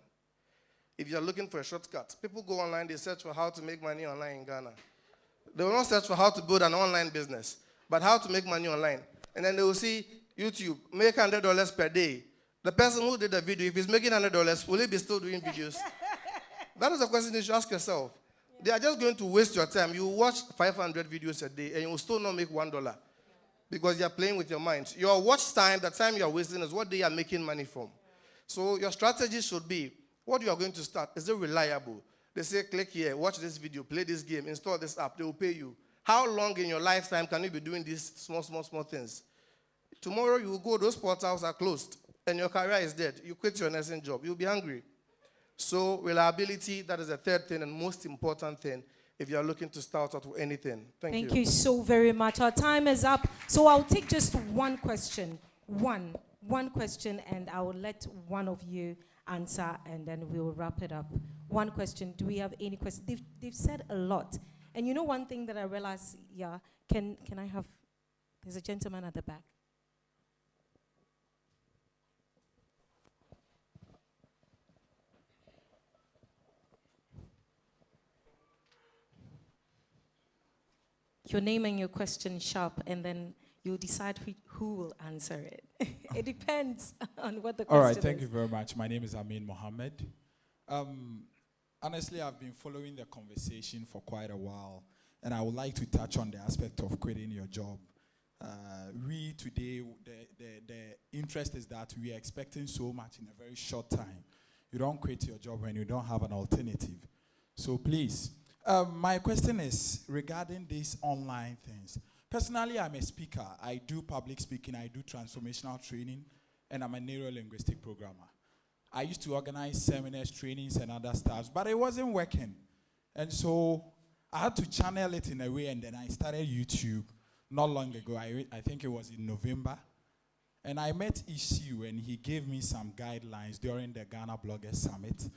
If you're looking for a shortcut, people go online, they search for how to make money online in Ghana. They will not search for how to build an online business, but how to make money online. And then they will see YouTube, make $100 per day. The person who did the video, if he's making $100, will he be still doing videos? That is a question you should ask yourself. Yeah. They are just going to waste your time. You watch 500 videos a day and you will still not make $1 because you are playing with your mind. Your watch time, the time you are wasting, is what they are making money from. So your strategy should be, what you are going to start, is it reliable? They say, click here, watch this video, play this game, install this app, they will pay you. How long in your lifetime can you be doing these small things? Tomorrow you will go, those portals are closed, and your career is dead. You quit your nursing job, you'll be hungry. So reliability, that is the third thing and most important thing if you're looking to start out with anything. Thank you. You so very much. Our time is up. So I'll take just one question. One question, and I will let one of you answer, and then we'll wrap it up. One question. Do we have any questions? They've said a lot. And you know one thing that I realized, yeah, can I have, there's a gentleman at the back. Your name and your question sharp, and then you'll decide who will answer it. It depends on what the question is. All right, thank you very much. My name is Amin Mohammed. Honestly, I've been following the conversation for quite a while, and I would like to touch on the aspect of quitting your job. We today, the interest is that we are expecting so much in a very short time. You don't quit your job when you don't have an alternative. So please, my question is regarding these online things. Personally, I'm a speaker. I do public speaking, I do transformational training, and I'm a neuro-linguistic programmer. I used to organize seminars, trainings, and other stuff, but it wasn't working. And so I had to channel it in a way, and then I started YouTube not long ago. I think it was in November. And I met Ishiu, and he gave me some guidelines during the Ghana Bloggers Summit.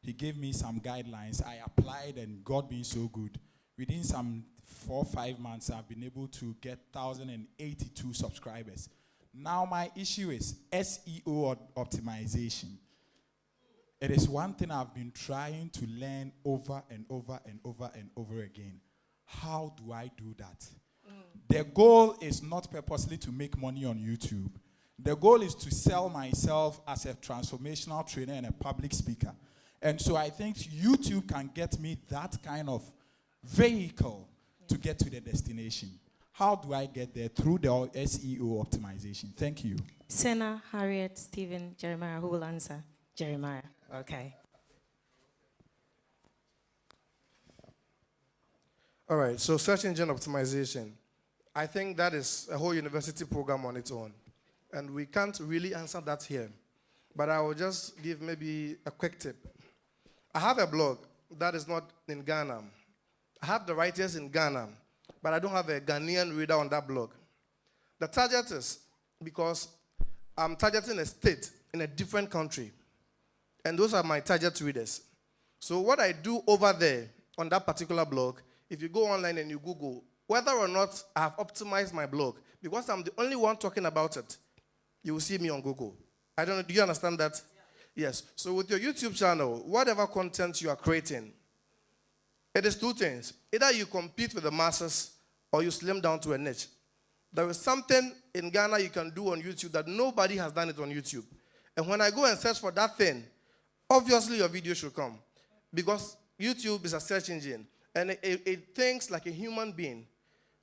He gave me some guidelines. I applied, and God being so good, within some 4 or 5 months, I've been able to get 1,082 subscribers. Now my issue is SEO optimization. It is one thing I've been trying to learn over and over and over and over again. How do I do that? The goal is not purposely to make money on YouTube. The goal is to sell myself as a transformational trainer and a public speaker. And so I think YouTube can get me that kind of vehicle to get to the destination. How do I get there? Through the SEO optimization. Thank you. Senna, Harriet, Stephen, Jeremiah, who will answer? Jeremiah. Okay. All right, so search engine optimization. I think that is a whole university program on its own. And we can't really answer that here. But I will just give maybe a quick tip. I have a blog that is not in Ghana. I have the writers in Ghana, but I don't have a Ghanaian reader on that blog. The target is because I'm targeting a state in a different country, and those are my target readers. So what I do over there on that particular blog, if you go online and you Google whether or not I have optimized my blog, because I'm the only one talking about it, you will see me on Google. I don't know, do you understand that? Yes. So with your YouTube channel, whatever content you are creating, it is two things. Either you compete with the masses or you slim down to a niche. There is something in Ghana you can do on YouTube that nobody has done it on YouTube. And when I go and search for that thing, obviously your video should come. Because YouTube is a search engine. And it thinks like a human being.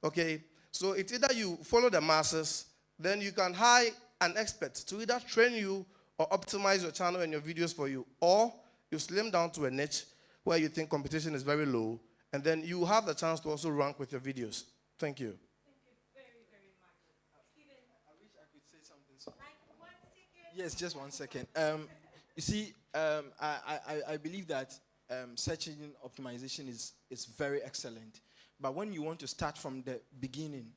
Okay? So it's either you follow the masses, then you can hire an expert to either train you or optimize your channel and your videos for you. Or you slim down to a niche where you think competition is very low, and then you have the chance to also rank with your videos. Thank you. Yes, just 1 second. You see, I believe that search engine optimization is very excellent. But when you want to start from the beginning,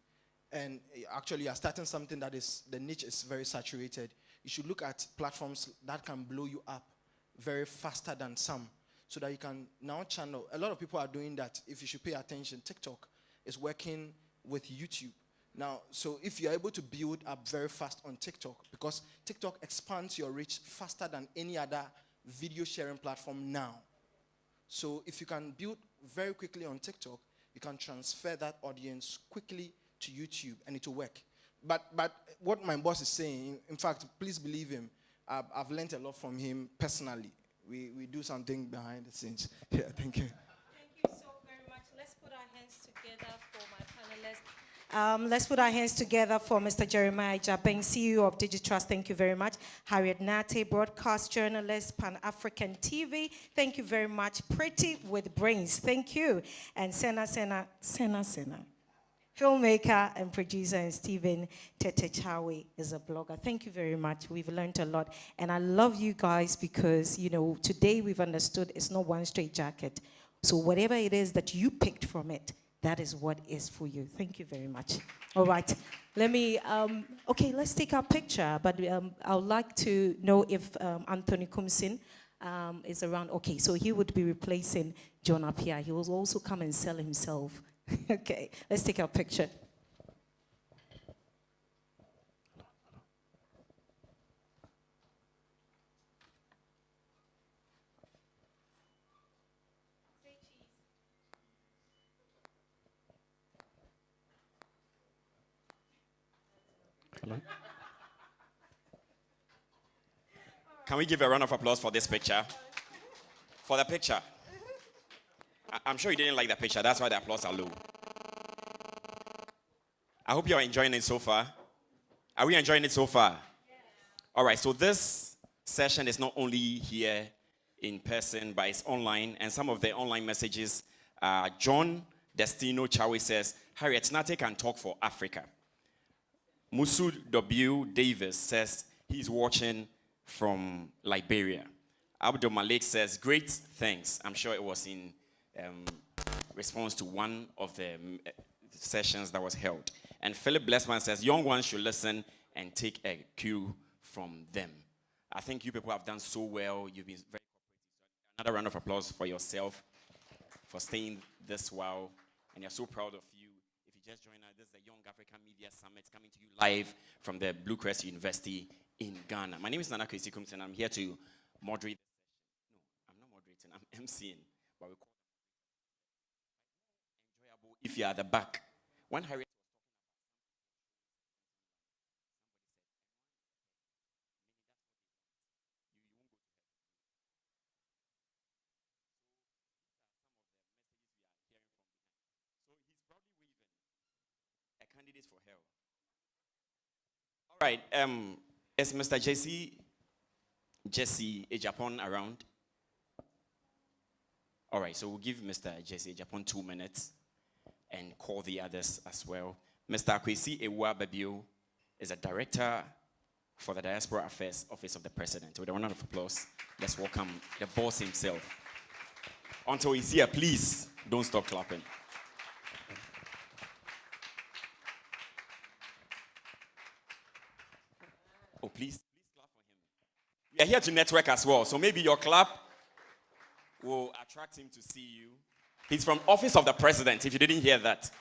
and actually you are starting something that is, the niche is very saturated, you should look at platforms that can blow you up very faster than some, so that you can now channel. A lot of people are doing that. If you should pay attention, TikTok is working with YouTube. Now, so if you're able to build up very fast on TikTok, because TikTok expands your reach faster than any other video sharing platform now. So if you can build very quickly on TikTok, you can transfer that audience quickly to YouTube and it will work. But what my boss is saying, in fact, please believe him, I've learned a lot from him personally. We do something behind the scenes. Yeah, thank you. Thank you so very much. Let's put our hands together for my panelists. Let's put our hands together for Mr. Jeremiah Jabeng, CEO of Digitrust. Thank you very much. Harriet Nate, broadcast journalist, Pan-African TV. Thank you very much. Pretty with brains. Thank you. And Sena, filmmaker and producer, and Stephen Tetechawe is a blogger. Thank you very much. We've learned a lot. And I love you guys because, you know, today we've understood it's not one straight jacket. So whatever it is that you picked from it, that is what is for you. Thank you very much. All right. Let me, okay, let's take our picture. But I would like to know if Anthony Kumsin is around. Okay, so he would be replacing John Appiah. He will also come and sell himself. Okay, let's take our picture. Hello? Can we give a round of applause for this picture? For the picture. I'm sure you didn't like the picture. That's why the applause are low. I hope you're enjoying it so far. Are we enjoying it so far? All right, so this session is not only here in person, but it's online. And some of the online messages, John Destino Chawe says, Harriet Nate can talk for Africa. Musud W. Davis says he's watching from Liberia. Abdul Malik says, great, thanks. I'm sure it was in response to one of the sessions that was held. And Philip Blessman says, young ones should listen and take a cue from them. I think you people have done so well. You've been very cooperative. Another round of applause for yourself for staying this while. And you're so proud of you. If you just joined us, this is the Young African Media Summit coming to you live from the Blue Crest University in Ghana. My name is Nana Kwesi Kumsen. I'm here to moderate. No, I'm not moderating. I'm MCing. But we call enjoyable if you're at the back. When Harriet candidates for hell. All right, is Mr. Jesse Ejapon around? All right, so we'll give Mr. Jesse Ejapon 2 minutes and call the others as well. Mr. Akwesi Ewa Babio is a director for the Diaspora Affairs Office of the President. With a round of applause, let's welcome the boss himself. Until he's here, please don't stop clapping. Oh, please clap for him. We are here to network as well, so maybe your clap will attract him to see you. He's from Office of the President, if you didn't hear that.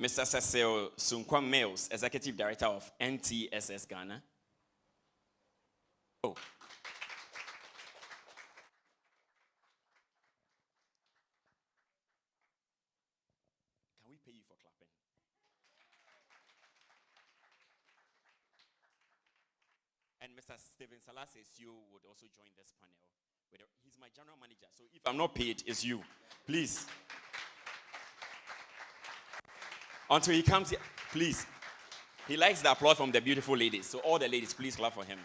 Mr. Cecil Sunkwam Mills, Executive Director of NTSS Ghana. Oh. Can we pay you for clapping? And Mr. Stephen Salase you would also join this panel. He's my general manager, so if I'm not paid, it's you. Please. Until he comes here, please. He likes the applause from the beautiful ladies. So all the ladies, please clap for him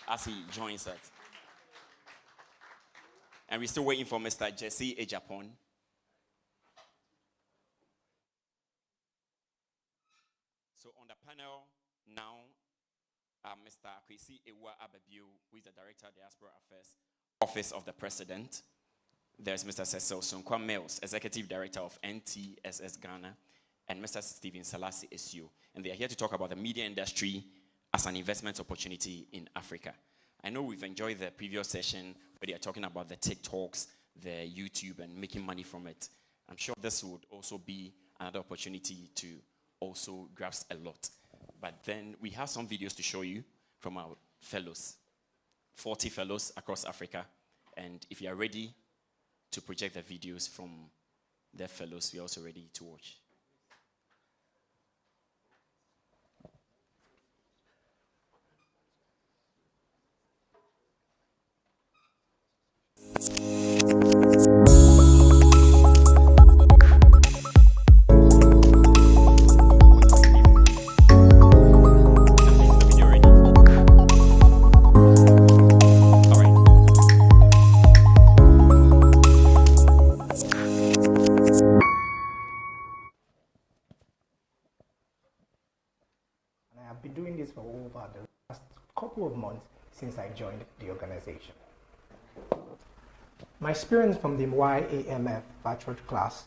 as he joins us. And we're still waiting for Mr. Jesse Ejapon. So on the panel now, Mr. Kwesi Ewa Ababiu, who is the Director of Diaspora Affairs, Office of the President. There's Mr. Cecil Sunkwam Mills, Executive Director of NTSS Ghana, and Mr. Stephen Salasi SU. And they are here to talk about the media industry as an investment opportunity in Africa. I know we've enjoyed the previous session where they are talking about the TikToks, the YouTube, and making money from it. I'm sure this would also be another opportunity to also grasp a lot. But then we have some videos to show you from our fellows, 40 fellows across Africa. And if you are ready to project the videos from their fellows, we are also ready to watch. I've been doing this for over the last couple of months since I joined the organization. My experience from the YAMF virtual class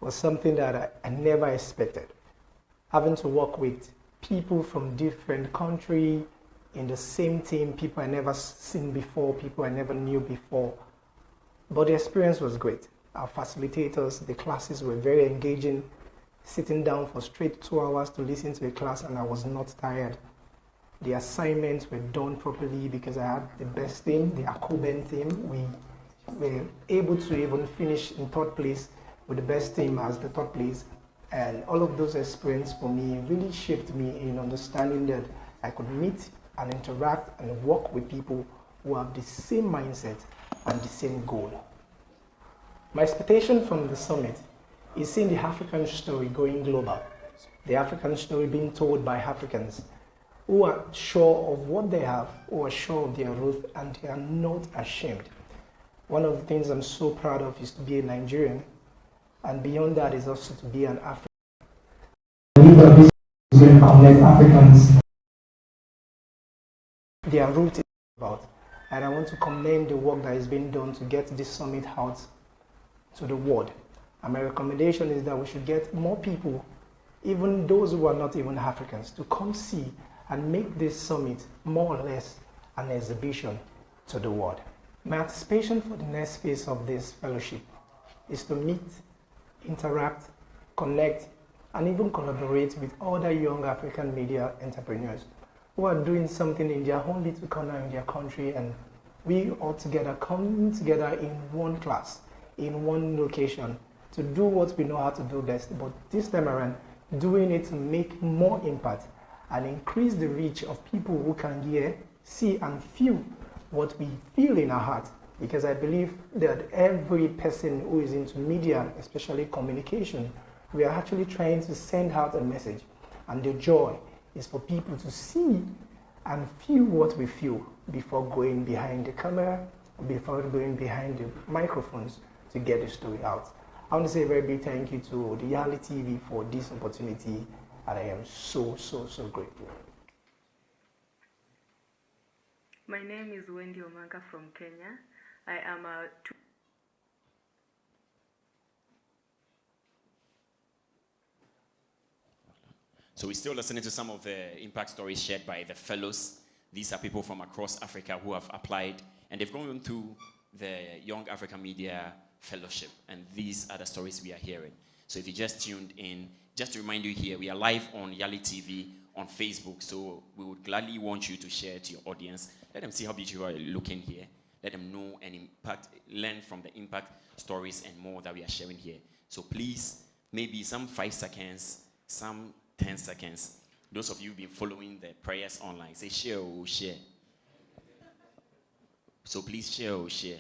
was something that I never expected. Having to work with people from different countries in the same team, people I never seen before, people I never knew before. But the experience was great. Our facilitators, the classes were very engaging. Sitting down for straight 2 hours to listen to a class and I was not tired. The assignments were done properly because I had the best team, the Akuben team. We were able to even finish in third place with the best team as the third place. And all of those experiences for me really shaped me in understanding that I could meet and interact and work with people who have the same mindset and the same goal. My expectation from the summit is seeing the African story going global, the African story being told by Africans who are sure of what they have, who are sure of their roots, and they are not ashamed. One of the things I'm so proud of is to be a Nigerian, and beyond that is also to be an African. I believe that this is going to connect Africans. Their roots is about, and I want to commend the work that is being done to get this summit out to the world. And my recommendation is that we should get more people, even those who are not even Africans, to come see and make this summit more or less an exhibition to the world. My anticipation for the next phase of this fellowship is to meet, interact, connect, and even collaborate with other young African media entrepreneurs who are doing something in their own little corner in their country, and we all together come together in one class, in one location, to do what we know how to do best, but this time around, doing it to make more impact and increase the reach of people who can hear, see, and feel what we feel in our heart. Because I believe that every person who is into media, especially communication, we are actually trying to send out a message. And the joy is for people to see and feel what we feel before going behind the camera, before going behind the microphones to get the story out. I want to say a very big thank you to the Yali TV for this opportunity, and I am so grateful. My name is Wendy Omanga from Kenya. I am a So we're still listening to some of the impact stories shared by the fellows. These are people from across Africa who have applied, and they've gone through the Young African Media Fellowship, and these are the stories we are hearing. So if you just tuned in, just to remind you here, we are live on Yali TV on Facebook. So we would gladly want you to share to your audience. Let them see how beautiful you're looking here. Let them know and impact, learn from the impact stories and more that we are sharing here. So please, maybe some 5 seconds, some 10 seconds. Those of you who've been following the prayers online, say share or share. So please share or share.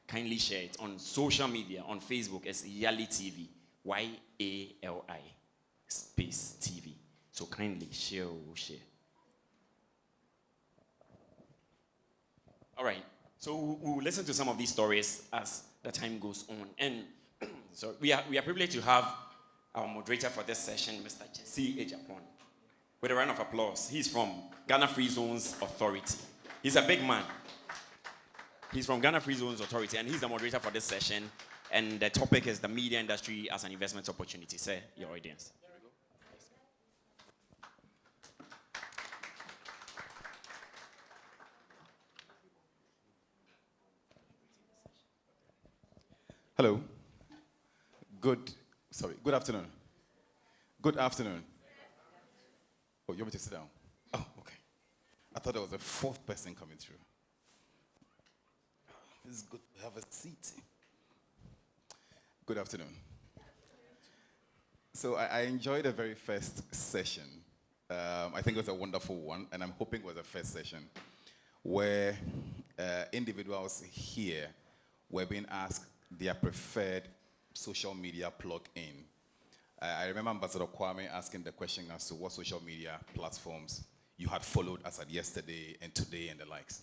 Kindly share it on social media, on Facebook, it's Yali TV, YALI space TV. So kindly share or share. All right, so we'll listen to some of these stories as the time goes on. And so we are privileged to have our moderator for this session, Mr. Jesse Ejapon. With a round of applause. He's from Ghana Free Zones Authority. He's a big man. He's from Ghana Free Zones Authority, and he's the moderator for this session. And the topic is the media industry as an investment opportunity. Sir, your audience. Hello. Good afternoon. Good afternoon. Oh, you want me to sit down? Oh, okay. I thought there was a fourth person coming through. It's good to have a seat. Good afternoon. So I enjoyed the very first session. I think it was a wonderful one, and I'm hoping it was the first session where individuals here were being asked their preferred social media plug-in. I remember Ambassador Kwame asking the question as to what social media platforms you had followed as at yesterday and today and the likes.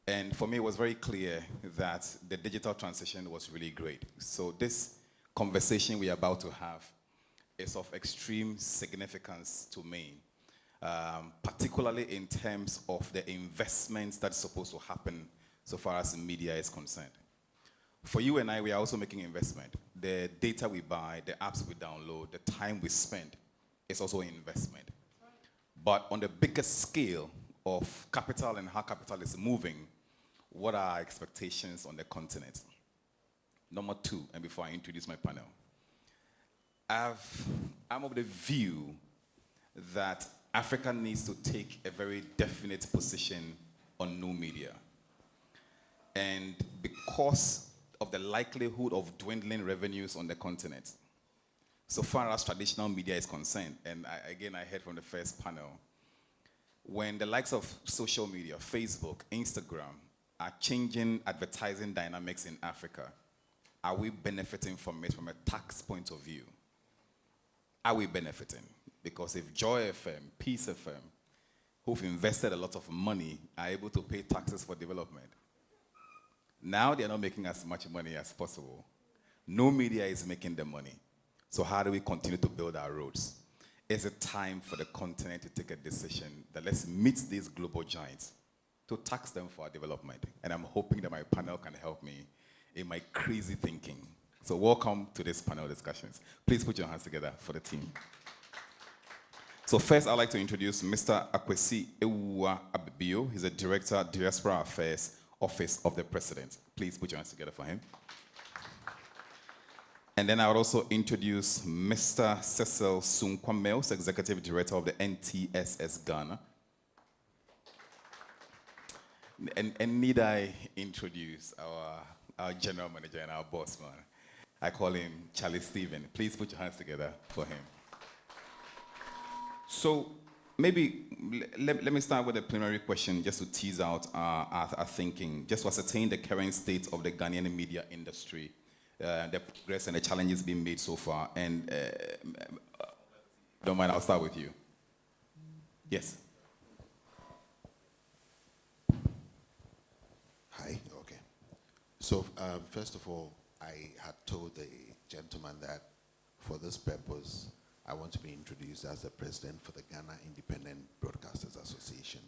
And for me, it was very clear that the digital transition was really great. So this conversation we are about to have is of extreme significance to me, particularly in terms of the investments that's supposed to happen so far as media is concerned. For you and I, we are also making investment. The data we buy, the apps we download, the time we spend is also an investment. But on the biggest scale of capital and how capital is moving, what are our expectations on the continent? Number 2, and before I introduce my panel, I'm of the view that Africa needs to take a very definite position on new media. And because of the likelihood of dwindling revenues on the continent, so far as traditional media is concerned, and I heard from the first panel, when the likes of social media, Facebook, Instagram, are changing advertising dynamics in Africa, are we benefiting from it from a tax point of view? Are we benefiting? Because if Joy FM, Peace FM, who've invested a lot of money, are able to pay taxes for development, now they're not making as much money as possible. No media is making the money. So how do we continue to build our roads? Is it time for the continent to take a decision that let's meet these global giants to tax them for our development? And I'm hoping that my panel can help me in my crazy thinking. So welcome to this panel discussions. Please put your hands together for the team. So first, I'd like to introduce Mr. Akwesi Ewua Abibio. He's a Director, Diaspora Affairs, Office of the President. Please put your hands together for him. And then I would also introduce Mr. Cecil Sunkwamels, Executive Director of the NTSS Ghana. And need I introduce our General Manager and our boss man? I call him Charlie Stephen. Please put your hands together for him. So maybe let me start with a preliminary question just to tease out our thinking, just to ascertain the current state of the Ghanaian media industry, the progress and the challenges being made so far. And don't mind, I'll start with you. Yes. Hi, okay. So first of all, I had told the gentleman that for this purpose, I want to be introduced as the president for the Ghana Independent Broadcasters Association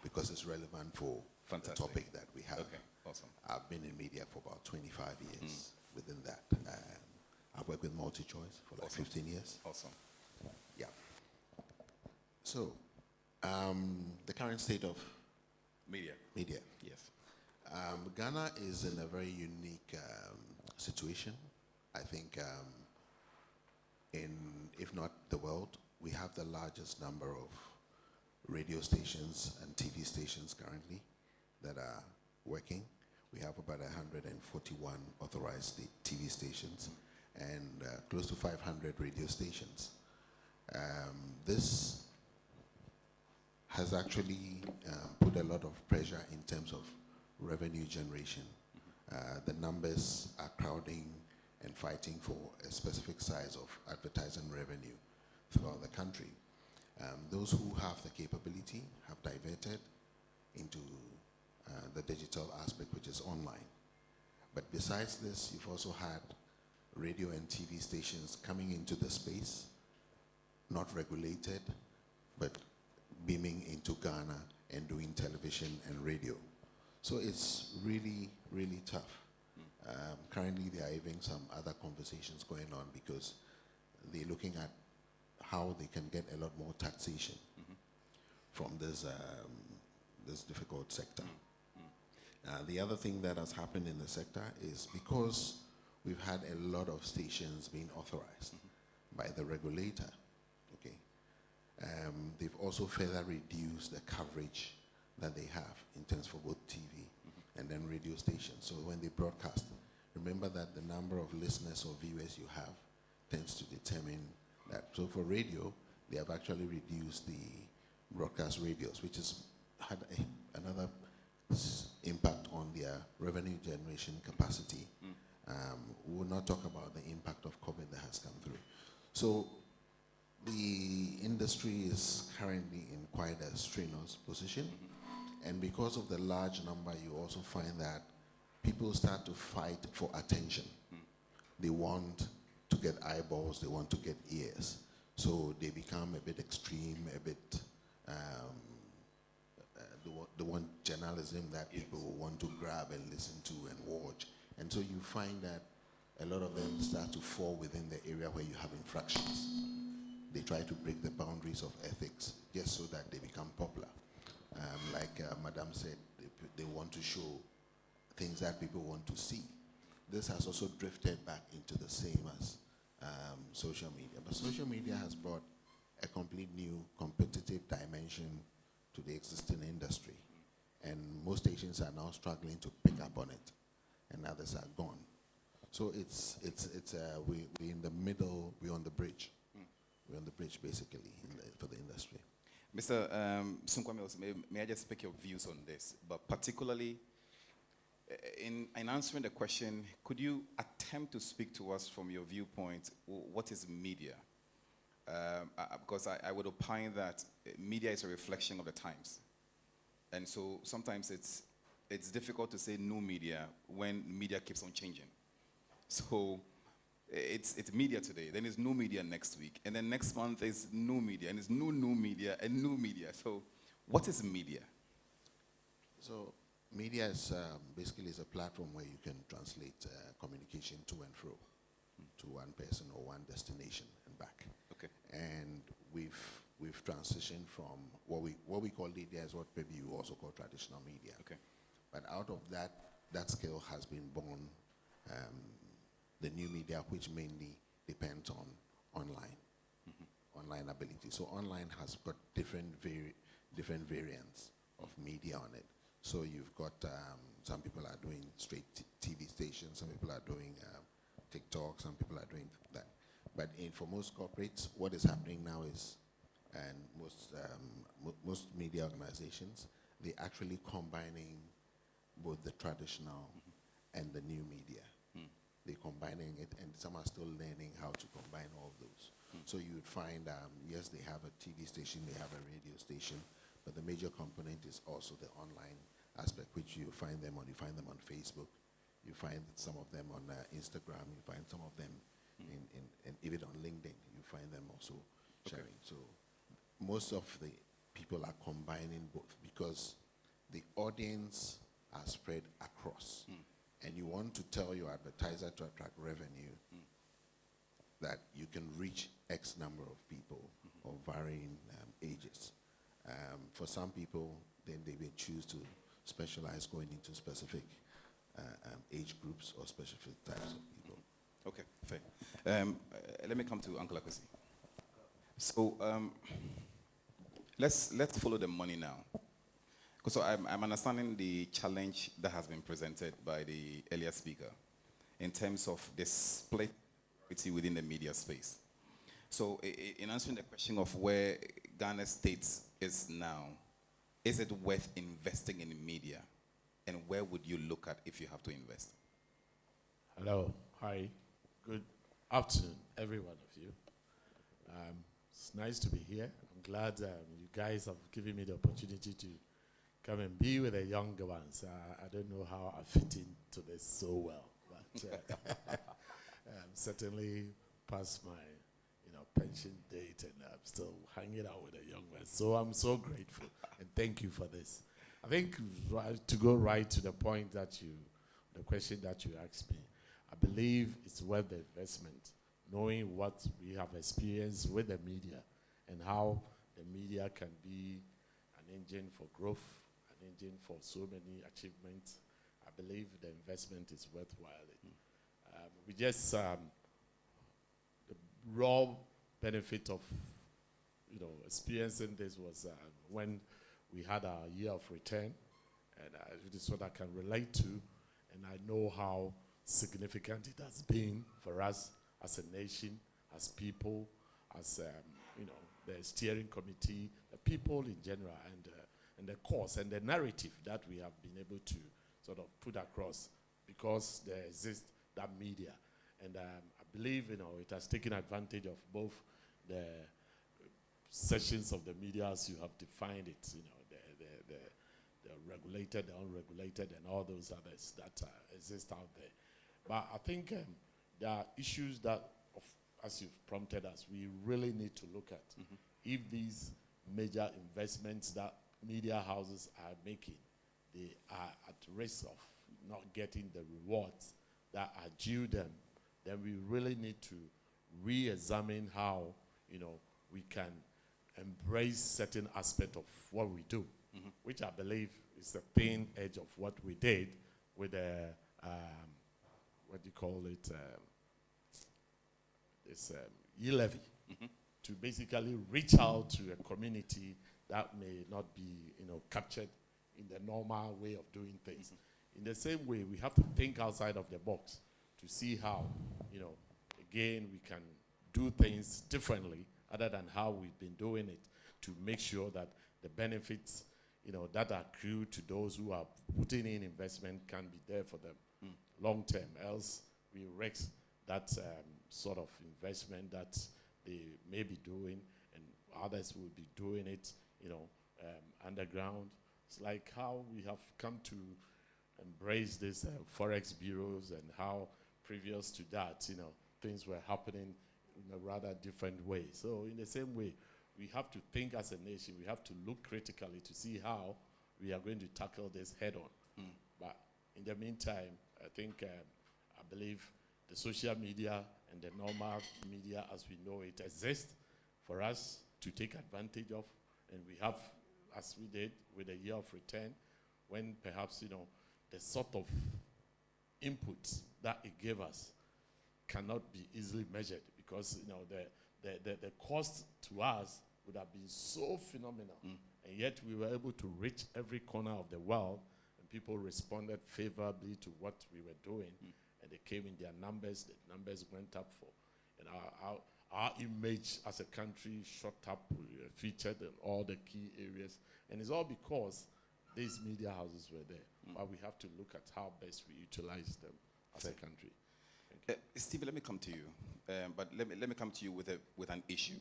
because it's relevant for the topic that we have. Okay, awesome. I've been in media for about 25 years within that. I've worked with MultiChoice for like 15 years. Awesome. Yeah. So, the current state of media. Yes. Ghana is in a very unique situation. I think if not the world. We have the largest number of radio stations and TV stations currently that are working. We have about 141 authorized TV stations and close to 500 radio stations. This has actually put a lot of pressure in terms of revenue generation. The numbers are crowding and fighting for a specific size of advertising revenue throughout the country. Those who have the capability have diverted into the digital aspect, which is online. But besides this, you've also had radio and TV stations coming into the space, not regulated, but beaming into Ghana and doing television and radio. So it's really, really tough. Currently, there are even some other conversations going on because they're looking at how they can get a lot more taxation from this difficult sector. The other thing that has happened in the sector is because we've had a lot of stations being authorized by the regulator, okay, they've also further reduced the coverage that they have in terms for both TV and then radio stations. So when they broadcast, remember that the number of listeners or viewers you have tends to determine that. So for radio, they have actually reduced the broadcast radios, which has had another impact on their revenue generation capacity. We will not talk about the impact of COVID that has come through. So the industry is currently in quite a strenuous position. And because of the large number, you also find that people start to fight for attention. They want to get eyeballs, they want to get ears. So they become a bit extreme, a bit, they want journalism that people want to grab and listen to and watch. And so you find that a lot of them start to fall within the area where you have infractions. They try to break the boundaries of ethics just so that they become popular. Like Madam said, they want to show things that people want to see. This has also drifted back into the same as social media. But social media has brought a complete new competitive dimension to the existing industry. And most stations are now struggling to pick up on it, and others are gone. So we're in the middle, we're on the bridge. We're on the bridge, basically, for the industry. Mr. Sunkwame, may I just pick your views on this? But particularly, in answering the question, could you attempt to speak to us from your viewpoint, what is media? Because I would opine that media is a reflection of the times. And so sometimes it's difficult to say new media when media keeps on changing. So it's media today, then it's new media next week, and then next month is new media, and it's new media, and new media. So what is media? So media is basically is a platform where you can translate communication to and fro, to one person or one destination and back. Okay. And we've transitioned from what we call media is what maybe you also call traditional media. Okay. But out of that skill has been born the new media, which mainly depends on online, online ability. So online has got different variants of media on it. So you've got some people are doing straight TV stations, some people are doing TikTok, some people are doing that. But for most corporates, what is happening now is, and most media organizations, they're actually combining both the traditional and the new media. They're combining it, and some are still learning how to combine all of those. So you would find, yes, they have a TV station, they have a radio station, but the major component is also the online aspect, which you find them on Facebook, you find some of them on Instagram, you find some of them in even on LinkedIn, you find them also sharing. So most of the people are combining both because the audience are spread across. And you want to tell your advertiser to attract revenue that you can reach X number of people of varying ages. For some people, then they may choose to specialize going into specific age groups or specific types of people. Okay, fair. Let me come to Uncle Akwesi. So let's follow the money now. So I'm understanding the challenge that has been presented by the earlier speaker in terms of the split within the media space. So in answering the question of where Ghana State is now, is it worth investing in media? And where would you look at if you have to invest? Hello, hi, good afternoon, every one of you. It's nice to be here. I'm glad you guys have given me the opportunity to come and be with the younger ones. I don't know how I fit into this so well, but certainly past my pension date, and I'm still hanging out with the young ones. So I'm so grateful, and thank you for this. I think to go right to the point that the question that you asked me, I believe it's worth the investment, knowing what we have experienced with the media and how the media can be an engine for growth, an engine for so many achievements. I believe the investment is worthwhile. We just, the raw benefit of experiencing this was when we had our year of return, and this is what I can relate to, and I know how significant it has been for us as a nation, as people, as the steering committee, the people in general, and the cause and the narrative that we have been able to sort of put across, because there exists that media, and I believe it has taken advantage of both the sections of the media as you have defined it, the regulated, the unregulated, and all those others that exist out there. But I think there are issues that, as you've prompted us, we really need to look at. If these major investments that media houses are making, they are at risk of not getting the rewards that are due them, then we really need to re-examine how we can embrace certain aspect of what we do, which I believe is the thin edge of what we did with the what do you call it, this e-levy, to basically reach out to a community that may not be captured in the normal way of doing things. In the same way, we have to think outside of the box to see how, again, we can do things differently other than how we've been doing it, to make sure that the benefits that are accrued to those who are putting in investment can be there for them long term. Else we risk that sort of investment that they may be doing, and others will be doing it underground. It's like how we have come to embrace these forex bureaus, and how previous to that things were happening in a rather different way. So in the same way, we have to think as a nation, we have to look critically to see how we are going to tackle this head on. But in the meantime, I think, I believe the social media and the normal media as we know it exists for us to take advantage of, and we have, as we did with the year of return, when perhaps the sort of inputs that it gave us cannot be easily measured, because the cost to us would have been so phenomenal, and yet we were able to reach every corner of the world, and people responded favorably to what we were doing, and they came in their numbers. The numbers went up and our image as a country shot up, featured in all the key areas, and it's all because these media houses were there. But we have to look at how best we utilize them as a country. Steve, let me come to you, but let me come to you with an issue.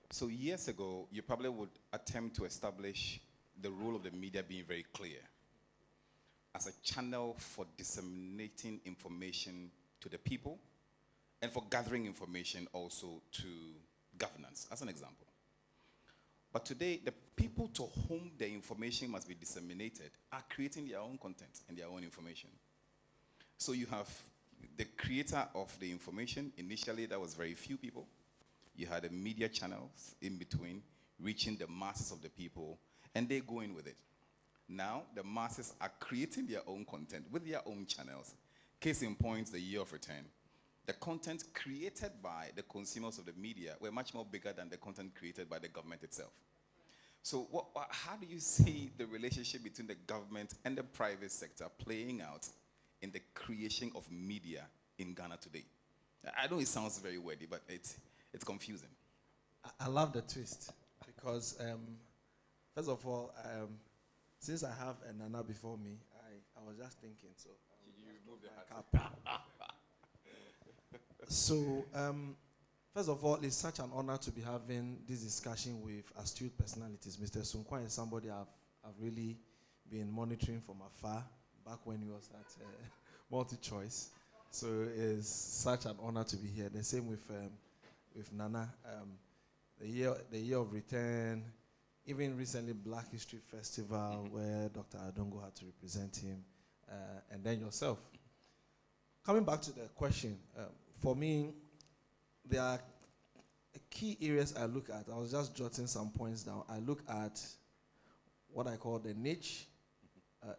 So years ago, you probably would attempt to establish the role of the media being very clear as a channel for disseminating information to the people, and for gathering information also to governance, as an example. But today, the people to whom the information must be disseminated are creating their own content and their own information. So you have the creator of the information. Initially, that was very few people. You had the media channels in between, reaching the masses of the people, and they're going with it. Now, the masses are creating their own content with their own channels. Case in point, the year of return. the content created by the consumers of the media were much more bigger than the content created by the government itself. So how do you see the relationship between the government and the private sector playing out in the creation of media in Ghana today? I know it sounds very wordy, but it's confusing. I love the twist because, first of all, since I have a Nana before me, I was just thinking. So you remove the hat. So, first of all, it's such an honor to be having this discussion with astute personalities. Mr. Sunkwan is somebody I've really been monitoring from afar back when he was at Multi-Choice. So it's such an honor to be here. The same with Nana. The year of return, even recently Black History Festival where Dr. Adongo had to represent him, and then yourself. Coming back to the question, for me, there are key areas I look at. I was just jotting some points down. I look at what I call the niche,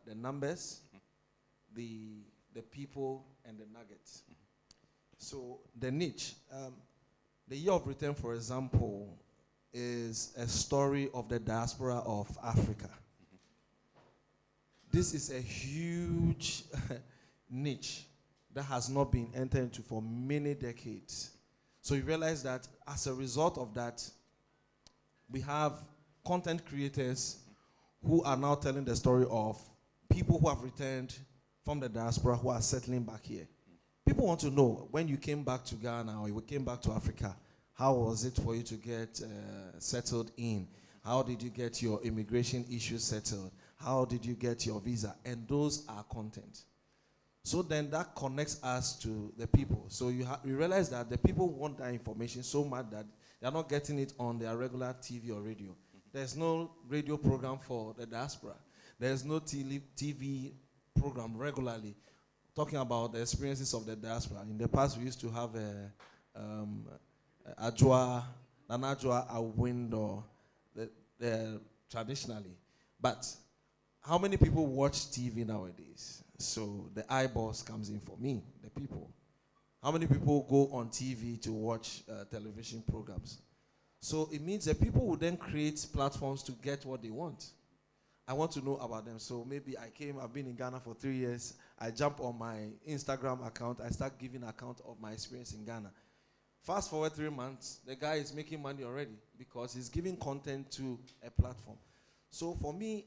the numbers, the people, and the nuggets. So the niche, the year of return, for example, is a story of the diaspora of Africa. This is a huge niche that has not been entered into for many decades. So you realize that as a result of that, we have content creators who are now telling the story of people who have returned from the diaspora who are settling back here. People want to know, when you came back to Ghana or you came back to Africa, how was it for you to get settled in? How did you get your immigration issues settled? How did you get your visa? And those are content. So then that connects us to the people. So you realize that the people want that information so much that they're not getting it on their regular TV or radio. There's no radio program for the diaspora. There's no TV program regularly talking about the experiences of the diaspora. In the past, we used to have Nana Ajwa, a window, traditionally. But how many people watch TV nowadays? So the eyeballs comes in for me, the people. How many people go on TV to watch television programs? So it means that people will then create platforms to get what they want. I want to know about them. So maybe I've been in Ghana for 3 years. I jump on my Instagram account. I start giving account of my experience in Ghana. Fast forward 3 months, the guy is making money already because he's giving content to a platform. So for me,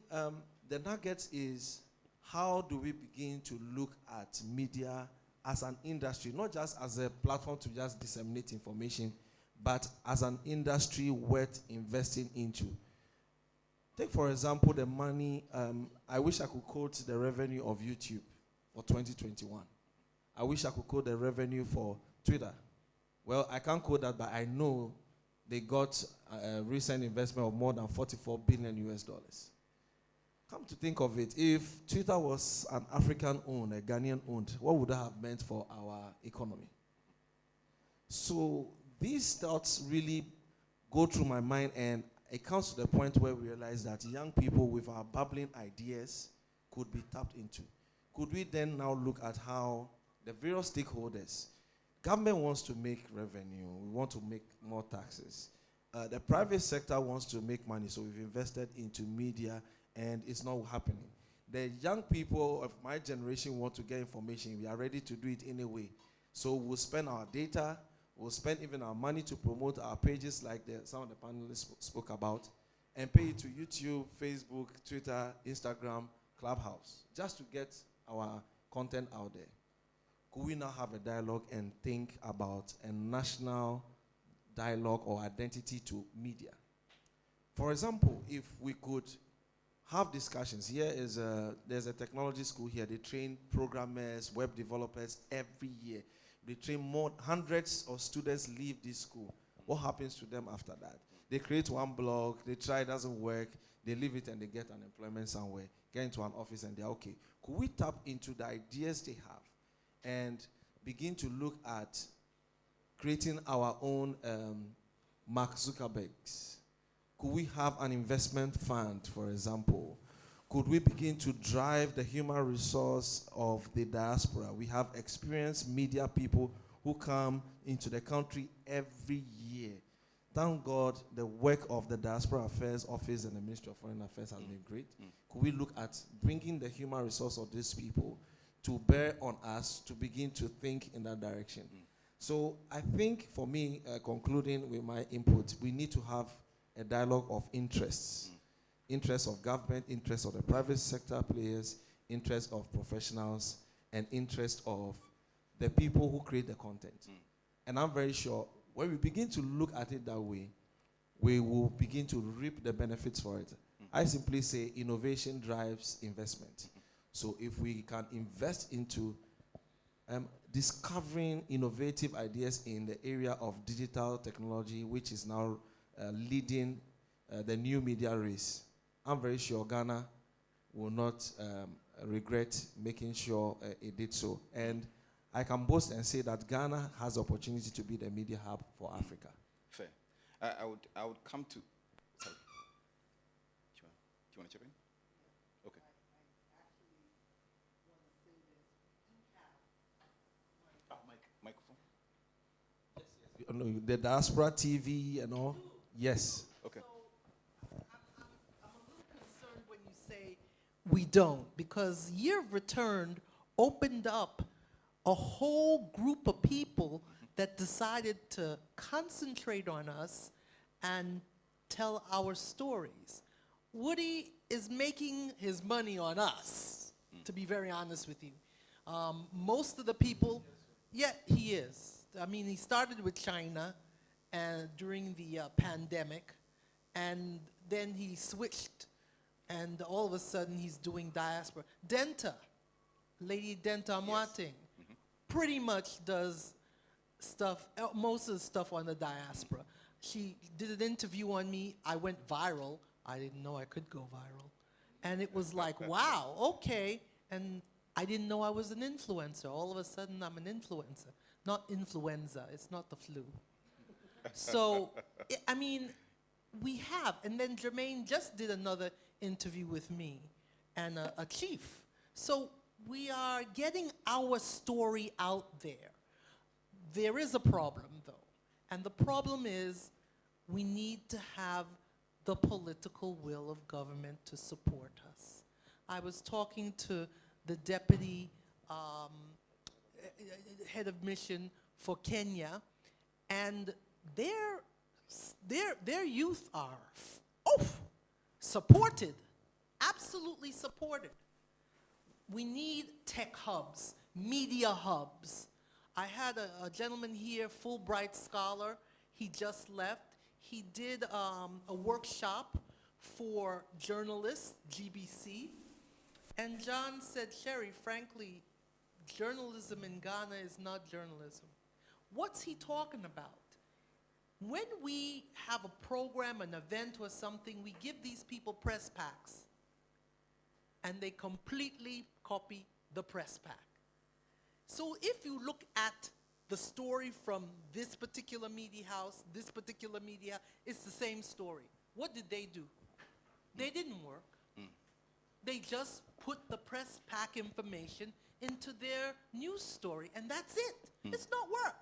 the nugget is, how do we begin to look at media as an industry, not just as a platform to just disseminate information, but as an industry worth investing into? Take, for example, the money. I wish I could quote the revenue of YouTube for 2021. I wish I could quote the revenue for Twitter. Well, I can't quote that, but I know they got a recent investment of more than $44 billion. Come to think of it, if Twitter was an African-owned, a Ghanaian-owned, what would that have meant for our economy? So these thoughts really go through my mind, and it comes to the point where we realize that young people with our bubbling ideas could be tapped into. Could we then now look at how the various stakeholders, government wants to make revenue, we want to make more taxes. The private sector wants to make money, so we've invested into media, and it's not happening. The young people of my generation want to get information. We are ready to do it anyway. So we'll spend our data, we'll spend even our money to promote our pages like some of the panelists spoke about, and pay it to YouTube, Facebook, Twitter, Instagram, Clubhouse, just to get our content out there. Could we now have a dialogue and think about a national dialogue or identity to media? For example, if we could have discussions. There's a technology school here. They train programmers, web developers every year. They train hundreds of students leave this school. What happens to them after that? They create one blog, they try, it doesn't work, they leave it and they get an employment somewhere, get into an office and they're okay. Could we tap into the ideas they have and begin to look at creating our own Mark Zuckerbergs? Could we have an investment fund, for example? Could we begin to drive the human resource of the diaspora? We have experienced media people who come into the country every year. Thank God the work of the Diaspora Affairs Office and the Ministry of Foreign Affairs has been great. Could we look at bringing the human resource of these people to bear on us to begin to think in that direction? So I think for me, concluding with my input, we need to have a dialogue of interests. Interests of government, interests of the private sector players, interests of professionals, and interests of the people who create the content. And I'm very sure when we begin to look at it that way, we will begin to reap the benefits for it. I simply say innovation drives investment. So if we can invest into discovering innovative ideas in the area of digital technology, which is now leading the new media race, I'm very sure Ghana will not regret making sure it did so. And I can boast and say that Ghana has the opportunity to be the media hub for Africa. Fair. I would come to. Sorry. Do you want to chip in? Okay. Microphone. The Diaspora TV and all. Yes. Okay. When you say we don't, because Year of Return opened up a whole group of people that decided to concentrate on us and tell our stories. Woody is making his money on us, to be very honest with you. Most of the people, yeah, he is. I mean, he started with China and during the pandemic, and then he switched, and all of a sudden he's doing diaspora. Denta, Lady Denta Moating, pretty much does stuff, most of the stuff on the diaspora. She did an interview on me. I went viral. I didn't know I could go viral. And it was like, wow, okay. And I didn't know I was an influencer. All of a sudden, I'm an influencer. Not influenza. It's not the flu. So, I mean, we have. And then Jermaine just did another interview with me and a chief. So we are getting our story out there. There is a problem, though. And the problem is we need to have the political will of government to support us. I was talking to the deputy head of mission for Kenya, and their youth are supported, absolutely supported. We need tech hubs, media hubs. I had a gentleman here, Fulbright scholar. He just left. He did a workshop for journalists, GBC. And John said, Sherry, frankly, journalism in Ghana is not journalism. What's he talking about? When we have a program, an event or something, we give these people press packs. And they completely copy the press pack. So if you look at the story from this particular media house, this particular media, it's the same story. What did they do? They didn't work. They just put the press pack information into their news story, and that's it. It's not work.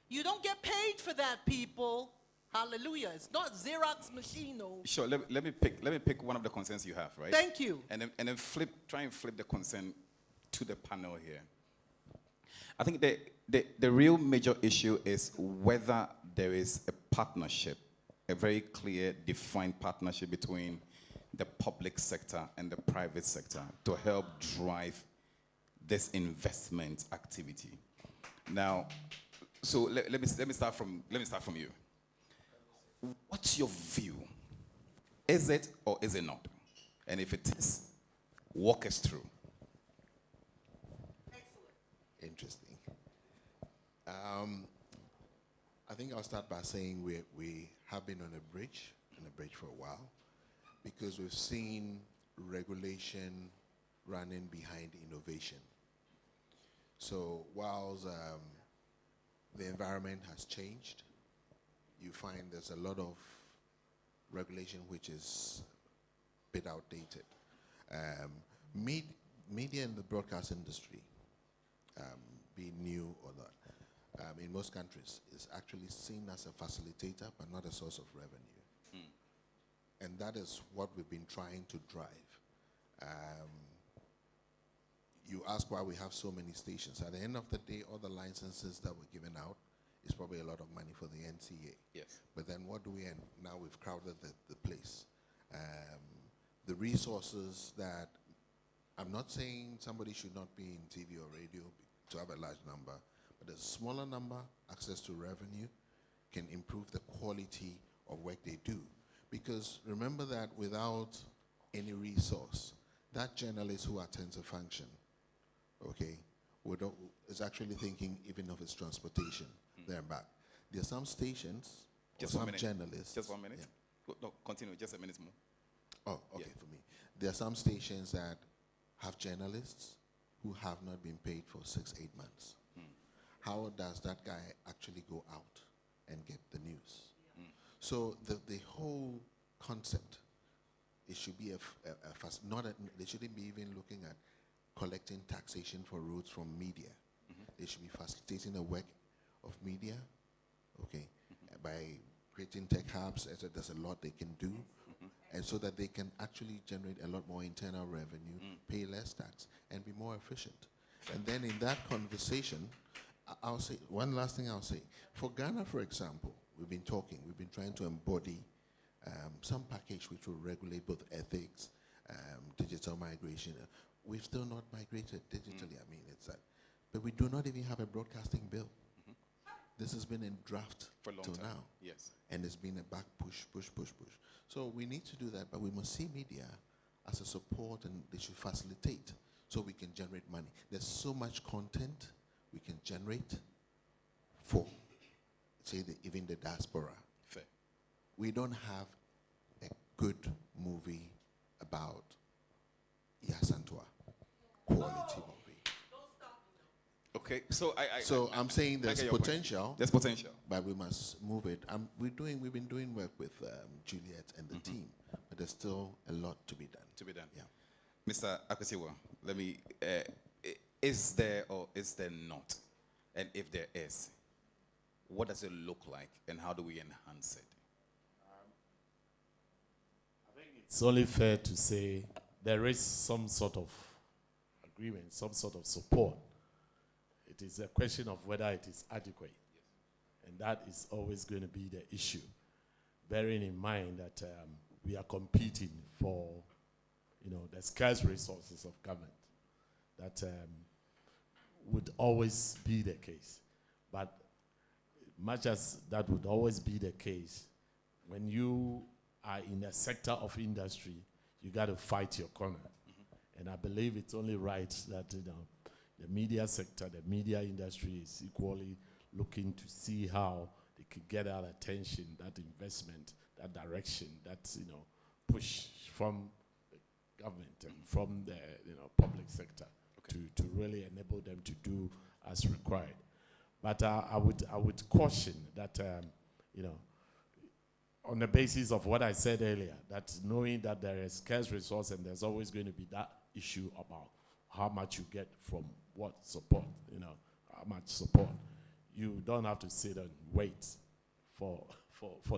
You don't get paid for that, people. Hallelujah. It's not Xerox machine. Sure. Let me pick one of the concerns you have, right? Thank you. And then try and flip the concern to the panel here. I think the real major issue is whether there is a partnership, a very clear, defined partnership between the public sector and the private sector to help drive this investment activity. Now, so let me start from you. What's your view? Is it or is it not? And if it is, walk us through. Interesting. I think I'll start by saying we have been on a bridge for a while, because we've seen regulation running behind innovation. So whilst the environment has changed, you find there's a lot of regulation which is a bit outdated. Media in the broadcast industry, be it new or not, in most countries, is actually seen as a facilitator but not a source of revenue. And that is what we've been trying to drive. You ask why we have so many stations. At the end of the day, all the licenses that were given out is probably a lot of money for the NCA. Yes. But then what do we end? Now we've crowded the place. The resources that, I'm not saying somebody should not be in TV or radio to have a large number, but a smaller number, access to revenue, can improve the quality of work they do. Because remember that without any resource, that journalist who attends a function, okay, is actually thinking even of its transportation there and back. There are some stations, Just or 1 some minute. journalists. Just 1 minute. Yeah. No, continue. Just a minute more. Oh, okay, for me. There are some stations that have journalists who have not been paid for 6-8 months. How does that guy actually go out and get the news? So the whole concept, it should be they shouldn't be even looking at collecting taxation for roads from media. They should be facilitating the work of media, okay, by creating tech hubs. There's a lot they can do, and so that they can actually generate a lot more internal revenue, pay less tax, and be more efficient. And then in that conversation, I'll say one last thing. I'll say for Ghana, for example, we've been trying to embody some package which will regulate both ethics, digital migration. We've still not migrated digitally. I mean, it's that, but we do not even have a broadcasting bill. This has been in draft For a long till time. now. Yes. And it's been a back push. So we need to do that, but we must see media as a support, and they should facilitate so we can generate money. There's so much content we can generate for, say, even the diaspora. Fair. We don't have a good movie about Yasantua, quality movie. Okay, so I'm saying I there's get your point. potential. There's potential. But we must move it. We've been doing work with Juliet and the team, but there's still a lot to be done. To be done. Yeah. Mr. Akwesiwa, let me, is there or is there not? And if there is, what does it look like and how do we enhance it? It's only fair to say there is some sort of agreement, some sort of support. It is a question of whether it is adequate. And that is always going to be the issue. Bearing in mind that we are competing for, the scarce resources of government. That would always be the case. But much as that would always be the case, when you are in a sector of industry, you got to fight your corner. And I believe it's only right that the media sector, the media industry is equally looking to see how they could get that attention, that investment, that direction, that push from the government and from the public sector to really enable them to do as required. But I would caution that on the basis of what I said earlier, that knowing that there is scarce resource and there's always going to be that issue about how much you get from what support, how much support. You don't have to sit and wait for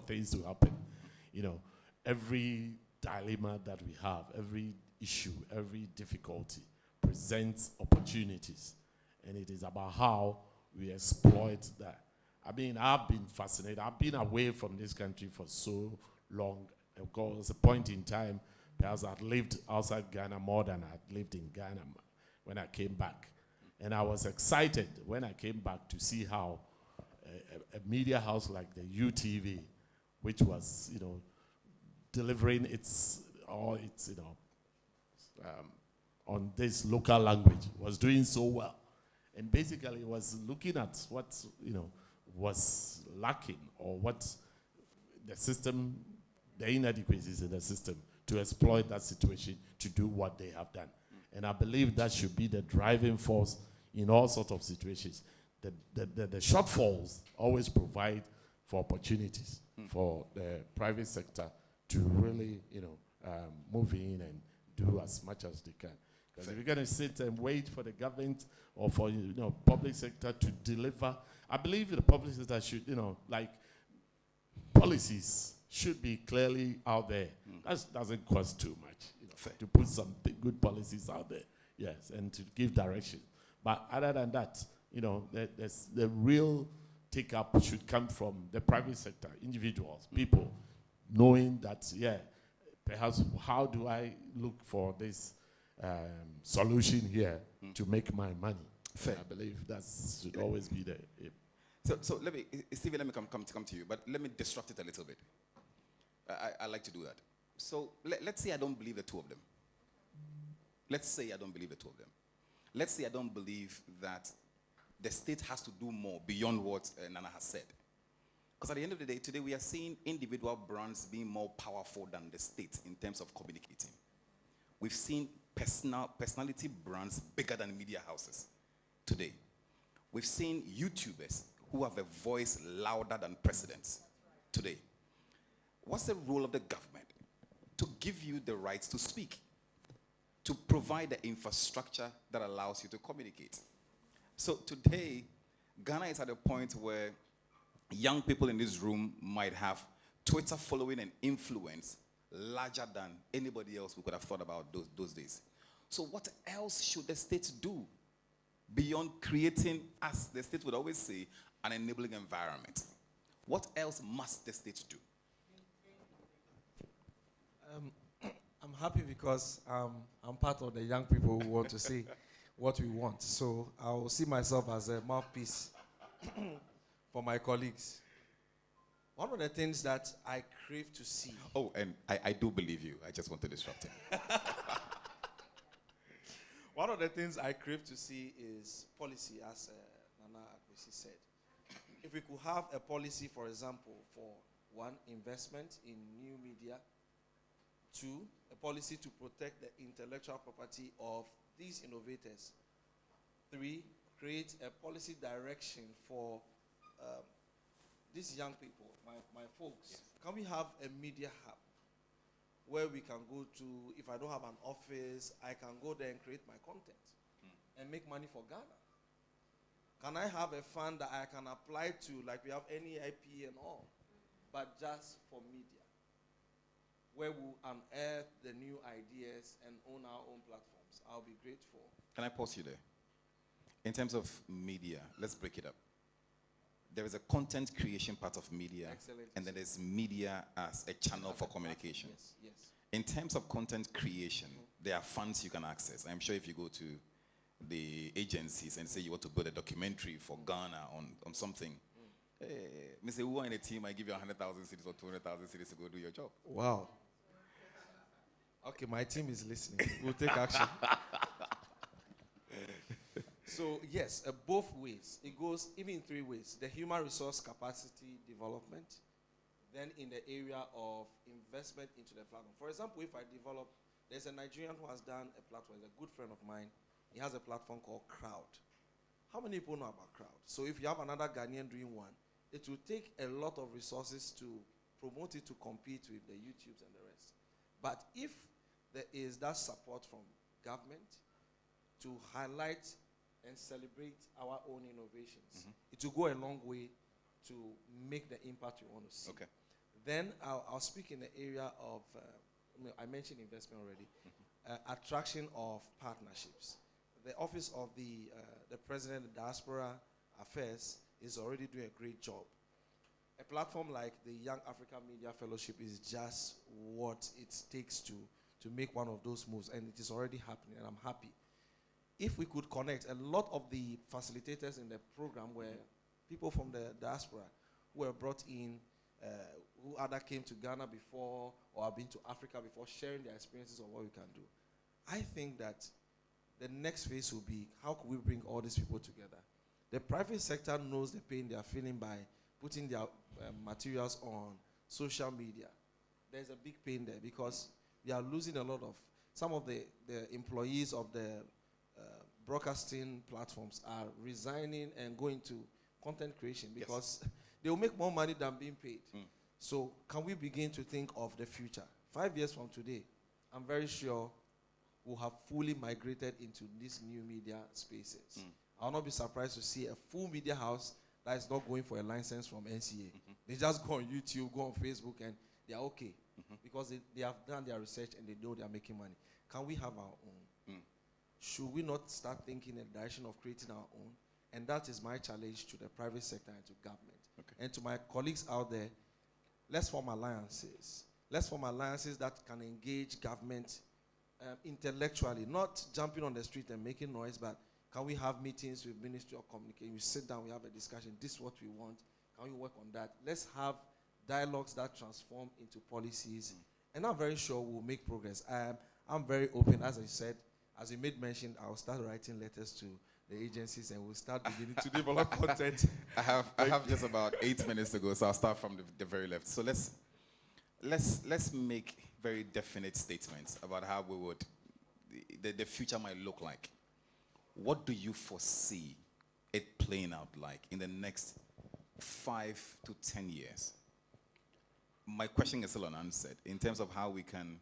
things to happen. Every dilemma that we have, every issue, every difficulty presents opportunities. And it is about how we exploit that. I mean, I've been fascinated. I've been away from this country for so long. Of course, a point in time, perhaps I'd lived outside Ghana more than I'd lived in Ghana when I came back. And I was excited when I came back to see how a media house like the UTV, which was, delivering on this local language, was doing so well. And basically was looking at what, was lacking or what the system, the inadequacies in the system to exploit that situation to do what they have done. And I believe that should be the driving force in all sorts of situations. The shortfalls always provide for opportunities for the private sector to really, move in and do as much as they can. Because if you're going to sit and wait for the government or for public sector to deliver, I believe the public sector should, like policies should be clearly out there. That doesn't cost too much, to put some good policies out there, yes, and to give direction. But other than that, the real take-up should come from the private sector, individuals, people, knowing that, perhaps how do I look for this solution here to make my money? Fair. I believe that should always be the aim. So let me, Stevie, let me come to you, but let me disrupt it a little bit. I like to do that. So let's say I don't believe the two of them. Let's say I don't believe the two of them. Let's say I don't believe that the state has to do more beyond what Nana has said. Because at the end of the day, today we are seeing individual brands being more powerful than the state in terms of communicating. We've seen personality brands bigger than media houses today. We've seen YouTubers who have a voice louder than presidents today. What's the role of the government? To give you the rights to speak, to provide the infrastructure that allows you to communicate. So today, Ghana is at a point where young people in this room might have Twitter following and influence larger than anybody else we could have thought about those days. So what else should the state do beyond creating, as the state would always say, an enabling environment? What else must the state do? I'm happy because I'm part of the young people who want to say what we want. So I will see myself as a mouthpiece for my colleagues. One of the things that I crave to see. Oh, and I do believe you. I just want to disrupt him. One of the things I crave to see is policy, as Nana Akwesi said. If we could have a policy, for example, for one, investment in new media. Two, a policy to protect the intellectual property of these innovators. Three, create a policy direction for these young people, my folks. Yes. Can we have a media hub where we can go to, if I don't have an office, I can go there and create my content and make money for Ghana? Can I have a fund that I can apply to, like we have NEIP and all, but just for media, where we'll unearth the new ideas and own our own platforms? I'll be grateful. Can I pause you there? In terms of media, let's break it up. There is a content creation part of media, excellent, and then there's media as a channel for communication. Yes, yes. In terms of content creation, there are funds you can access. I'm sure if you go to the agencies and say you want to build a documentary for Ghana on something, Mr. Who in a team, I give you 100,000 cities or 200,000 cities to go do your job. Wow. Okay, my team is listening. We'll take action. So, yes, both ways. It goes even in three ways. The human resource capacity development, then in the area of investment into the platform. For example, if I develop, there's a Nigerian who has done a platform, he's a good friend of mine. He has a platform called Crowd. How many people know about Crowd? So if you have another Ghanaian doing one, it will take a lot of resources to promote it to compete with the YouTubes and the rest. But if there is that support from government to highlight and celebrate our own innovations, it will go a long way to make the impact you want to see. Okay. Then I'll speak in the area of, I mentioned investment already, attraction of partnerships. The office of the President of Diaspora Affairs is already doing a great job. A platform like the Young African Media Fellowship is just what it takes to make one of those moves, and it is already happening, and I'm happy. If we could connect, a lot of the facilitators in the program were people from the diaspora who were brought in, who either came to Ghana before or have been to Africa before, sharing their experiences of what we can do. I think that the next phase will be, how can we bring all these people together? The private sector knows the pain they are feeling by putting their materials on social media. There's a big pain there because we are losing a lot of, some of the employees of the broadcasting platforms are resigning and going to content creation because they will make more money than being paid. So can we begin to think of the future? 5 years from today, I'm very sure we'll have fully migrated into these new media spaces. I'll not be surprised to see a full media house that is not going for a license from NCA. They just go on YouTube, go on Facebook, and they are okay. Because they have done their research and they know they are making money. Can we have our own? Should we not start thinking in the direction of creating our own? And that is my challenge to the private sector and to government. And to my colleagues out there, let's form alliances. Let's form alliances that can engage government intellectually, not jumping on the street and making noise, but can we have meetings with Ministry of Communication? We sit down, we have a discussion. This is what we want. Can we work on that? Let's have dialogues that transform into policies. And I'm very sure we'll make progress. I'm very open, as I said. As you made mention, I'll start writing letters to the agencies and we'll start beginning to develop content. I have just about 8 minutes to go, so I'll start from the very left. So let's make very definite statements about how we would the future might look like. What do you foresee it playing out like in the next 5 to 10 years? My question is still unanswered in terms of how we can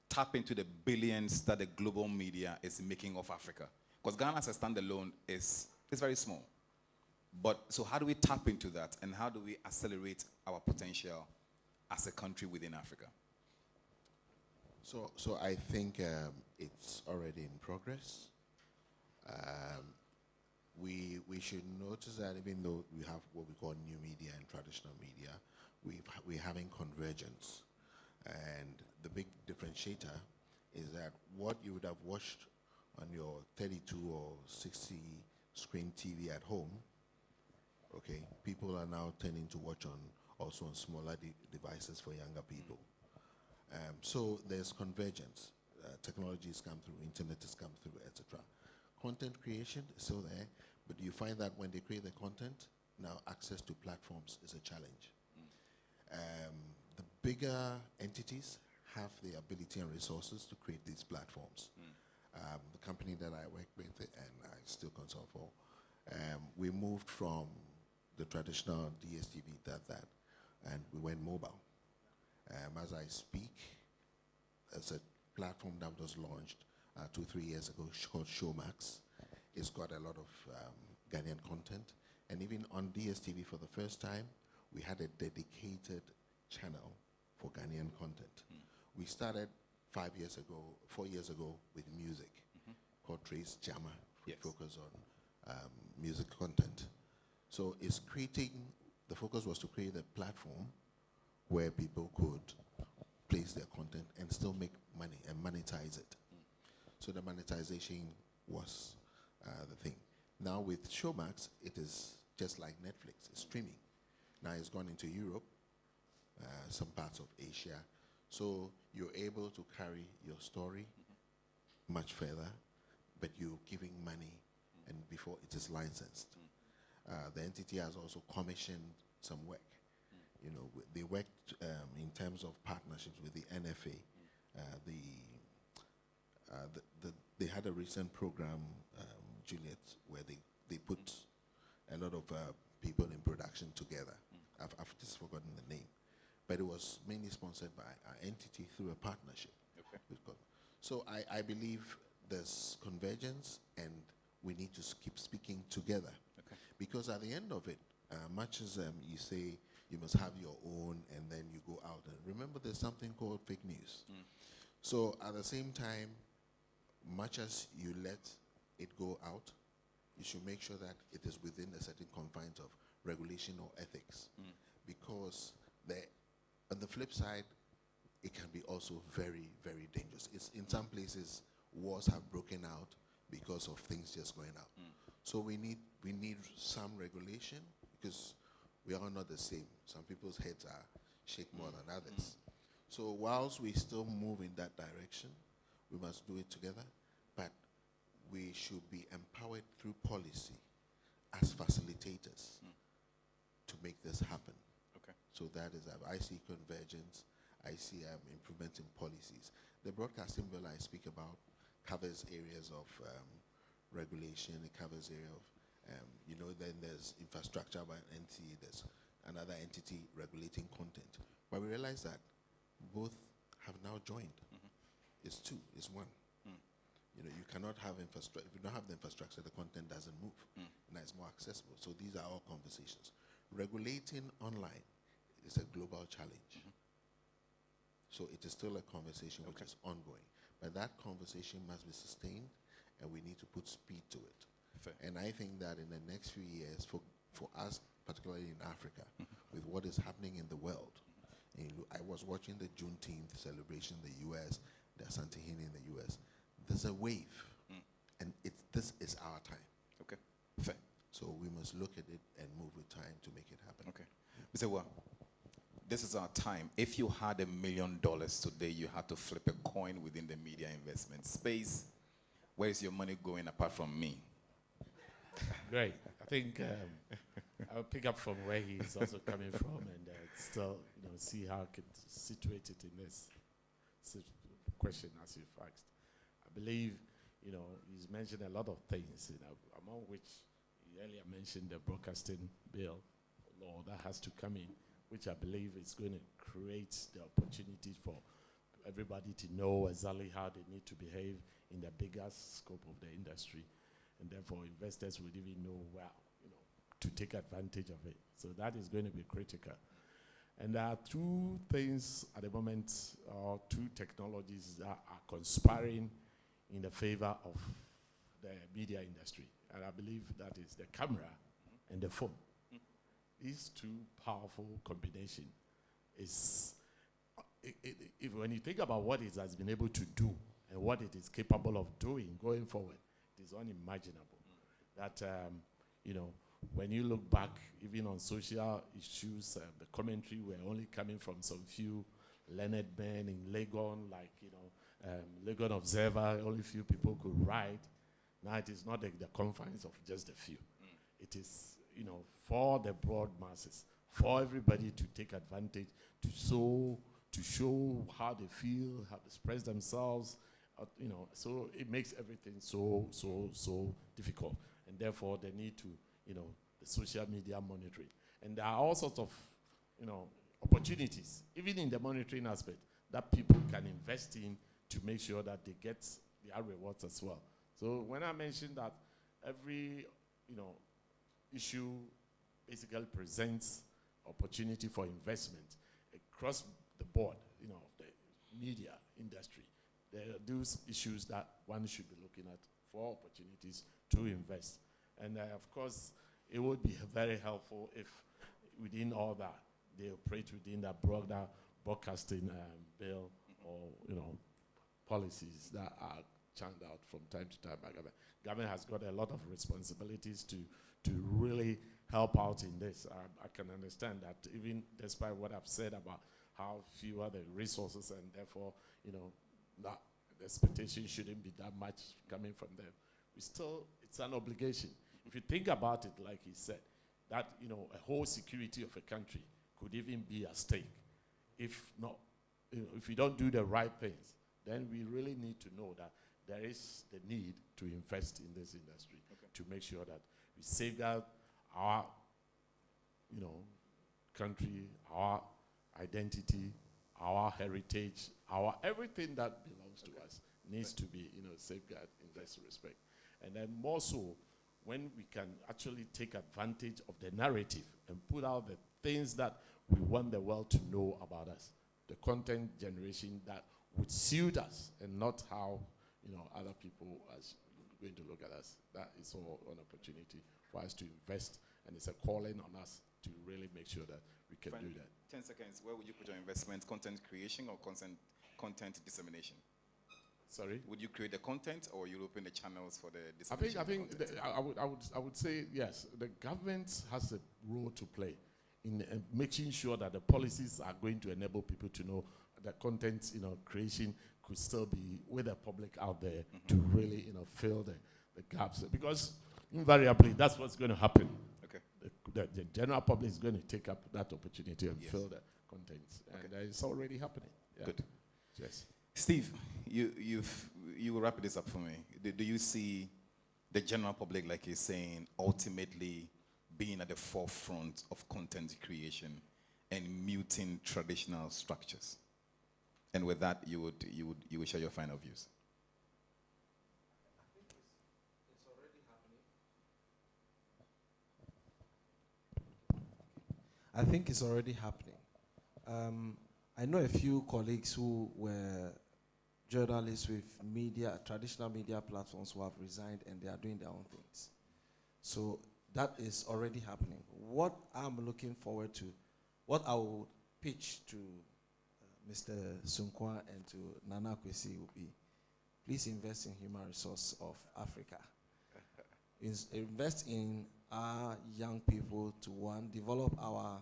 tap into the billions that the global media is making of Africa. Because Ghana as a standalone is very small. But so how do we tap into that and how do we accelerate our potential as a country within Africa? So I think it's already in progress. We should notice that even though we have what we call new media and traditional media, we're having convergence. And the big differentiator is that what you would have watched on your 32 or 60 screen TV at home, okay, people are now tending to watch also on smaller devices for younger people. So there's convergence. Technology has come through, internet has come through, etc. Content creation is still there, but you find that when they create the content, now access to platforms is a challenge. The bigger entities have the ability and resources to create these platforms. The company that I work with and I still consult for, we moved from the traditional DSTV, and we went mobile. As I speak, there's a platform that was launched 2-3 years ago called Showmax. It's got a lot of Ghanaian content. And even on DSTV for the first time, we had a dedicated channel for Ghanaian content. We started 4 years ago with music called Trace Jammer, focus on music content. So it's the focus was to create a platform where people could place their content and still make money and monetize it. So the monetization was the thing. Now with Showmax, it is just like Netflix, it's streaming. Now it's gone into Europe, some parts of Asia. So you're able to carry your story much further, but you're giving money and before it is licensed. The entity has also commissioned some work. You know, they worked in terms of partnerships with the NFA. They had a recent program, Juliet, where they put a lot of people in production together. I've just forgotten the name. But it was mainly sponsored by our entity through a partnership. So I believe there's convergence and we need to keep speaking together. Because at the end of it, much as you say you must have your own and then you go out. And remember, there's something called fake news. So at the same time, much as you let it go out, you should make sure that it is within a certain confines of regulation or ethics. Because on the flip side, it can be also very, very dangerous. It's in some places, wars have broken out because of things just going out. So we need some regulation because we are not the same. Some people's heads are shake more than others. So whilst we still move in that direction, we must do it together, but we should be empowered through policy as facilitators to make this happen. So that is, I see convergence, I see improvement in policies. The broadcasting bill I speak about covers areas of regulation, it covers area of, then there's infrastructure by an entity, there's another entity regulating content. But we realize that both have now joined. It's two, it's one. you cannot have infrastructure. If you don't have the infrastructure, the content doesn't move. And it's more accessible. So these are all conversations. Regulating online is a global challenge. So it is still a conversation which is ongoing. But that conversation must be sustained, and we need to put speed to it. Fair. And I think that in the next few years, for us, particularly in Africa, with what is happening in the world, I was watching the Juneteenth celebration in the U.S., the Asantehene in the U.S. There's a wave, and this is our time. Okay, fair. So we must look at it and move with time to make it happen. Okay. Mr. Wa, this is our time. If you had $1 million today, you had to flip a coin within the media investment space. Where is your money going apart from me? Great. I think I'll pick up from where he's also coming from and still, see how I can situate it in this question as you've asked. I believe, he's mentioned a lot of things, among which he earlier mentioned the broadcasting bill law that has to come in, which I believe is going to create the opportunity for everybody to know exactly how they need to behave in the bigger scope of the industry. And therefore, investors would even know to take advantage of it. So that is going to be critical. And there are two things at the moment, or two technologies that are conspiring in the favor of the media industry. And I believe that is the camera and the phone. These two powerful combinations is, when you think about what it has been able to do and what it is capable of doing going forward, it is unimaginable. That, when you look back, even on social issues, the commentary were only coming from some few learned men in Legon, like, Legon Observer, only few people could write. Now it is not the confines of just a few. It is, for the broad masses, for everybody to take advantage, to show how they feel, how they express themselves, so it makes everything so difficult. And therefore, they need to, the social media monitoring. And there are all sorts of, opportunities, even in the monitoring aspect, that people can invest in to make sure that they get their rewards as well. So when I mentioned that every, issue basically presents opportunity for investment across the board, the media industry, there are those issues that one should be looking at for opportunities to invest. And of course, it would be very helpful if within all that, they operate within that broader broadcasting bill or, policies that are churned out from time to time by government. Government has got a lot of responsibilities to really help out in this. I can understand that even despite what I've said about how few are the resources and therefore, that the expectation shouldn't be that much coming from them. It's an obligation. If you think about it, like he said, that, a whole security of a country could even be at stake. If not, if we don't do the right things, then we really need to know that there is the need to invest in this industry to make sure that we safeguard our, country, our identity, our heritage, our everything that belongs to us needs to be, safeguarded in this respect. And then more so, when we can actually take advantage of the narrative and put out the things that we want the world to know about us, the content generation that would suit us and not how, other people are going to look at us. That is all an opportunity for us to invest, and it's a calling on us to really make sure that we can do that. 10 seconds. Where would you put your investment? Content creation or content dissemination? Sorry? Would you create the content or you open the channels for the dissemination? I would say yes. The government has a role to play in making sure that the policies are going to enable people to know that content, creation could still be with the public out there to really, fill the gaps. Because invariably, that's what's going to happen. Okay. The general public is going to take up that opportunity and fill the content. And it's already happening. Yeah. Good. Yes. Steve, you will wrap this up for me. Do you see the general public, like you're saying, ultimately being at the forefront of content creation and muting traditional structures? And with that, you would share your final views. I think it's already happening. I know a few colleagues who were journalists with media, traditional media platforms who have resigned and they are doing their own things. So that is already happening. What I'm looking forward to, what I will pitch to Mr. Sunkwa and to Nana Kwesi will be, please invest in human resource of Africa. Invest in our young people to, one, develop our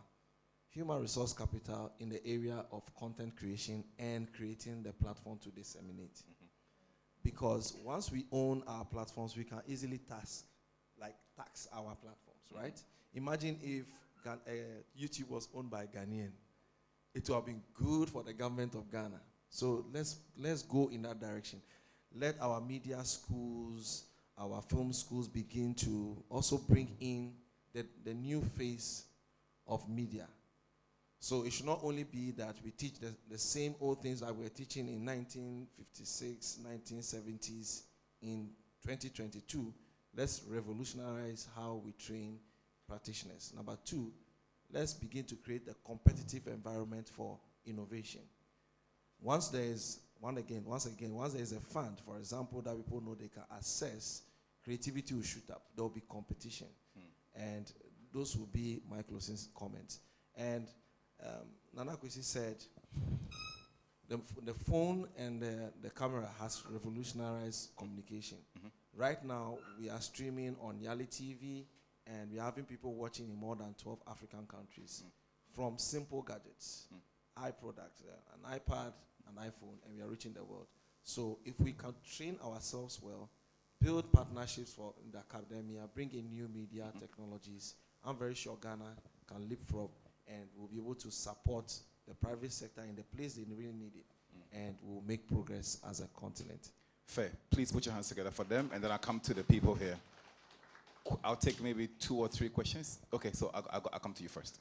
human resource capital in the area of content creation and creating the platform to disseminate. Because once we own our platforms, we can easily tax our platforms, right? Imagine if YouTube was owned by a Ghanaian. It would have been good for the government of Ghana. So let's go in that direction. Let our media schools, our film schools begin to also bring in the new face of media. So it should not only be that we teach the same old things that we were teaching in 1956, 1970s, in 2022. Let's revolutionize how we train practitioners. Number two, let's begin to create a competitive environment for innovation. Once there is once there is a fund, for example, that people know they can access, creativity will shoot up. There will be competition. And those will be my closing comments. And Nana Kwesi said, the phone and the camera has revolutionized communication. Right now, we are streaming on Yali TV, and we're having people watching in more than 12 African countries from simple gadgets, iProduct, an iPad, an iPhone, and we are reaching the world. So if we can train ourselves well, build partnerships in the academia, bring in new media technologies, I'm very sure Ghana can leapfrog and we'll be able to support the private sector in the place they really need it, and we'll make progress as a continent. Fair. Please put your hands together for them, and then I'll come to the people here. I'll take maybe 2 or 3 questions. Okay, so I'll come to you first.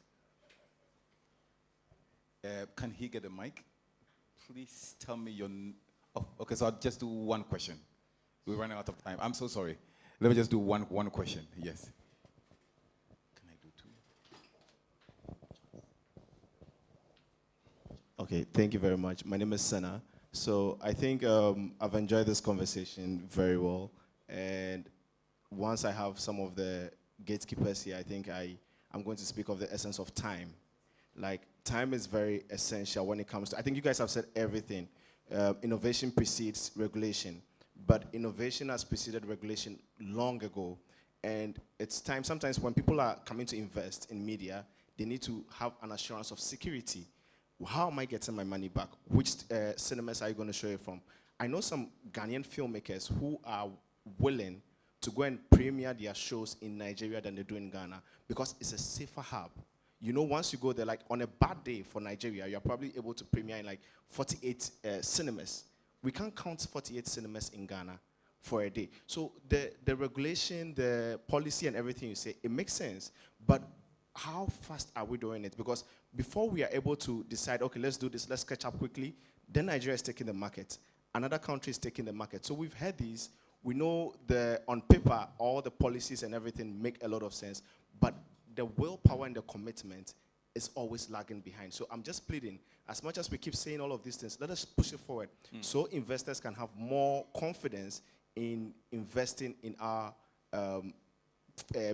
Can he get a mic? Please tell me your... Oh, okay, so I'll just do one question. We're running out of time. I'm so sorry. Let me just do one question. Yes. Can I do 2? Okay, thank you very much. My name is Senna. So I think I've enjoyed this conversation very well. And once I have some of the gatekeepers here, I think I'm going to speak of the essence of time. Like, time is very essential when it comes to, I think you guys have said everything. Innovation precedes regulation, but innovation has preceded regulation long ago. And it's time, sometimes when people are coming to invest in media, they need to have an assurance of security. How am I getting my money back? Which cinemas are you going to show it from? I know some Ghanaian filmmakers who are willing to go and premiere their shows in Nigeria than they do in Ghana because it's a safer hub. You know, once you go there, like on a bad day for Nigeria, you're probably able to premiere in like 48 cinemas. We can't count 48 cinemas in Ghana for a day. So the regulation, the policy and everything you say, it makes sense. But how fast are we doing it? Because before we are able to decide, okay, let's do this, let's catch up quickly, then Nigeria is taking the market. Another country is taking the market. So we've had these. We know on paper, all the policies and everything make a lot of sense. But the willpower and the commitment is always lagging behind. So I'm just pleading, as much as we keep saying all of these things, let us push it forward so investors can have more confidence in investing in our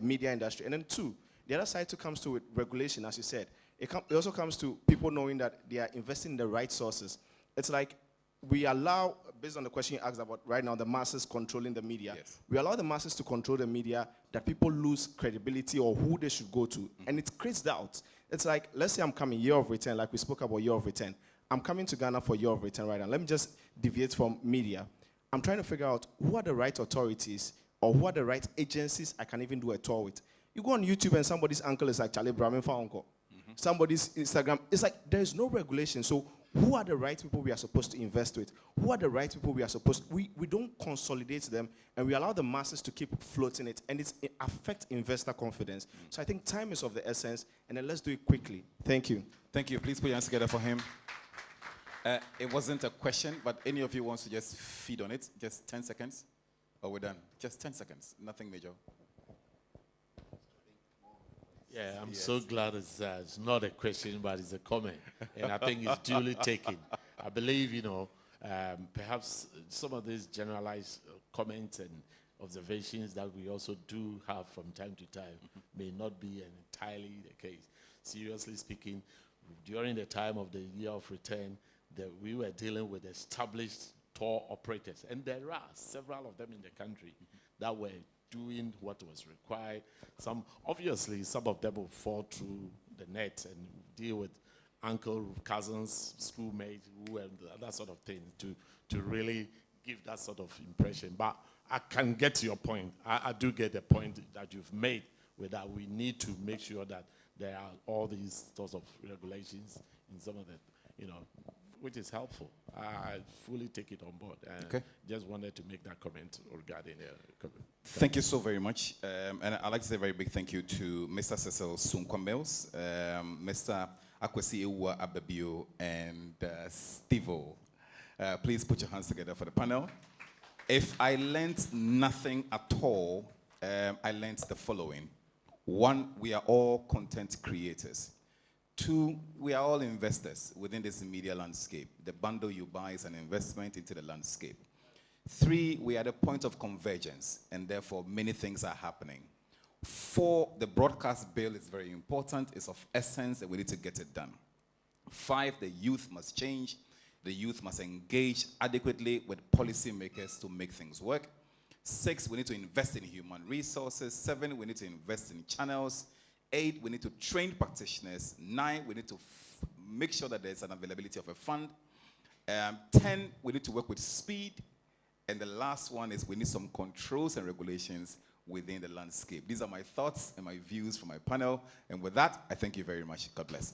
media industry. And then 2, the other side too comes to regulation, as you said. It also comes to people knowing that they are investing in the right sources. It's like we allow, based on the question you asked about right now, the masses controlling the media. Yes. We allow the masses to control the media, that people lose credibility or who they should go to. And it creates doubt. It's like, let's say I'm coming year of return, like we spoke about year of return. I'm coming to Ghana for year of return right now. Let me just deviate from media. I'm trying to figure out who are the right authorities or who are the right agencies I can even do a tour with. You go on YouTube and somebody's uncle is like Charlie Brahmin for uncle. Somebody's Instagram. It's like there's no regulation. So who are the right people we are supposed to invest with? Who are the right people we are supposed to, we don't consolidate them and we allow the masses to keep floating it, and it affects investor confidence. So I think time is of the essence, and then let's do it quickly. Thank you. Thank you. Please put your hands together for him. It wasn't a question, but any of you wants to just feed on it? Just 10 seconds? Or we're done? Just 10 seconds. Nothing major. Yeah, I'm so glad it's not a question, but it's a comment. And I think it's duly taken. I believe, perhaps some of these generalized comments and observations that we also do have from time to time may not be entirely the case. Seriously speaking, during the time of the year of return, we were dealing with established tour operators, and there are several of them in the country that were doing what was required. Some of them will fall through the net and deal with uncle, cousins, schoolmates, and that sort of thing to really give that sort of impression. But I can get to your point. I do get the point that you've made with that we need to make sure that there are all these sorts of regulations in some of the, which is helpful. I fully take it on board. Okay. Just wanted to make that comment regarding comment. Thank you so very much. And I'd like to say a very big thank you to Mr. Cecil Sunkwa Mills, Mr. Akwesi Ewa Ababio, and Steve-O. Please put your hands together for the panel. If I learned nothing at all, I learned the following. 1, we are all content creators. 2, we are all investors within this media landscape. The bundle you buy is an investment into the landscape. 3, we are at a point of convergence, and therefore many things are happening. 4, the broadcast bill is very important. It's of essence, and we need to get it done. 5, the youth must change. The youth must engage adequately with policymakers to make things work. 6, we need to invest in human resources. 7, we need to invest in channels. 8, we need to train practitioners. 9, we need to make sure that there's an availability of a fund. 10, we need to work with speed. And the last one is we need some controls and regulations within the landscape. These are my thoughts and my views from my panel. And with that, I thank you very much. God bless.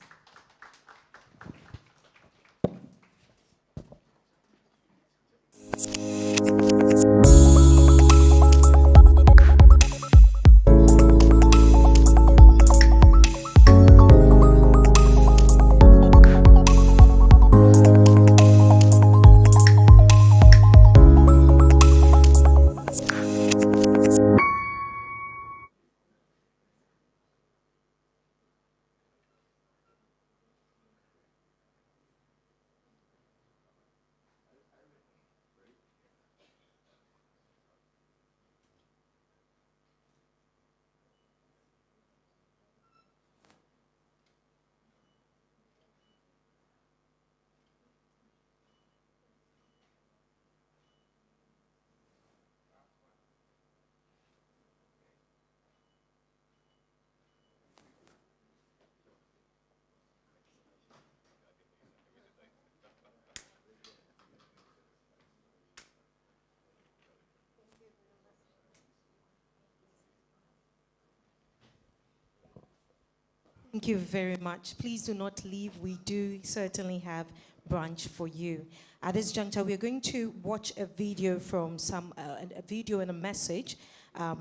Thank you very much. Please do not leave. We do certainly have brunch for you. At this juncture, we're going to watch a video from a video and a message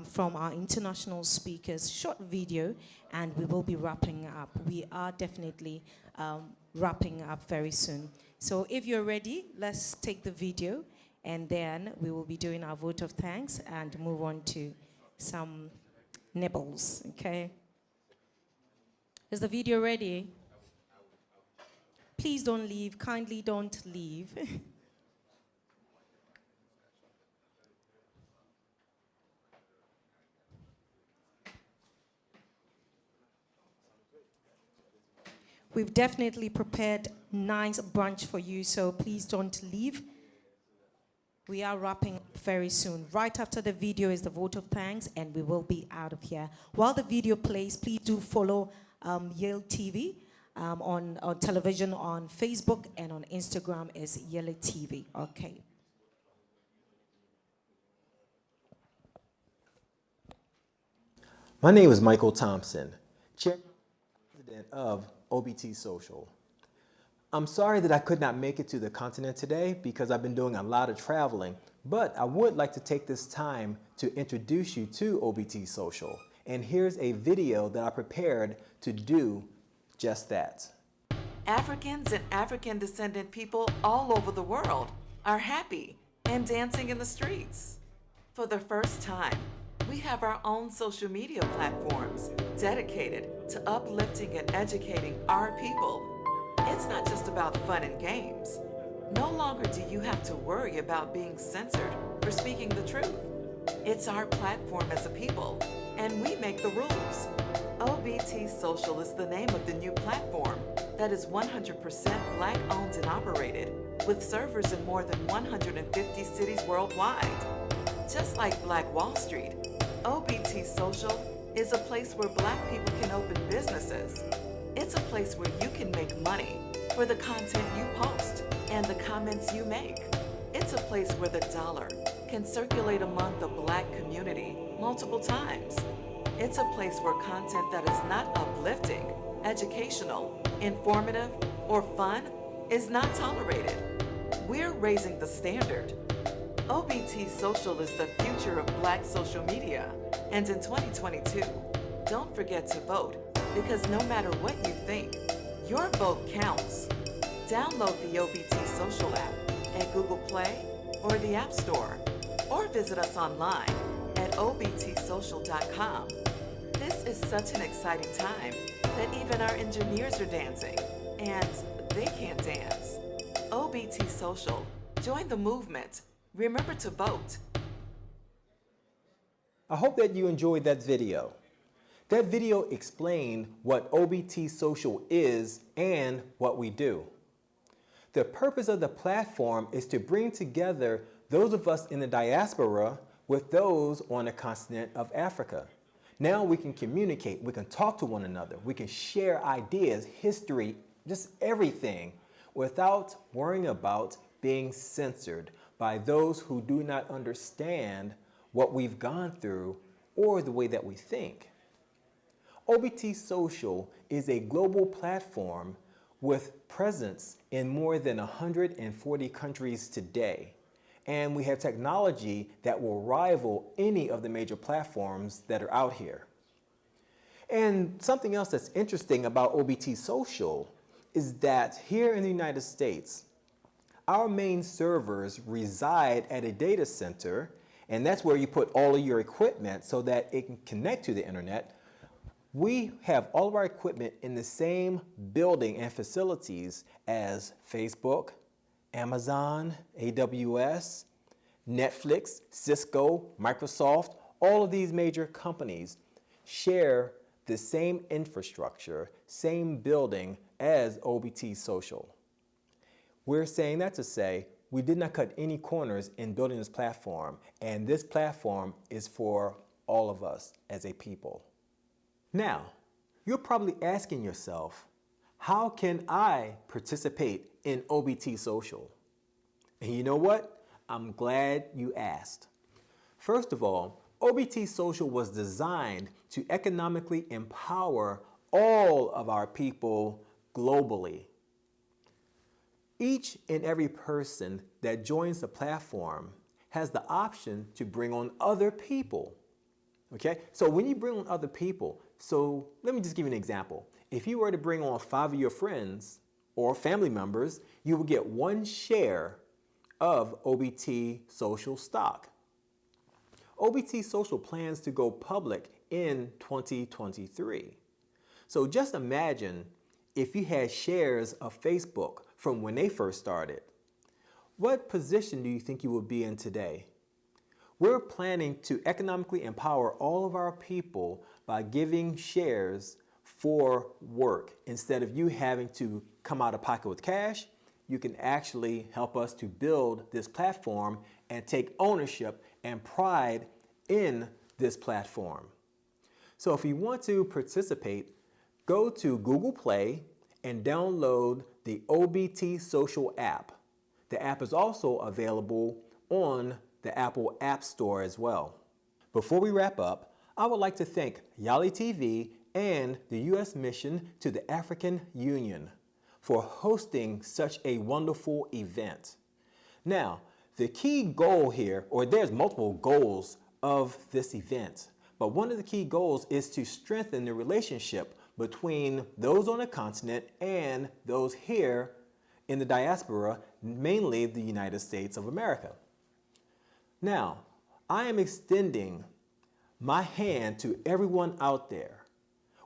from our international speakers, short video, and we will be wrapping up. We are definitely wrapping up very soon. So if you're ready, let's take the video, and then we will be doing our vote of thanks and move on to some nibbles, okay? Is the video ready? Please don't leave. Kindly don't leave. We've definitely prepared nice brunch for you, so please don't leave. We are wrapping up very soon. Right after the video is the vote of thanks, and we will be out of here. While the video plays, please do follow Yale TV on television, on Facebook, and on Instagram is Yale TV. Okay. My name is Michael Thompson, Chairman and President of OBT Social. I'm sorry that I could not make it to the continent today because I've been doing a lot of traveling, but I would like to take this time to introduce you to OBT Social. And here's a video that I prepared to do just that. Africans and African descendant people all over the world are happy and dancing in the streets. For the first time, we have our own social media platforms dedicated to uplifting and educating our people. It's not just about fun and games. No longer do you have to worry about being censored for speaking the truth. It's our platform as a people, and we make the rules. OBT Social is the name of the new platform that is 100% Black owned and operated, with servers in more than 150 cities worldwide. Just like Black Wall Street, OBT Social is a place where Black people can open businesses. It's a place where you can make money for the content you post and the comments you make. It's a place where the dollar can circulate among the Black community multiple times. It's a place where content that is not uplifting, educational, informative, or fun is not tolerated. We're raising the standard. OBT Social is the future of Black social media. And in 2022, don't forget to vote, because no matter what you think, your vote counts. Download the OBT Social app at Google Play or the App Store, or visit us online at obtsocial.com. This is such an exciting time that even our engineers are dancing, and they can't dance. OBT Social. Join the movement. Remember to vote. I hope that you enjoyed that video. That video explained what OBT Social is and what we do. The purpose of the platform is to bring together those of us in the diaspora with those on the continent of Africa. Now we can communicate, we can talk to one another, we can share ideas, history, just everything without worrying about being censored by those who do not understand what we've gone through or the way that we think. OBT Social is a global platform with presence in more than 140 countries today. And we have technology that will rival any of the major platforms that are out here. And something else that's interesting about OBT Social is that here in the United States, our main servers reside at a data center, and that's where you put all of your equipment so that it can connect to the internet. We have all of our equipment in the same building and facilities as Facebook, Amazon, AWS, Netflix, Cisco, Microsoft. All of these major companies share the same infrastructure, same building as OBT Social. We're saying that to say we did not cut any corners in building this platform, and this platform is for all of us as a people. Now, you're probably asking yourself, how can I participate in OBT Social? And you know what? I'm glad you asked. First of all, OBT Social was designed to economically empower all of our people globally. Each and every person that joins the platform has the option to bring on other people. Okay? So when you bring on other people, so let me just give you an example. If you were to bring on 5 of your friends or family members, you will get 1 share of OBT Social stock. OBT Social plans to go public in 2023. So just imagine if you had shares of Facebook from when they first started. What position do you think you would be in today? We're planning to economically empower all of our people by giving shares for work. Instead of you having to come out of pocket with cash, you can actually help us to build this platform and take ownership and pride in this platform. So if you want to participate, go to Google Play and download the OBT Social app. The app is also available on the Apple App Store as well. Before we wrap up, I would like to thank Yali TV and the U.S. Mission to the African Union for hosting such a wonderful event. Now, the key goal here, or there's multiple goals of this event, but one of the key goals is to strengthen the relationship between those on the continent and those here in the diaspora, mainly the United States of America. Now, I am extending my hand to everyone out there.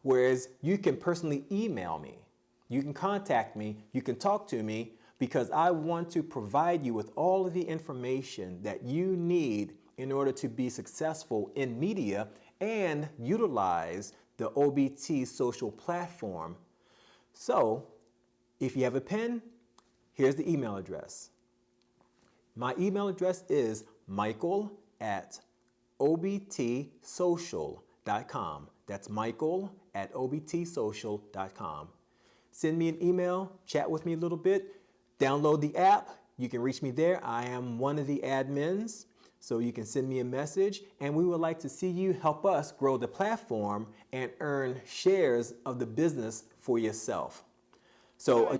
Whereas you can personally email me, you can contact me, you can talk to me, because I want to provide you with all of the information that you need in order to be successful in media and utilize the OBT social platform. So if you have a pen, here's the email address. My email address is michael@obtsocial.com. That's michael@obtsocial.com. Send me an email, chat with me a little bit, download the app. You can reach me there. I am one of the admins, so you can send me a message, and we would like to see you help us grow the platform and earn shares of the business for yourself. So,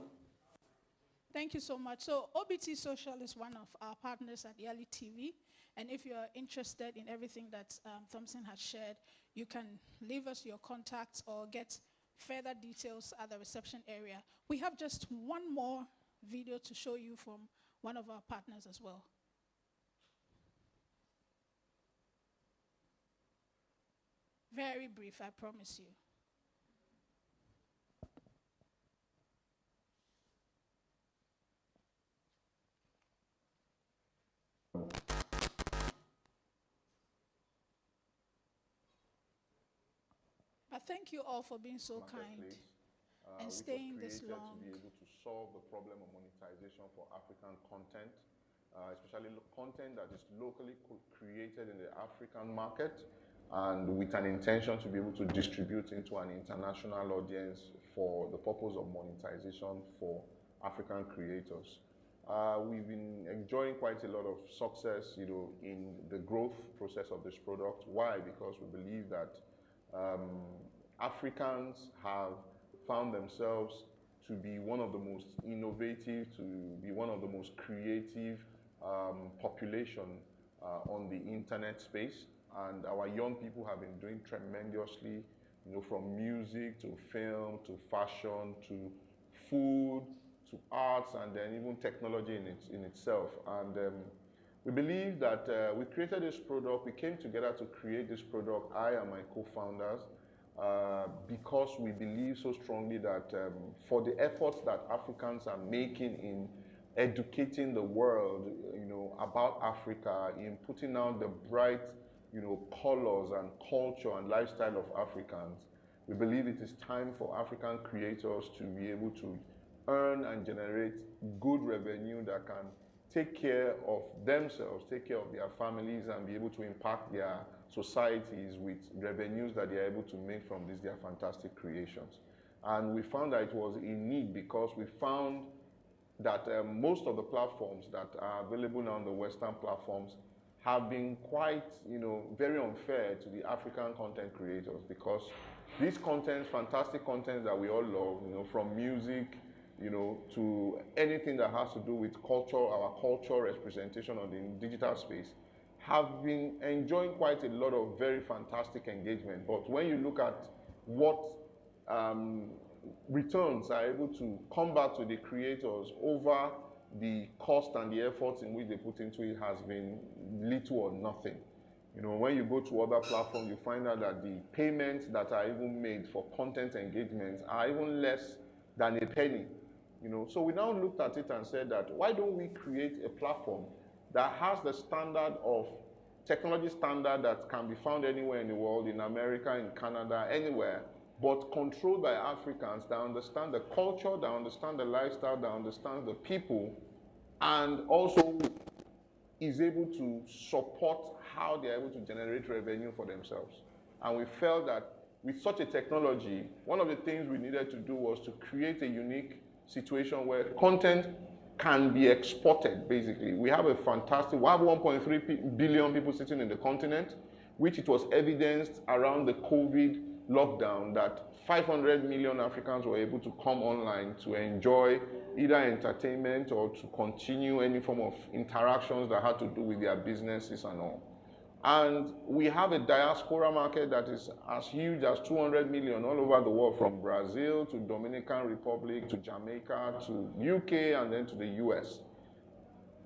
Thank you so much. So OBT Social is one of our partners at Yali TV. And if you're interested in everything that Thompson has shared, you can leave us your contacts or get further details at the reception area. We have just one more video to show you from one of our partners as well. Very brief, I promise you. But thank you all for being so kind and staying this long. To be able to solve the problem of monetization for African content, especially content that is locally created in the African market, and with an intention to be able to distribute into an international audience for the purpose of monetization for African creators. We've been enjoying quite a lot of success, in the growth process of this product. Why? Because we believe that Africans have found themselves to be one of the most innovative, to be one of the most creative population on the internet space. And our young people have been doing tremendously, from music to film to fashion to food to arts, and then even technology in itself. And we believe that we created this product, we came together to create this product, I and my co-founders, because we believe so strongly that for the efforts that Africans are making in educating the world, about Africa, in putting out the bright, colors and culture and lifestyle of Africans, we believe it is time for African creators to be able to earn and generate good revenue that can take care of themselves, take care of their families, and be able to impact their societies with revenues that they are able to make from these their fantastic creations. And we found that it was in need, because we found that most of the platforms that are available now on the Western platforms have been quite, very unfair to the African content creators, because these contents, fantastic contents that we all love, from music, to anything that has to do with culture, our cultural representation on the digital space, have been enjoying quite a lot of very fantastic engagement. But when you look at what returns are able to come back to the creators over the cost and the efforts in which they put into it, has been little or nothing. When you go to other platforms, you find out that the payments that are even made for content engagements are even less than a penny. So we now looked at it and said that, why don't we create a platform that has the standard of technology standard that can be found anywhere in the world, in America, in Canada, anywhere, but controlled by Africans that understand the culture, that understand the lifestyle, that understand the people, and also is able to support how they're able to generate revenue for themselves. And we felt that with such a technology, one of the things we needed to do was to create a unique situation where content can be exported, basically. We have 1.3 billion people sitting in the continent, which it was evidenced around the COVID lockdown that 500 million Africans were able to come online to enjoy either entertainment or to continue any form of interactions that had to do with their businesses and all. And we have a diaspora market that is as huge as 200 million all over the world, from Brazil to Dominican Republic to Jamaica to UK and then to the US.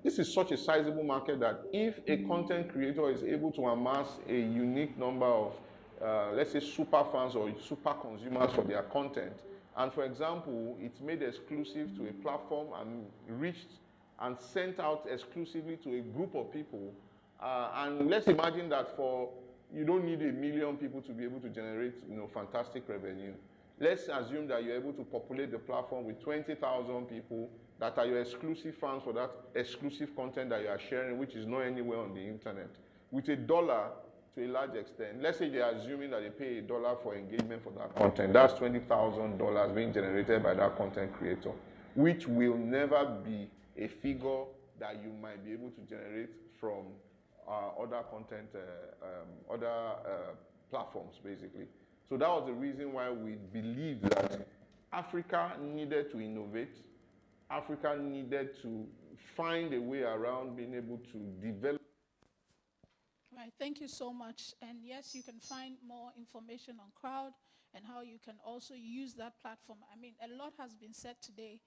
This is such a sizable market that if a content creator is able to amass a unique number of let's say, super fans or super consumers for their content. And for example, it's made exclusive to a platform and reached and sent out exclusively to a group of people. And let's imagine that you don't need 1 million people to be able to generate, fantastic revenue. Let's assume that you're able to populate the platform with 20,000 people that are your exclusive fans for that exclusive content that you are sharing, which is not anywhere on the internet. With $1 to a large extent, let's say they're assuming that they pay $1 for engagement for that content. That's $20,000 being generated by that content creator, which will never be a figure that you might be able to generate from other content, other platforms, basically. So that was the reason why we believed that Africa needed to innovate. Africa needed to find a way around being able to develop. Right, thank you so much. And yes, you can find more information on Crowd and how you can also use that platform. I mean, a lot has been said today.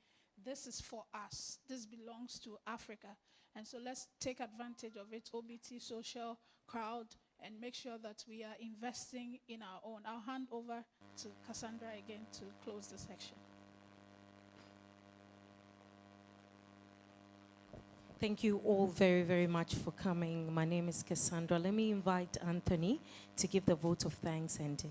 This is for us. This belongs to Africa. And so let's take advantage of it, OBT, Social, Crowd, and make sure that we are investing in our own. I'll hand over to Cassandra again to close the section. Thank you all very, very much for coming. My name is Cassandra. Let me invite Anthony to give the vote of thanks, and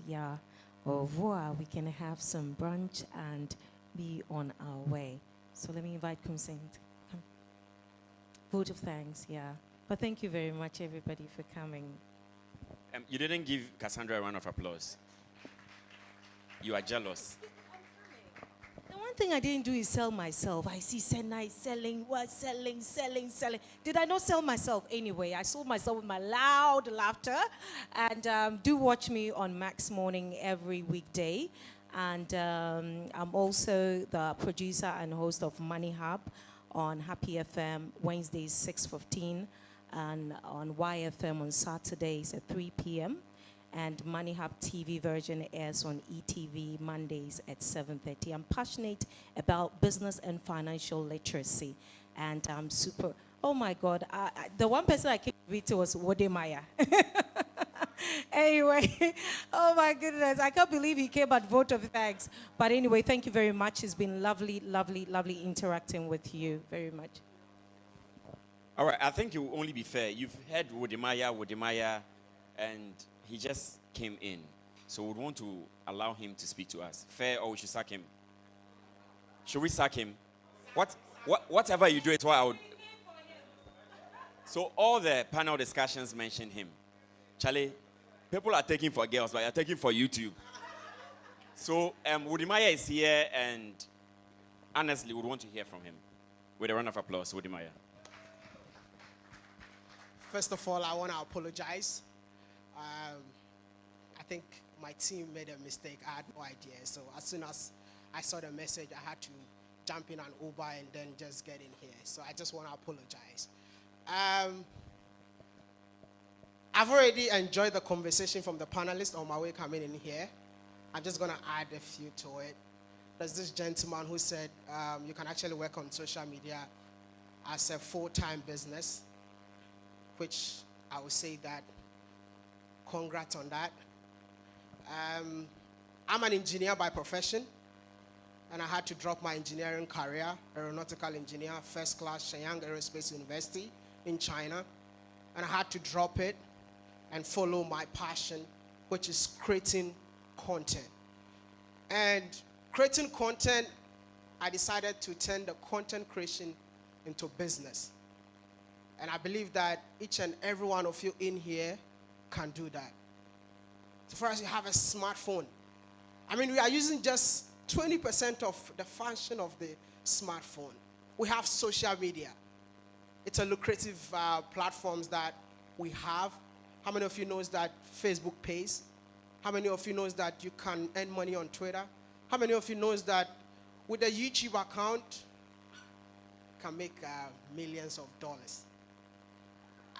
au revoir. We can have some brunch and be on our way. So let me invite Kumsing. Come. Vote of thanks, But thank you very much, everybody, for coming. You didn't give Cassandra a round of applause. You are jealous. The one thing I didn't do is sell myself. I see Senai selling. Did I not sell myself anyway? I sold myself with my loud laughter. And do watch me on Max Morning every weekday. And I'm also the producer and host of Money Hub on Happy FM Wednesdays 6:15 and on YFM on Saturdays at 3 p.m. And Money Hub TV version airs on ETV Mondays at 7:30. I'm passionate about business and financial literacy. And I'm super, oh my God, the one person I came to was Wode Maya. Anyway, oh my goodness, I can't believe he came at vote of thanks. But anyway, thank you very much. It's been lovely, lovely, lovely interacting with you very much. All right, I think it will only be fair. You've heard Wodemaya, and he just came in. So we would want to allow him to speak to us. Fair, or we should sack him? Should we sack him? Whatever you do, it's what I would. So all the panel discussions mentioned him. Charlie, people are taking for girls, but you're taking for YouTube. So Wodemaya is here, and honestly, we would want to hear from him. With a round of applause, Wodemaya. First of all, I want to apologize. I think my team made a mistake. I had no idea. So as soon as I saw the message, I had to jump in an Uber and then just get in here. So I just want to apologize. I've already enjoyed the conversation from the panelists on my way coming in here. I'm just going to add a few to it. There's this gentleman who said you can actually work on social media as a full-time business, which I would say that congrats on that. I'm an engineer by profession, and I had to drop my engineering career, aeronautical engineer, first class, Shenyang Aerospace University in China, and I had to drop it and follow my passion, which is creating content. And creating content, I decided to turn the content creation into business. And I believe that each and every one of you in here can do that. So first, you have a smartphone. I mean, we are using just 20% of the function of the smartphone. We have social media. It's a lucrative platforms that we have. How many of you knows that Facebook pays? How many of you knows that you can earn money on Twitter? How many of you knows that with a YouTube account, you can make millions of dollars?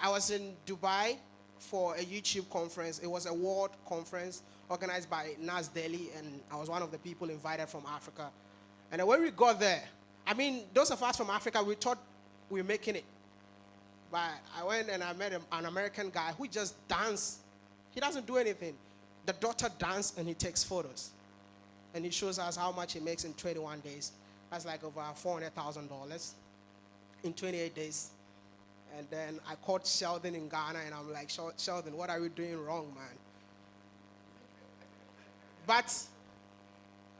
I was in Dubai for a YouTube conference. It was a world conference organized by Nas Delhi, and I was one of the people invited from Africa. And when we got there, I mean, those of us from Africa, we thought we were making it. But I went and I met an American guy who just danced. He doesn't do anything. the daughter dances and he takes photos. And he shows us how much he makes in 21 days. That's like over $400,000 in 28 days. And then I called Sheldon in Ghana, and I'm like, Sheldon, what are we doing wrong, man? But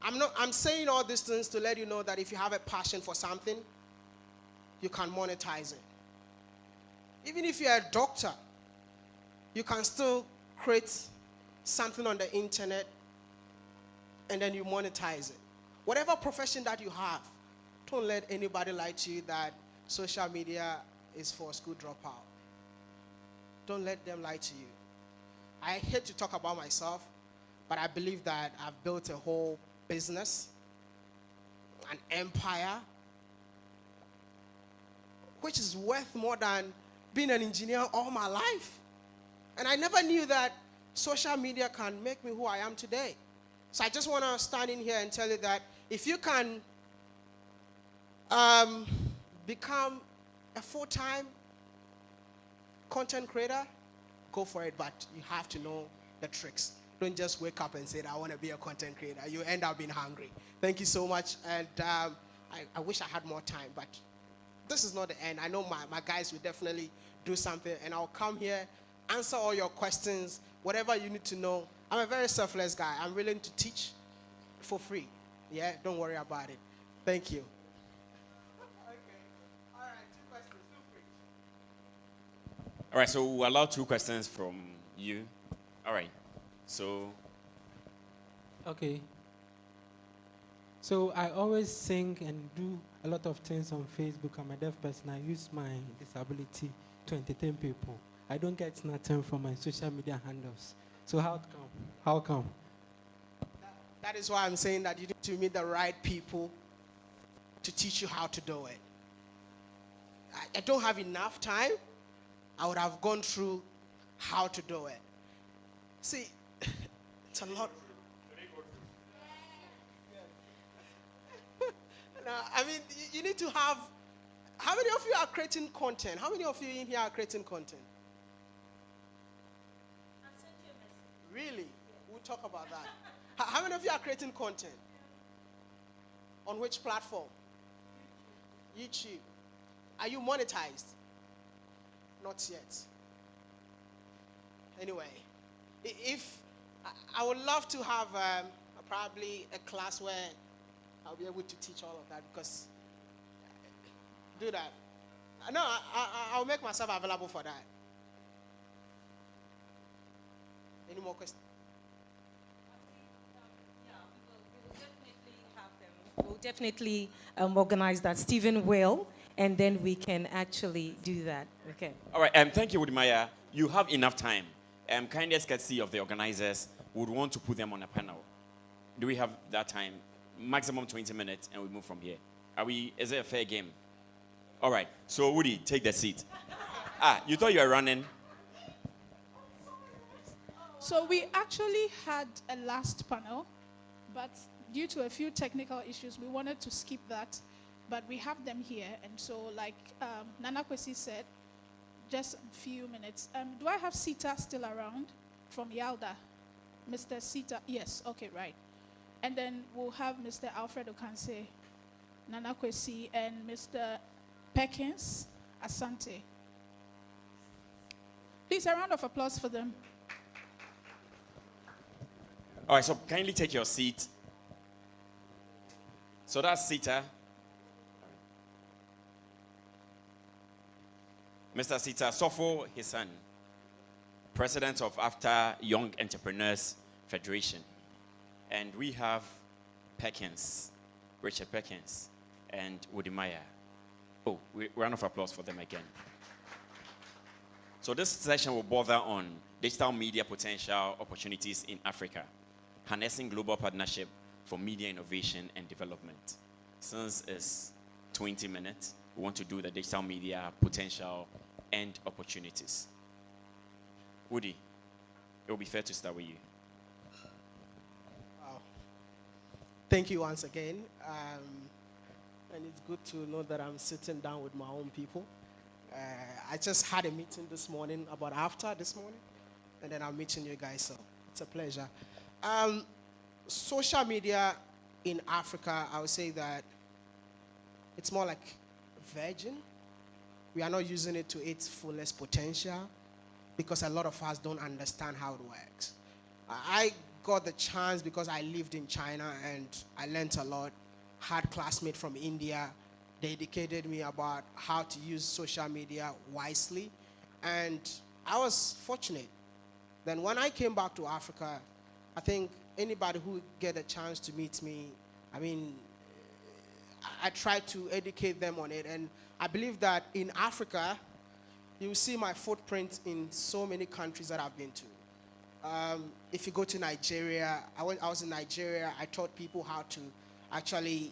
I'm saying all these things to let you know that if you have a passion for something, you can monetize it. Even if you're a doctor, you can still create something on the internet and then you monetize it. Whatever profession that you have, don't let anybody lie to you that social media is for a school dropout. Don't let them lie to you. I hate to talk about myself, but I believe that I've built a whole business, an empire, which is worth more than being an engineer all my life. And I never knew that social media can make me who I am today. So I just want to stand in here and tell you that if you can become a full-time content creator, go for it, but you have to know the tricks. Don't just wake up and say, I want to be a content creator. You end up being hungry. Thank you so much, and I wish I had more time, but this is not the end. I know my guys will definitely do something, and I'll come here, answer all your questions, whatever you need to know. I'm a very selfless guy. I'm willing to teach for free. Yeah, don't worry about it. Thank you. All right, so we'll allow 2 questions from you. All right, so. Okay. So I always sing and do a lot of things on Facebook. I'm a deaf person. I use my disability to entertain people. I don't get nothing from my social media handles. So how come? How come? That is why I'm saying that you need to meet the right people to teach you how to do it. I don't have enough time. I would have gone through how to do it. See, it's a lot. No, I mean, you need to have. How many of you are creating content? How many of you in here are creating content? Really? We'll talk about that. How many of you are creating content? On which platform? YouTube. Are you monetized? Not yet. Anyway, if I would love to have probably a class where I'll be able to teach all of that, because do that. No, I'll make myself available for that. Any more questions? We'll definitely organize that. Stephen will, and then we can actually do that. Okay. All right, thank you, Udimaya. You have enough time. Kindest courtesy of the organizers would want to put them on a panel. Do we have that time? Maximum 20 minutes, and we move from here. Is it a fair game? All right, so Woody, take the seat. You thought you were running? So we actually had a last panel, but due to a few technical issues, we wanted to skip that, but we have them here. And so like Nana Kwesi said, just a few minutes. Do I have Sita still around from Yalda? Mr. Sita, yes, okay, right. And then we'll have Mr. Alfred Okanse, Nana Kwesi, and Mr. Perkins Asante. Please, a round of applause for them. All right, so kindly take your seat. So that's Sita. Mr. Sita Sofo, his son, president of After Young Entrepreneurs Federation. And we have Perkins, Richard Perkins, and Udimaya. Oh, round of applause for them again. So this session will bother on digital media potential opportunities in Africa, harnessing global partnership for media innovation and development. Since it's 20 minutes, we want to do the digital media potential and opportunities. Woody, it will be fair to start with you. Thank you once again. And it's good to know that I'm sitting down with my own people. I just had a meeting this morning about After this morning, and then I'm meeting you guys, so It's a pleasure. Social media in Africa, I would say that it's more like virgin. We are not using it to its fullest potential because a lot of us don't understand how it works. I got the chance because I lived in China and I learned a lot. Had classmates from India. They educated me about how to use social media wisely. And I was fortunate. Then when I came back to Africa, I think anybody who get a chance to meet me, I try to educate them on it. And I believe that in Africa, you will see my footprint in so many countries that I've been to. If you go to Nigeria, I was in Nigeria, I taught people how to actually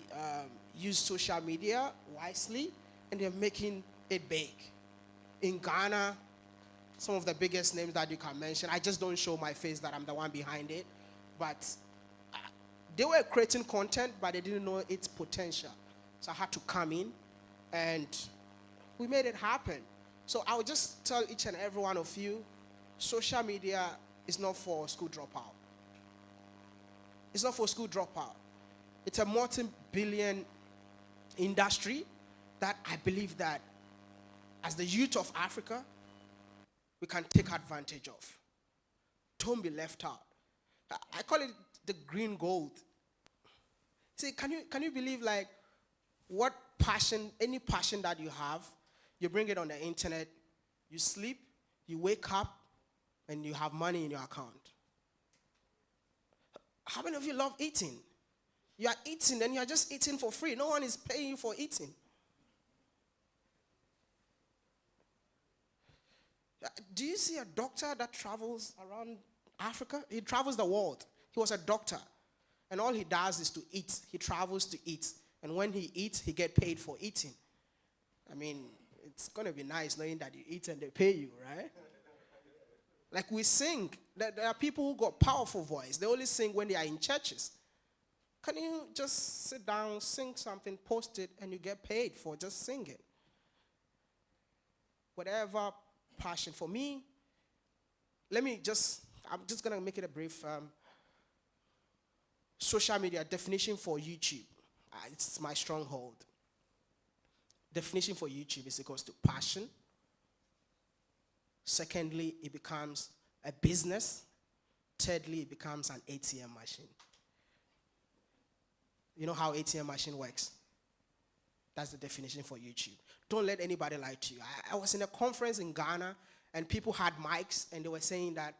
use social media wisely, and they're making it big. In Ghana, some of the biggest names that you can mention, I just don't show my face that I'm the one behind it, but they were creating content, but they didn't know its potential. So I had to come in, and we made it happen. So I would just tell each and every one of you, social media is not for school dropout. It's not for school dropout. It's a multi-billion industry that I believe that as the youth of Africa, we can take advantage of. Don't be left out. I call it the green gold. See, can you believe like what passion, any passion that you have, you bring it on the internet, you sleep, you wake up, and you have money in your account. How many of you love eating? You are eating, and you are just eating for free. No one is paying you for eating. Do you see a doctor that travels around Africa? He travels the world. He was a doctor. And all he does is to eat. He travels to eat. And when he eats, he gets paid for eating. I mean, it's going to be nice knowing that you eat and they pay you, right? Like we sing. There are people who got powerful voice. They only sing when they are in churches. Can you just sit down, sing something, post it, and you get paid for just singing? Whatever passion. For me, I'm just going to make it a brief social media definition for YouTube. It's my stronghold. Definition for YouTube is equals to passion. Secondly, it becomes a business. Thirdly, it becomes an ATM machine. You know how ATM machine works? That's the definition for YouTube. Don't let anybody lie to you. I was in a conference in Ghana, and people had mics, and they were saying that,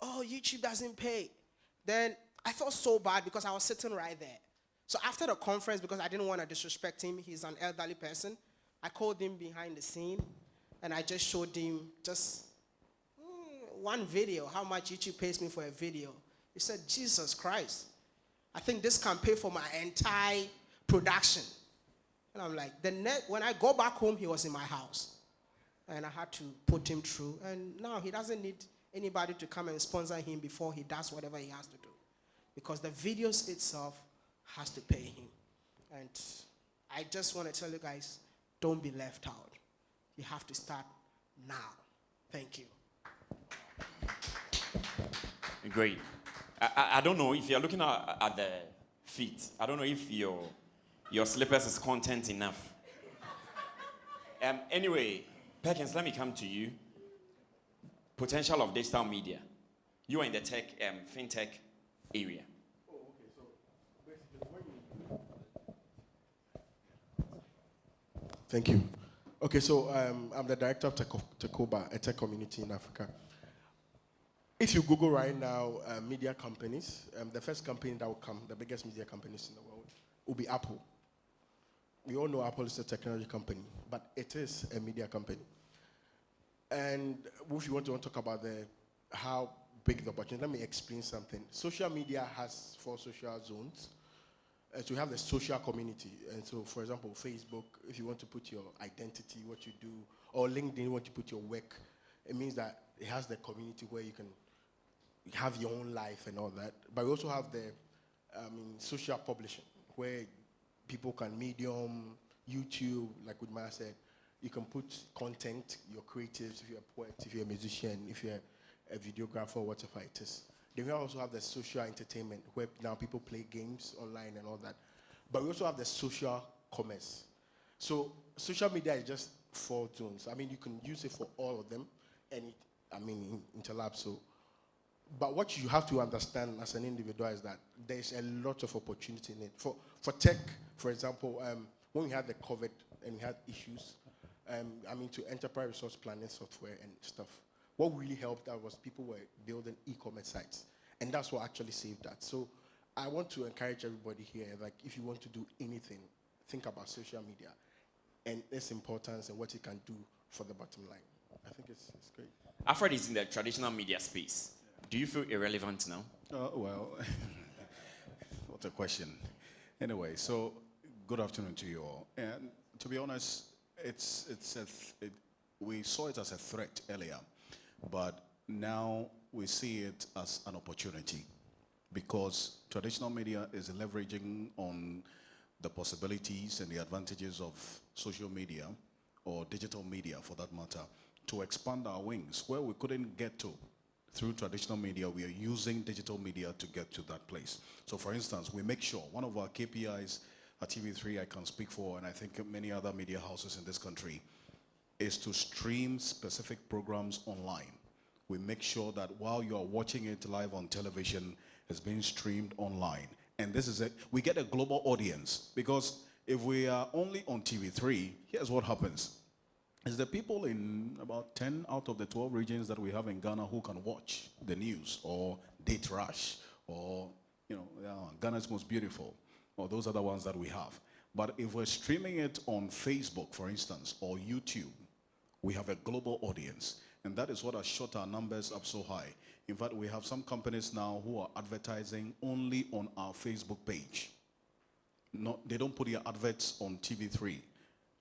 oh, YouTube doesn't pay. Then I felt so bad because I was sitting right there. So after the conference, because I didn't want to disrespect him, he's an elderly person, I called him behind the scene, and I just showed him just one video, how much YouTube pays me for a video. He said, Jesus Christ, I think this can pay for my entire production. And I'm like, when I go back home, he was in my house. And I had to put him through. And now he doesn't need anybody to come and sponsor him before he does whatever he has to do. Because the videos itself has to pay him. And I just want to tell you guys, don't be left out. You have to start now. Thank you. Great. I don't know if you're looking at the feet. I don't know if your slippers is content enough. Anyway, Perkins, let me come to you. Potential of digital media. You are in the tech, fintech area. Oh, okay. So basically, Thank you. Okay, so I'm the director of Tekoba, a tech community in Africa. If you Google right now, media companies, the first company that will come, the biggest media companies in the world, will be Apple. We all know Apple is a technology company, but it is a media company. And if you want to talk about how big the opportunity, let me explain something. Social media has 4 social zones. So we have the social community. And so, for example, Facebook, if you want to put your identity, what you do, or LinkedIn, you want to put your work, it means that it has the community where you can have your own life and all that. But we also have the social publishing, where people can Medium, YouTube, like what Maya said, you can put content, your creatives, if you're a poet, if you're a musician, if you're a videographer, whatever it is. Then we also have the social entertainment where now people play games online and all that. But we also have the social commerce. So social media is just 4 zones. I mean, you can use it for all of them, and interlap. So, but what you have to understand as an individual is that there's a lot of opportunity in it. For tech, for example, when we had the COVID and we had issues, to enterprise resource planning software and stuff. What really helped out was people were building e-commerce sites, and that's what actually saved that. So I want to encourage everybody here, like if you want to do anything, think about social media and its importance and what it can do for the bottom line. I think it's great. Alfred is in the traditional media space. Do you feel irrelevant now? Well, what a question. Anyway, so good afternoon to you all. And to be honest, we saw it as a threat earlier, but now we see it as an opportunity because traditional media is leveraging on the possibilities and the advantages of social media or digital media for that matter to expand our wings where we couldn't get to through traditional media. We are using digital media to get to that place. So for instance, we make sure one of our KPIs at TV3, I can speak for, and I think many other media houses in this country, is to stream specific programs online. We make sure that while you are watching it live on television, it's being streamed online. And this is it. We get a global audience because if we are only on TV3, here's what happens. Is the people in about 10 out of the 12 regions that we have in Ghana who can watch the news or Date Rush or, Ghana's Most Beautiful or those other ones that we have. But if we're streaming it on Facebook, for instance, or YouTube, we have a global audience. And that is what has shot our numbers up so high. In fact, we have some companies now who are advertising only on our Facebook page. They don't put their adverts on TV3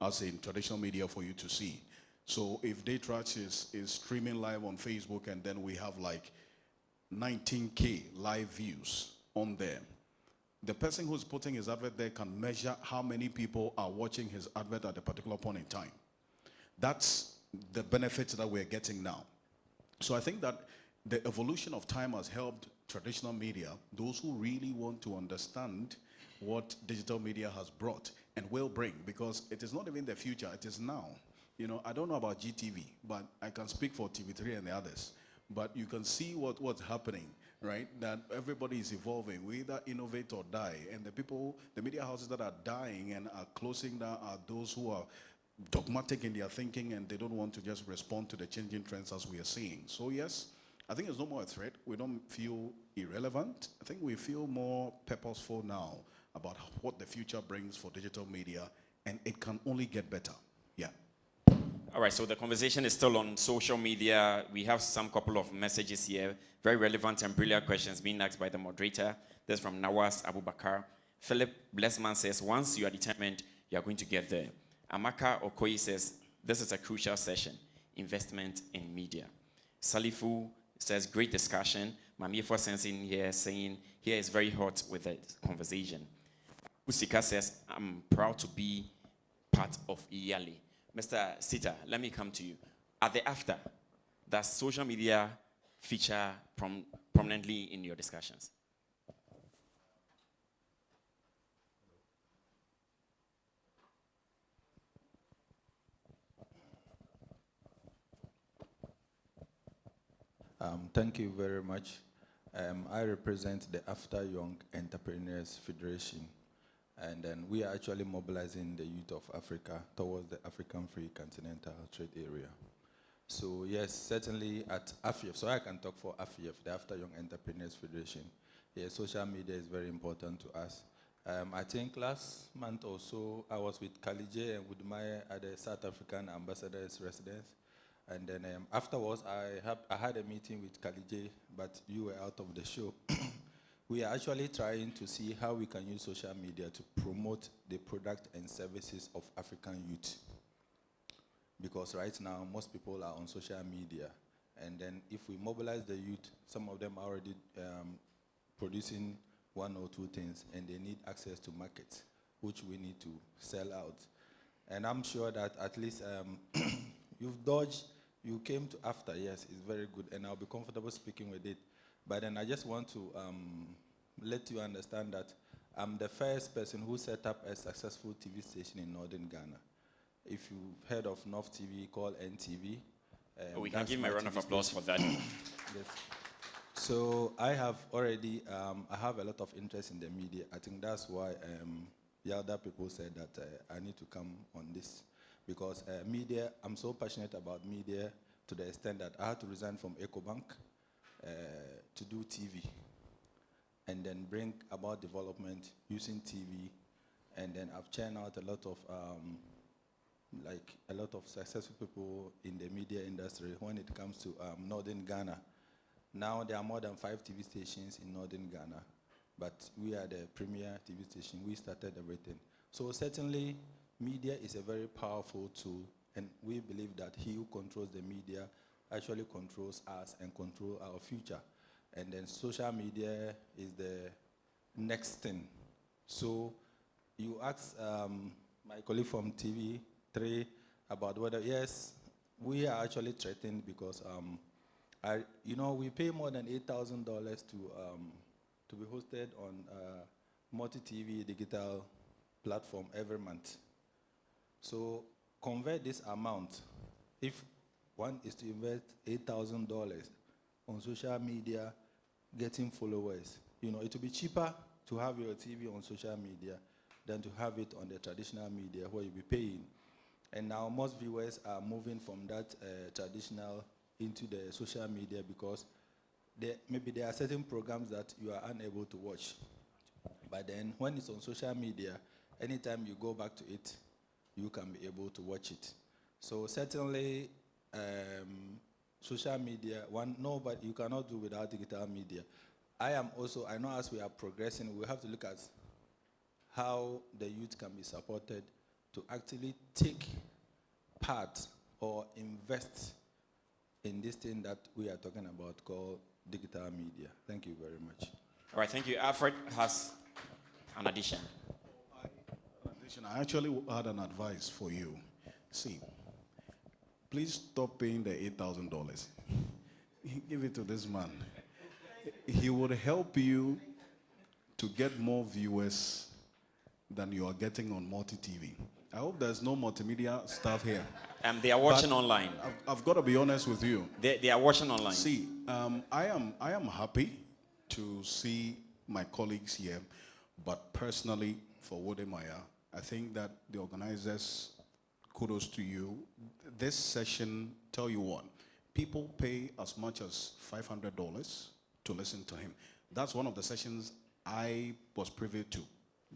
as in traditional media for you to see. So if Daytrax is streaming live on Facebook and then we have like 19K live views on there, the person who's putting his advert there can measure how many people are watching his advert at a particular point in time. That's the benefit that we're getting now. So I think that the evolution of time has helped traditional media, those who really want to understand what digital media has brought and will bring, because it is not even the future, it is now. I don't know about GTV, but I can speak for TV3 and the others. But you can see what's happening, right? That everybody is evolving. We either innovate or die. And the media houses that are dying and are closing down are those who are dogmatic in their thinking and they don't want to just respond to the changing trends as we are seeing. So yes, I think it's no more a threat. We don't feel irrelevant. I think we feel more purposeful now about what the future brings for digital media, and it can only get better. Yeah. All right, so the conversation is still on social media. We have some couple of messages here, very relevant and brilliant questions being asked by the moderator. This is from Nawas Abubakar. Philip Blessman says, once you are determined, you are going to get there. Amaka Okoye says, this is a crucial session, investment in media. Salifu says, great discussion. Mamiefo sensing here saying, here is very hot with the conversation. Usika says, I'm proud to be part of Iyali. Mr. Sita, let me come to you. At the after, does social media feature prominently in your discussions? Thank you very much. I represent the After Young Entrepreneurs Federation, and then we are actually mobilizing the youth of Africa towards the African Free Continental Trade Area. So yes, certainly at AFIF, so I can talk for AFIF, the After Young Entrepreneurs Federation. Yes, social media is very important to us. I think last month or so, I was with Kalije and with my other South African ambassadors residence. And then afterwards, I had a meeting with Kalije, but you were out of the show. We are actually trying to see how we can use social media to promote the product and services of African youth. Because right now, most people are on social media. And then if we mobilize the youth, some of them are already producing one or two things, and they need access to markets, which we need to sell out. And I'm sure that at least you've dodged, you came to after, yes, it's very good, and I'll be comfortable speaking with it. But then I just want to let you understand that I'm the first person who set up a successful TV station in northern Ghana. If you've heard of North TV called NTV. We can give him a round of applause for that. Yes. So I have already, I have a lot of interest in the media. I think that's why the other people said that I need to come on this. Because media, I'm so passionate about media to the extent that I had to resign from EcoBank to do TV. And then bring about development using TV. And then I've churned out a lot of successful people in the media industry when it comes to northern Ghana. Now there are more than 5 TV stations in northern Ghana, but we are the premier TV station. We started everything. So certainly, media is a very powerful tool, and we believe that he who controls the media actually controls us and control our future. And then social media is the next thing. So you asked my colleague from TV3 about whether, yes, we are actually threatened because we pay more than $8,000 to be hosted on multi-TV digital platform every month. So convert this amount. If one is to invest $8,000 on social media, getting followers, it will be cheaper to have your TV on social media than to have it on the traditional media where you'll be paying. And now most viewers are moving from that traditional into the social media because maybe there are certain programs that you are unable to watch. But then when it's on social media, anytime you go back to it, you can be able to watch it. So certainly, social media, but you cannot do without digital media. I know as we are progressing, we have to look at how the youth can be supported to actually take part or invest in this thing that we are talking about called digital media. Thank you very much. All right, thank you. Alfred has an addition. I actually had an advice for you. See, please stop paying the $8,000. Give it to this man. He would help you to get more viewers than you are getting on multi-TV. I hope there's no multimedia staff here. They are watching online. I've got to be honest with you. They are watching online. See, I am happy to see my colleagues here, but personally, for Wodemaya, I think that the organizers, kudos to you. This session, tell you what, people pay as much as $500 to listen to him. That's one of the sessions I was privy to.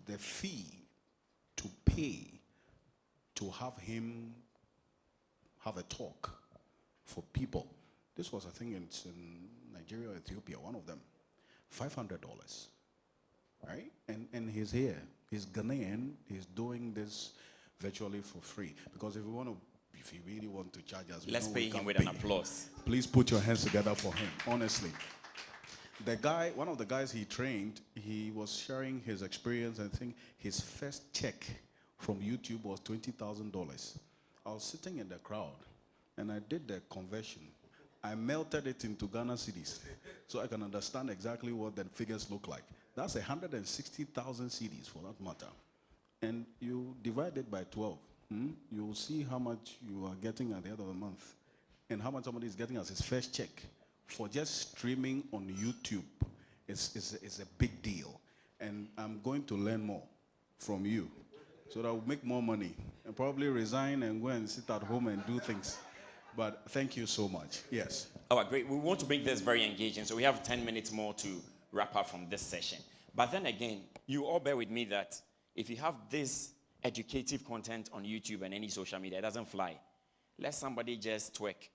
The fee to pay to have him have a talk for people. This was, I think, in Nigeria or Ethiopia, one of them. $500, right? And he's here. He's Ghanaian. He's doing this virtually for free. Because if you really want to charge us, let's pay him with an applause. Please put your hands together for him, honestly. One of the guys he trained, he was sharing his experience. I think his first check from YouTube was $20,000. I was sitting in the crowd, and I did the conversion. I melted it into Ghana cedis, so I can understand exactly what the figures look like. That's 160,000 cedis for that matter. And you divide it by 12. You'll see how much you are getting at the end of the month, and how much somebody is getting as his first check. For just streaming on YouTube, it's a big deal. And I'm going to learn more from you so that I'll make more money and probably resign and go and sit at home and do things. But thank you so much. Yes. All right, great. We want to make this very engaging, so we have 10 minutes more to wrap up from this session. But then again, you all bear with me that if you have this educative content on YouTube and any social media, it doesn't fly. Let somebody just twerk.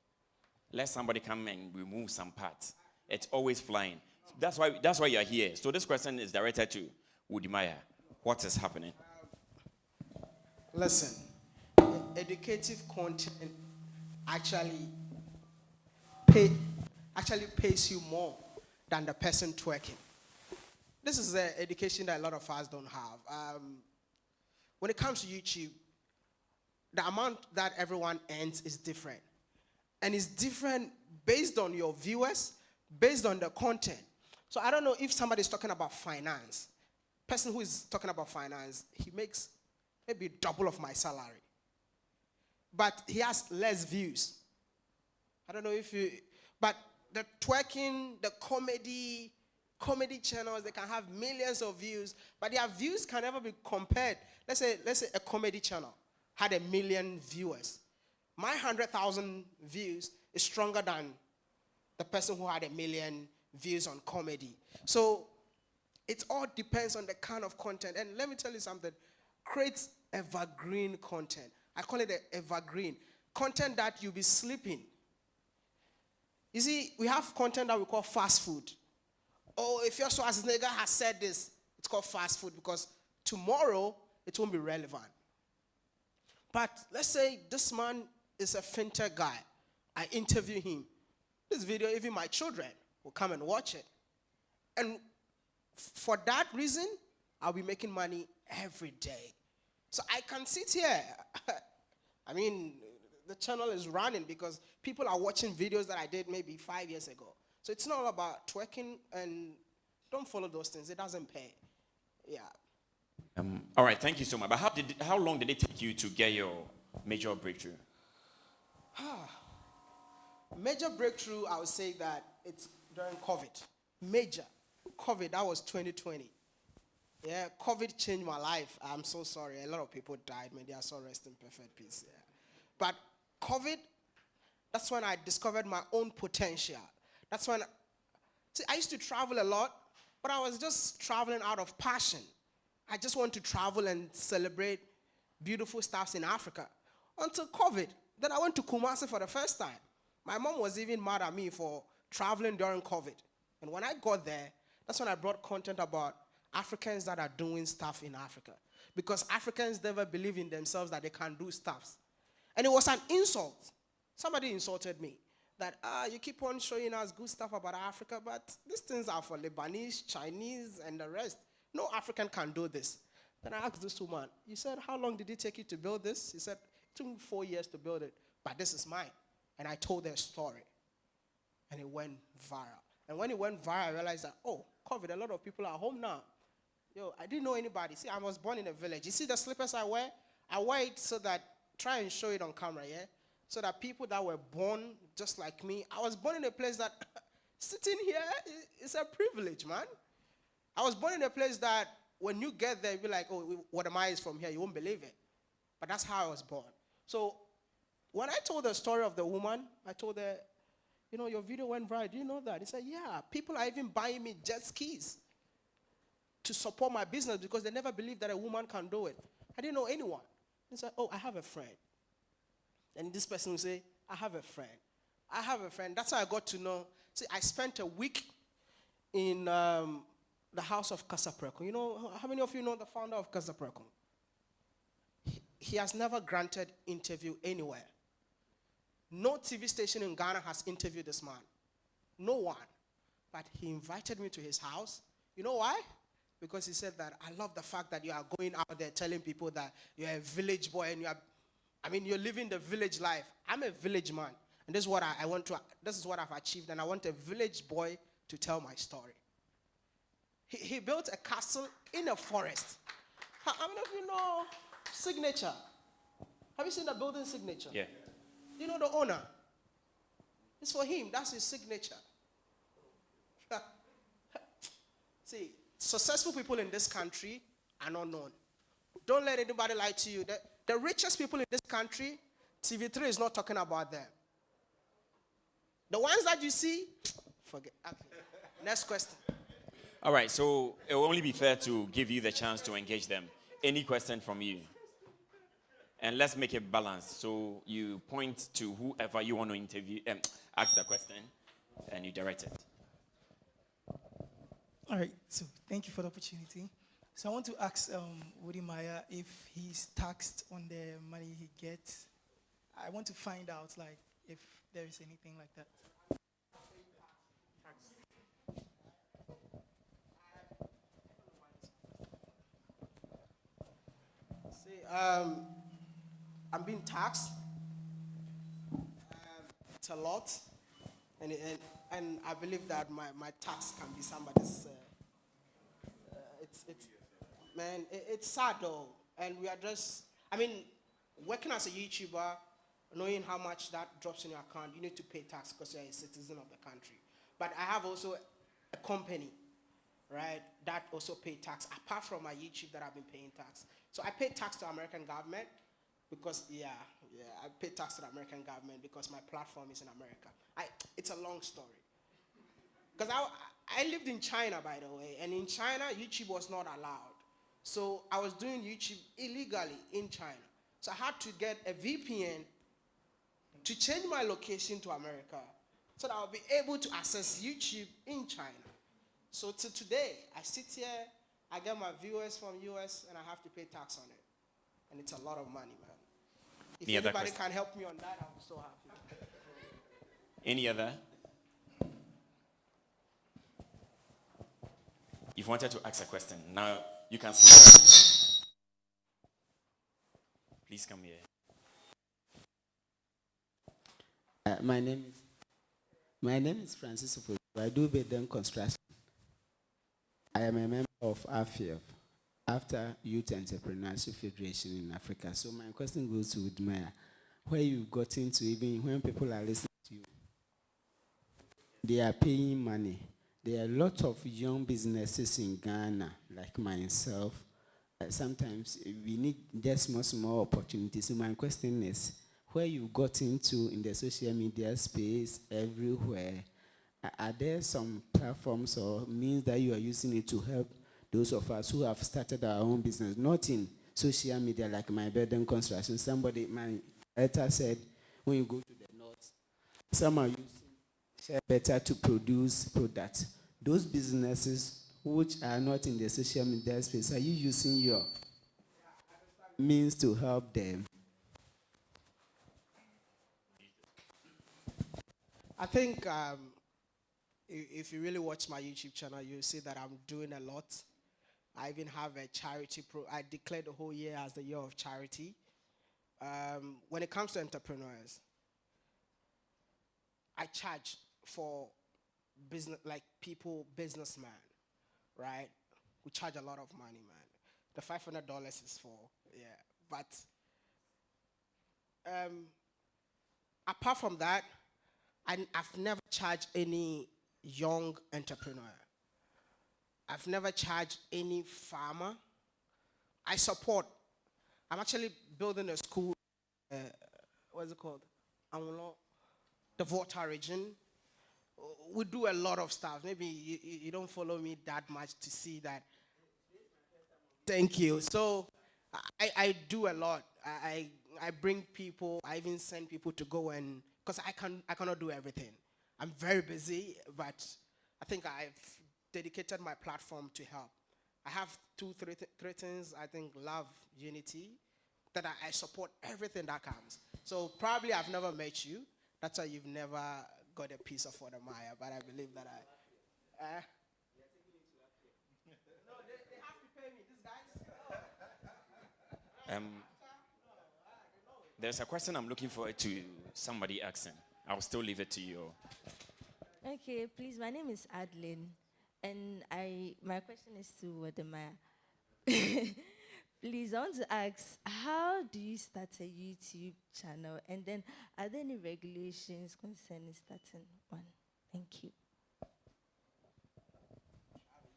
Let somebody come and remove some parts. It's always flying. That's why you're here. So this question is directed to Wodemaya. What is happening? Listen, educative content actually pays you more than the person twerking. This is the education that a lot of us don't have. When it comes to YouTube, the amount that everyone earns is different. And it's different based on your viewers, based on the content. So I don't know if somebody's talking about finance. Person who is talking about finance, he makes maybe double of my salary. But he has less views. I don't know if you, but the twerking, the comedy channels, they can have millions of views, but their views can never be compared. Let's say a comedy channel had 1 million viewers. My 100,000 views is stronger than the person who had 1 million views on comedy. So it all depends on the kind of content. And let me tell you something, create evergreen content. I call it evergreen. Content that you'll be sleeping. You see, we have content that we call fast food. Oh, if your Schwarzenegger has said this, it's called fast food because tomorrow it won't be relevant. But let's say this man is a fintech guy. I interview him. This video, even my children will come and watch it. And for that reason, I'll be making money every day. So I can sit here. I mean, the channel is running because people are watching videos that I did maybe 5 years ago. So it's not all about twerking, and don't follow those things. It doesn't pay. Yeah. All right, thank you so much. But how long did it take you to get your major breakthrough? Major breakthrough, I would say that it's during COVID. Major. COVID, that was 2020. Yeah, COVID changed my life. I'm so sorry. A lot of people died. May they are so rest in perfect peace. Yeah. But COVID, that's when I discovered my own potential. That's when, see, I used to travel a lot, but I was just traveling out of passion. I just want to travel and celebrate beautiful stuff in Africa. Until COVID. Then I went to Kumasi for the first time. My mom was even mad at me for traveling during COVID. And when I got there, that's when I brought content about Africans that are doing stuff in Africa. Because Africans never believe in themselves that they can do stuff. And it was an insult. Somebody insulted me. That, you keep on showing us good stuff about Africa, but these things are for Lebanese, Chinese, and the rest. No African can do this. Then I asked this woman, you said, how long did it take you to build this? He said, it took me 4 years to build it, but this is mine. And I told their story. And it went viral. And when it went viral, I realized that, oh, COVID, a lot of people are home now. Yo, I didn't know anybody. See, I was born in a village. You see the slippers I wear? I wear it so that, try and show it on camera, yeah? So that people that were born just like me, I was born in a place that, sitting here is a privilege, man. I was born in a place that when you get there, you'll be like, oh, what am I is from here? You won't believe it. But that's how I was born. So when I told the story of the woman, I told her, you know, your video went viral. Do you know that? He said, yeah, people are even buying me jet skis to support my business because they never believed that a woman can do it. I didn't know anyone. He said, oh, I have a friend. And this person will say, I have a friend. I have a friend. That's how I got to know. See, I spent a week in the house of Kasapreko. You know, how many of you know the founder of Kasapreko? He has never granted interview anywhere. No TV station in Ghana has interviewed this man. No one. But he invited me to his house. You know why? Because he said that, I love the fact that you are going out there telling people that you're a village boy and you're living the village life. I'm a village man. And this is what I want to, this is what I've achieved. And I want a village boy to tell my story. He built a castle in a forest. How many of you know Signature? Have you seen the building Signature? Yeah. You know the owner? It's for him. That's his signature. See, successful people in this country are not known. Don't let anybody lie to you. The richest people in this country, TV3 is not talking about them. The ones that you see, forget. Okay. Next question. All right, so it will only be fair to give you the chance to engage them. Any question from you? And let's make it balanced. So you point to whoever you want to interview, ask the question, and you direct it. All right, so thank you for the opportunity. So I want to ask Woody Maya if he's taxed on the money he gets. I want to find out, like, if there is anything like that. See, I'm being taxed. It's a lot, and and I believe that my tax can be somebody's. It's man, it's sad though, and we are just. I mean, working as a YouTuber, knowing how much that drops in your account, you need to pay tax because you're a citizen of the country. But I have also a company, right, that also pay tax apart from my YouTube that I've been paying tax. So I pay tax to American government because I pay tax to the American government because my platform is in America. It's a long story. Because I lived in China, by the way, and in China, YouTube was not allowed. So I was doing YouTube illegally in China. So I had to get a VPN to change my location to America so that I'll be able to access YouTube in China. So to today, I sit here, I get my viewers from US, and I have to pay tax on it. And it's a lot of money, man. If Any other anybody question? can help me on that, I'm so happy. Any other? If you wanted to ask a question, now you can see. Please come here. My name is Francis Ofoju. I do building construction. I am a member of AFIF, After Youth Entrepreneurship Federation in Africa. So my question goes to Udmaya, where you got into, even when people are listening to you, they are paying money. There are a lot of young businesses in Ghana, like myself. Sometimes we need just small opportunities. So my question is, where you got into in the social media space, everywhere, are there some platforms or means that you are using it to help those of us who have started our own business, not in social media like my building construction? Somebody, my editor said, when you go to the north, some are using share better to produce products. Those businesses which are not in the social media space, are you using your means to help them? I think if you really watch my YouTube channel, you'll see that I'm doing a lot. I even have a charity I declared the whole year as the year of charity. When it comes to entrepreneurs, I charge for business, like businessmen, right? We charge a lot of money, man. The $500 is for, But apart from that, I've never charged any young entrepreneur. I've never charged any farmer. I'm actually building a school, what's it called? The Volta region. We do a lot of stuff. Maybe you don't follow me that much to see that. Thank you. So I do a lot. I bring people. I even send people to go and, because I cannot do everything. I'm very busy, but I think I've dedicated my platform to help. I have three things. I think love, unity, that I support everything that comes. So probably I've never met you. That's why you've never got a piece of Maya. But I believe that no, they have to pay me. These guys. There's a question I'm looking forward to somebody asking. I'll still leave it to you. Okay, please. My name is Adeline, and my question is to Wadamaya. Please, I want to ask, how do you start a YouTube channel? And then, are there any regulations concerning starting one? Thank you.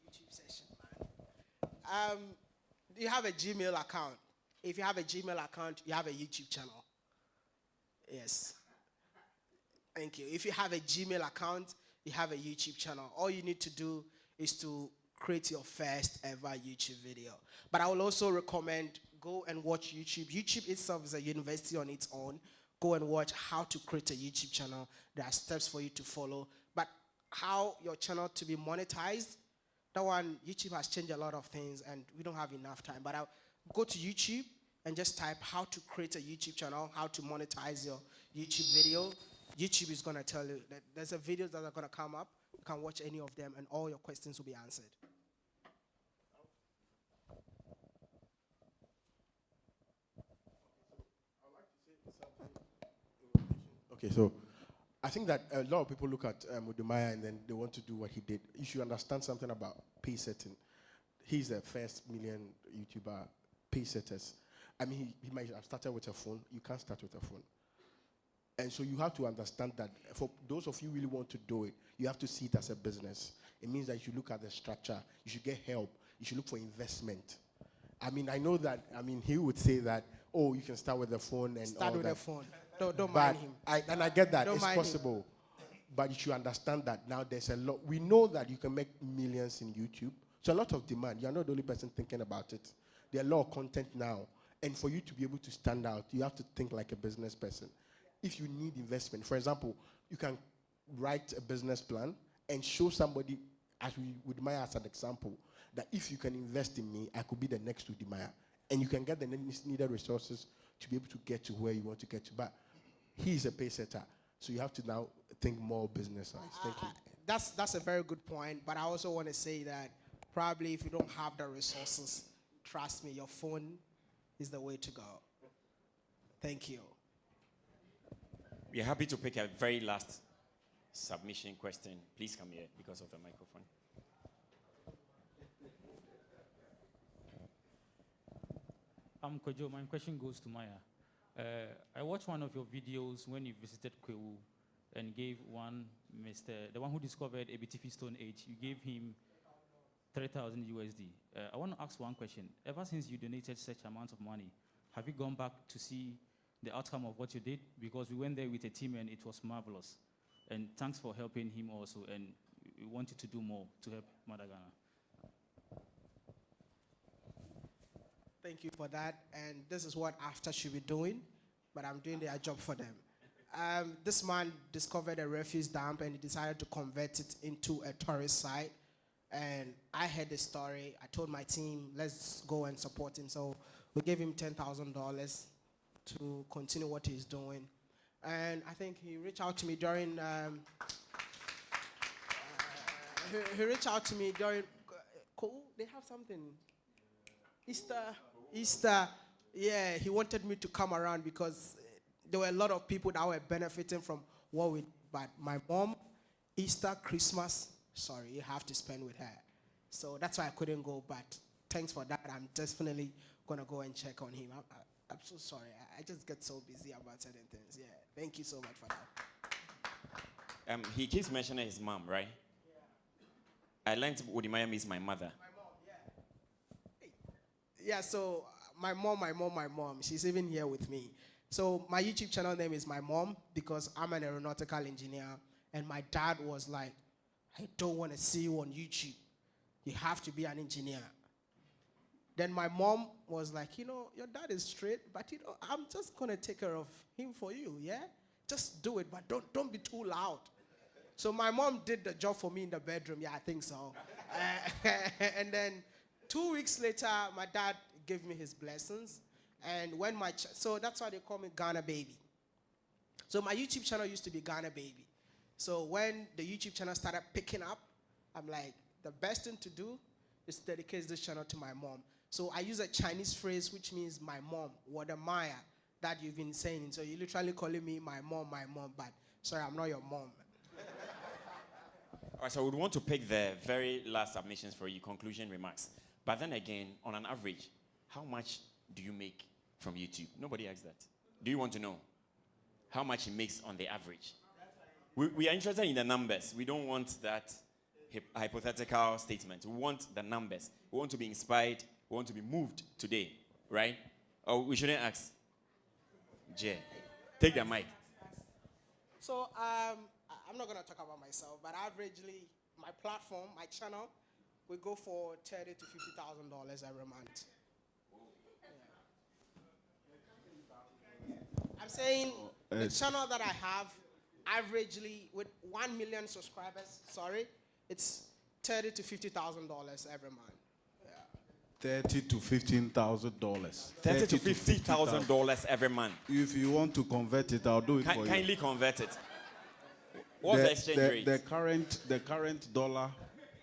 YouTube session, man. You have a Gmail account. If you have a Gmail account, you have a YouTube channel. Yes. Thank you. If you have a Gmail account, you have a YouTube channel. All you need to do is to create your first ever YouTube video. But I will also recommend go and watch YouTube. YouTube itself is a university on its own. Go and watch how to create a YouTube channel. There are steps for you to follow. But how your channel to be monetized, that one, YouTube has changed a lot of things and we don't have enough time. But I'll go to YouTube and just type how to create a YouTube channel, how to monetize your YouTube video. YouTube is going to tell you that there's a videos that are going to come up. You can watch any of them and all your questions will be answered. Okay, so I think that a lot of people look at Udumaya and then they want to do what he did. You should understand something about pay setting. He's the first million YouTuber pay setters. I mean, he might have started with a phone. You can't start with a phone. And so you have to understand that for those of you who really want to do it, you have to see it as a business. It means that you should look at the structure. You should get help. You should look for investment. I mean, I know that, he would say that, oh, you can start with the phone and Start all with that. the phone. Don't mind him. And I get that. Don't It's mind possible. But you should understand that now there's a lot. We know that you can make millions in YouTube. So a lot of demand. You're not the only person thinking about it. There are a lot of content now. And for you to be able to stand out, you have to think like a business person. If you need investment, for example, you can write a business plan and show somebody, as we would Maya as an example, that if you can invest in me, I could be the next Udimaya. And you can get the needed resources to be able to get to where you want to get to. But he's a pay setter. So you have to now think more business-wise. Thank you. That's a very good point. But I also want to say that probably if you don't have the resources, trust me, your phone is the way to go. Thank you. We are happy to pick a very last submission question. Please come here because of the microphone. Kojo, my question goes to Maya. I watched one of your videos when you visited Kwewu and gave the one who discovered ABTV Stone Age, you gave him 3,000 USD. I want to ask one question. Ever since you donated such amount of money, have you gone back to see the outcome of what you did? Because we went there with a team and it was marvelous. And thanks for helping him also. And we want you to do more to help Madagascar. Thank you for that. And this is what AFTA should be doing, but I'm doing their job for them. This man discovered a refuse dump and he decided to convert it into a tourist site. And I heard the story. I told my team, let's go and support him. So we gave him $10,000 to continue what he's doing. And I think he reached out to me during, they have something, Easter, yeah, he wanted me to come around because there were a lot of people that were benefiting from what we did. But my mom, Easter, Christmas, sorry, you have to spend with her. So that's why I couldn't go, but thanks for that. I'm definitely going to go and check on him. I'm so sorry. I just get so busy about certain things. Yeah, thank you so much for that. He keeps mentioning his mom, right? Yeah. I learned Udimaya means my mother. Yeah, so my mom, she's even here with me. So my YouTube channel name is My Mom because I'm an aeronautical engineer. And my dad was like, I don't want to see you on YouTube. You have to be an engineer. Then my mom was like, your dad is straight, but I'm just going to take care of him for you, yeah? Just do it, but don't be too loud. So my mom did the job for me in the bedroom. Yeah, I think so. And then 2 weeks later, my dad gave me his blessings. And when so that's why they call me Ghana Baby. So my YouTube channel used to be Ghana Baby. So when the YouTube channel started picking up, I'm like, the best thing to do is to dedicate this channel to my mom. So I use a Chinese phrase which means my mom, Wadamaya, that you've been saying. So you're literally calling me my mom, but sorry, I'm not your mom. All right, so we would want to pick the very last submissions for you, conclusion remarks. But then again, on an average, how much do you make from YouTube? Nobody asked that. Do you want to know how much he makes on the average? We are interested in the numbers. We don't want that hypothetical statement. We want the numbers. We want to be inspired. We want to be moved today, right? Or we shouldn't ask. Jay, take the mic. So I'm not going to talk about myself, but averagely, my platform, my channel, we go for $30,000 to $50,000 every month. Yeah. I'm saying the channel that I have, averagely with 1 million subscribers, it's $30,000 to $50,000 every month. $30,000 to $15,000. $30,000 to $50,000 every month. If you want to convert it, I'll do it for you. Kindly convert it. What's the exchange rate? The current dollar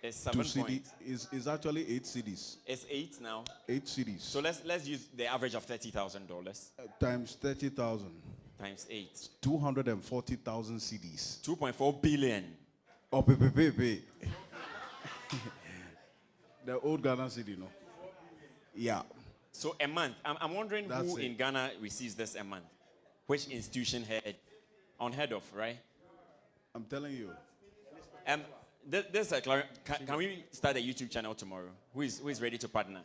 is 7 CD is actually 8 cedis. It's 8 now. 8 cedis. So let's use the average of $30,000 times 30,000. times 8. 240,000 CDs. 2.4 billion. Oh, pay. The old Ghana CD, no? Yeah. So a month. I'm wondering That's who it. in Ghana receives this a month. Which institution head? Unheard of, right? I'm telling you. This can we start a YouTube channel tomorrow? Who is ready to partner?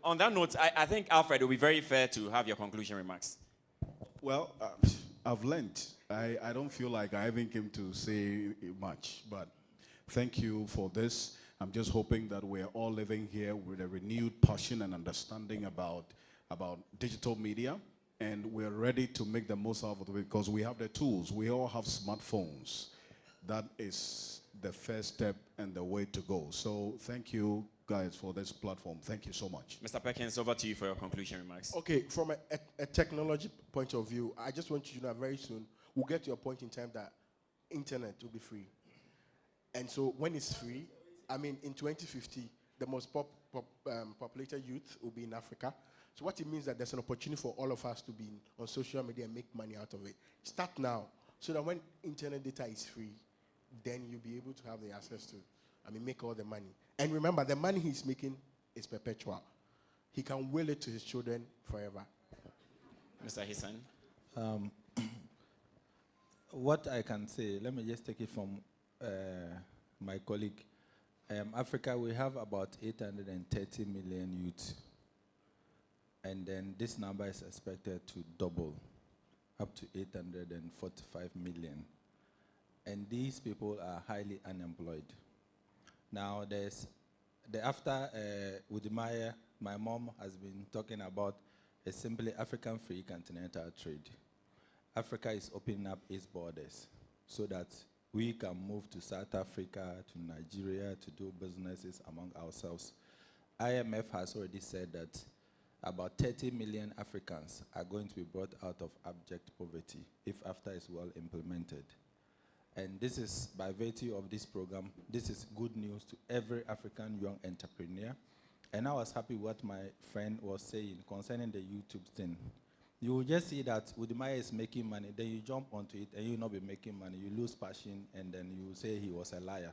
On that note, I think, Alfred, it will be very fair to have your conclusion remarks. Well, I've learned. I don't feel like I even came to say much, but thank you for this. I'm just hoping that we're all living here with a renewed passion and understanding about digital media, and we're ready to make the most out of it because we have the tools. We all have smartphones. That is the first step and the way to go. So thank you, guys, for this platform. Thank you so much. Mr. Perkins, over to you for your conclusion remarks. Okay, from a technology point of view, I just want you to know very soon we'll get to a point in time that internet will be free. And so when it's free, I mean, in 2050, the most populated youth will be in Africa. So what it means that there's an opportunity for all of us to be on social media and make money out of it. Start now, so that when internet data is free, then you'll be able to have the access to, make all the money. And remember, the money he's making is perpetual. He can will it to his children forever. Mr. Hissan? What I can say, let me just take it from my colleague. Africa, we have about 830 million youth. And then this number is expected to double up to 845 million. And these people are highly unemployed. Now, after Udimaya, my mom has been talking about a simply African free continental trade. Africa is opening up its borders so that we can move to South Africa, to Nigeria, to do businesses among ourselves. IMF has already said that about 30 million Africans are going to be brought out of abject poverty if AFTA is well implemented. And this is, by virtue of this program, this is good news to every African young entrepreneur. And I was happy what my friend was saying concerning the YouTube thing. You will just see that Udimaya is making money, then you jump onto it and you will not be making money. You lose passion, and then you will say he was a liar.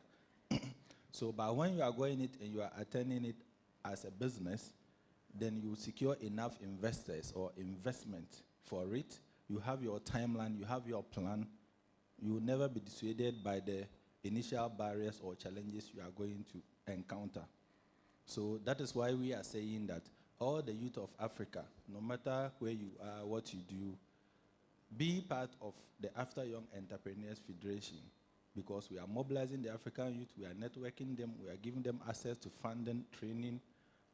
So, but when you are going it and you are attending it as a business, then you secure enough investors or investment for it. You have your timeline, you have your plan. You will never be dissuaded by the initial barriers or challenges you are going to encounter. So that is why we are saying that all the youth of Africa, no matter where you are, what you do, be part of the After Young Entrepreneurs Federation, because we are mobilizing the African youth, we are networking them, we are giving them access to funding, training,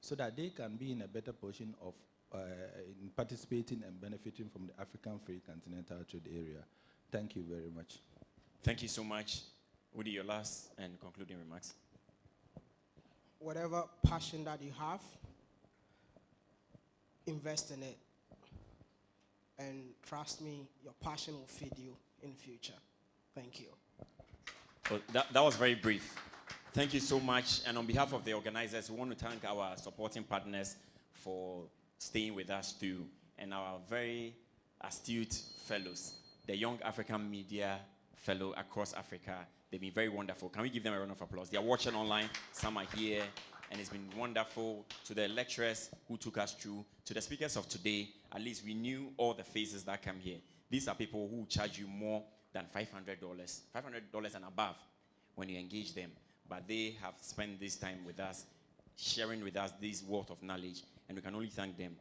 so that they can be in a better position of in participating and benefiting from the African Free Continental Trade Area. Thank you very much. Thank you so much. Woody, your last and concluding remarks. Whatever passion that you have, invest in it. And trust me, your passion will feed you in the future. Thank you. Well, that was very brief. Thank you so much. And on behalf of the organizers, we want to thank our supporting partners for staying with us too, and our very astute fellows, the Young African Media Fellow across Africa. They've been very wonderful. Can we give them a round of applause? They are watching online. Some are here. And it's been wonderful. To the lecturers who took us through, to the speakers of today, at least we knew all the faces that come here. These are people who charge you more than $500, $500 and above when you engage them. But they have spent this time with us, sharing with us this wealth of knowledge, and we can only thank them.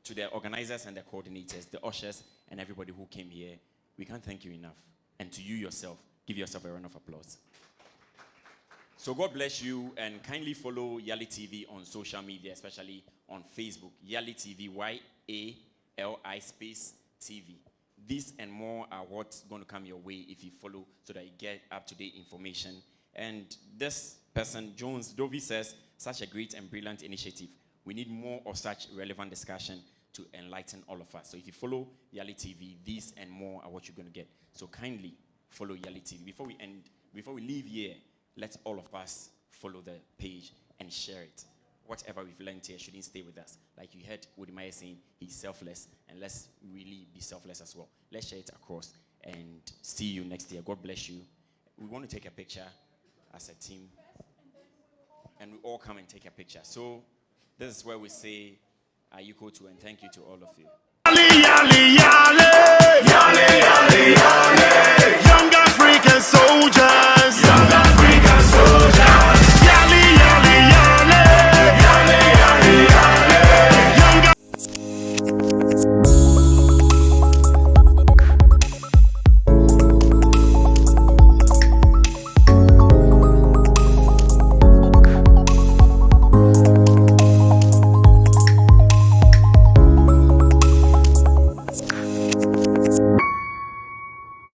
To the organizers and the coordinators, the ushers, and everybody who came here, we can't thank you enough. And to you yourself, give yourself a round of applause. So God bless you, and kindly follow Yali TV on social media, especially on Facebook. Yali TV, Y-A-L-I space TV. This and more are what's going to come your way if you follow, so that you get up-to-date information. And this person, Jones Dovey, says, such a great and brilliant initiative. We need more of such relevant discussion to enlighten all of us. So if you follow Yali TV, these and more are what you're going to get. So kindly follow Yali TV. Before we leave here, let all of us follow the page and share it. whatever we've learned here shouldn't stay with us. Like you heard Udimaya saying, he's selfless, and let's really be selfless as well. Let's share it across, and see you next year. God bless you. We want to take a picture as a team, and we all come and take a picture. So this is where we say Ayuko to, and thank you to all of you. Young African soldier.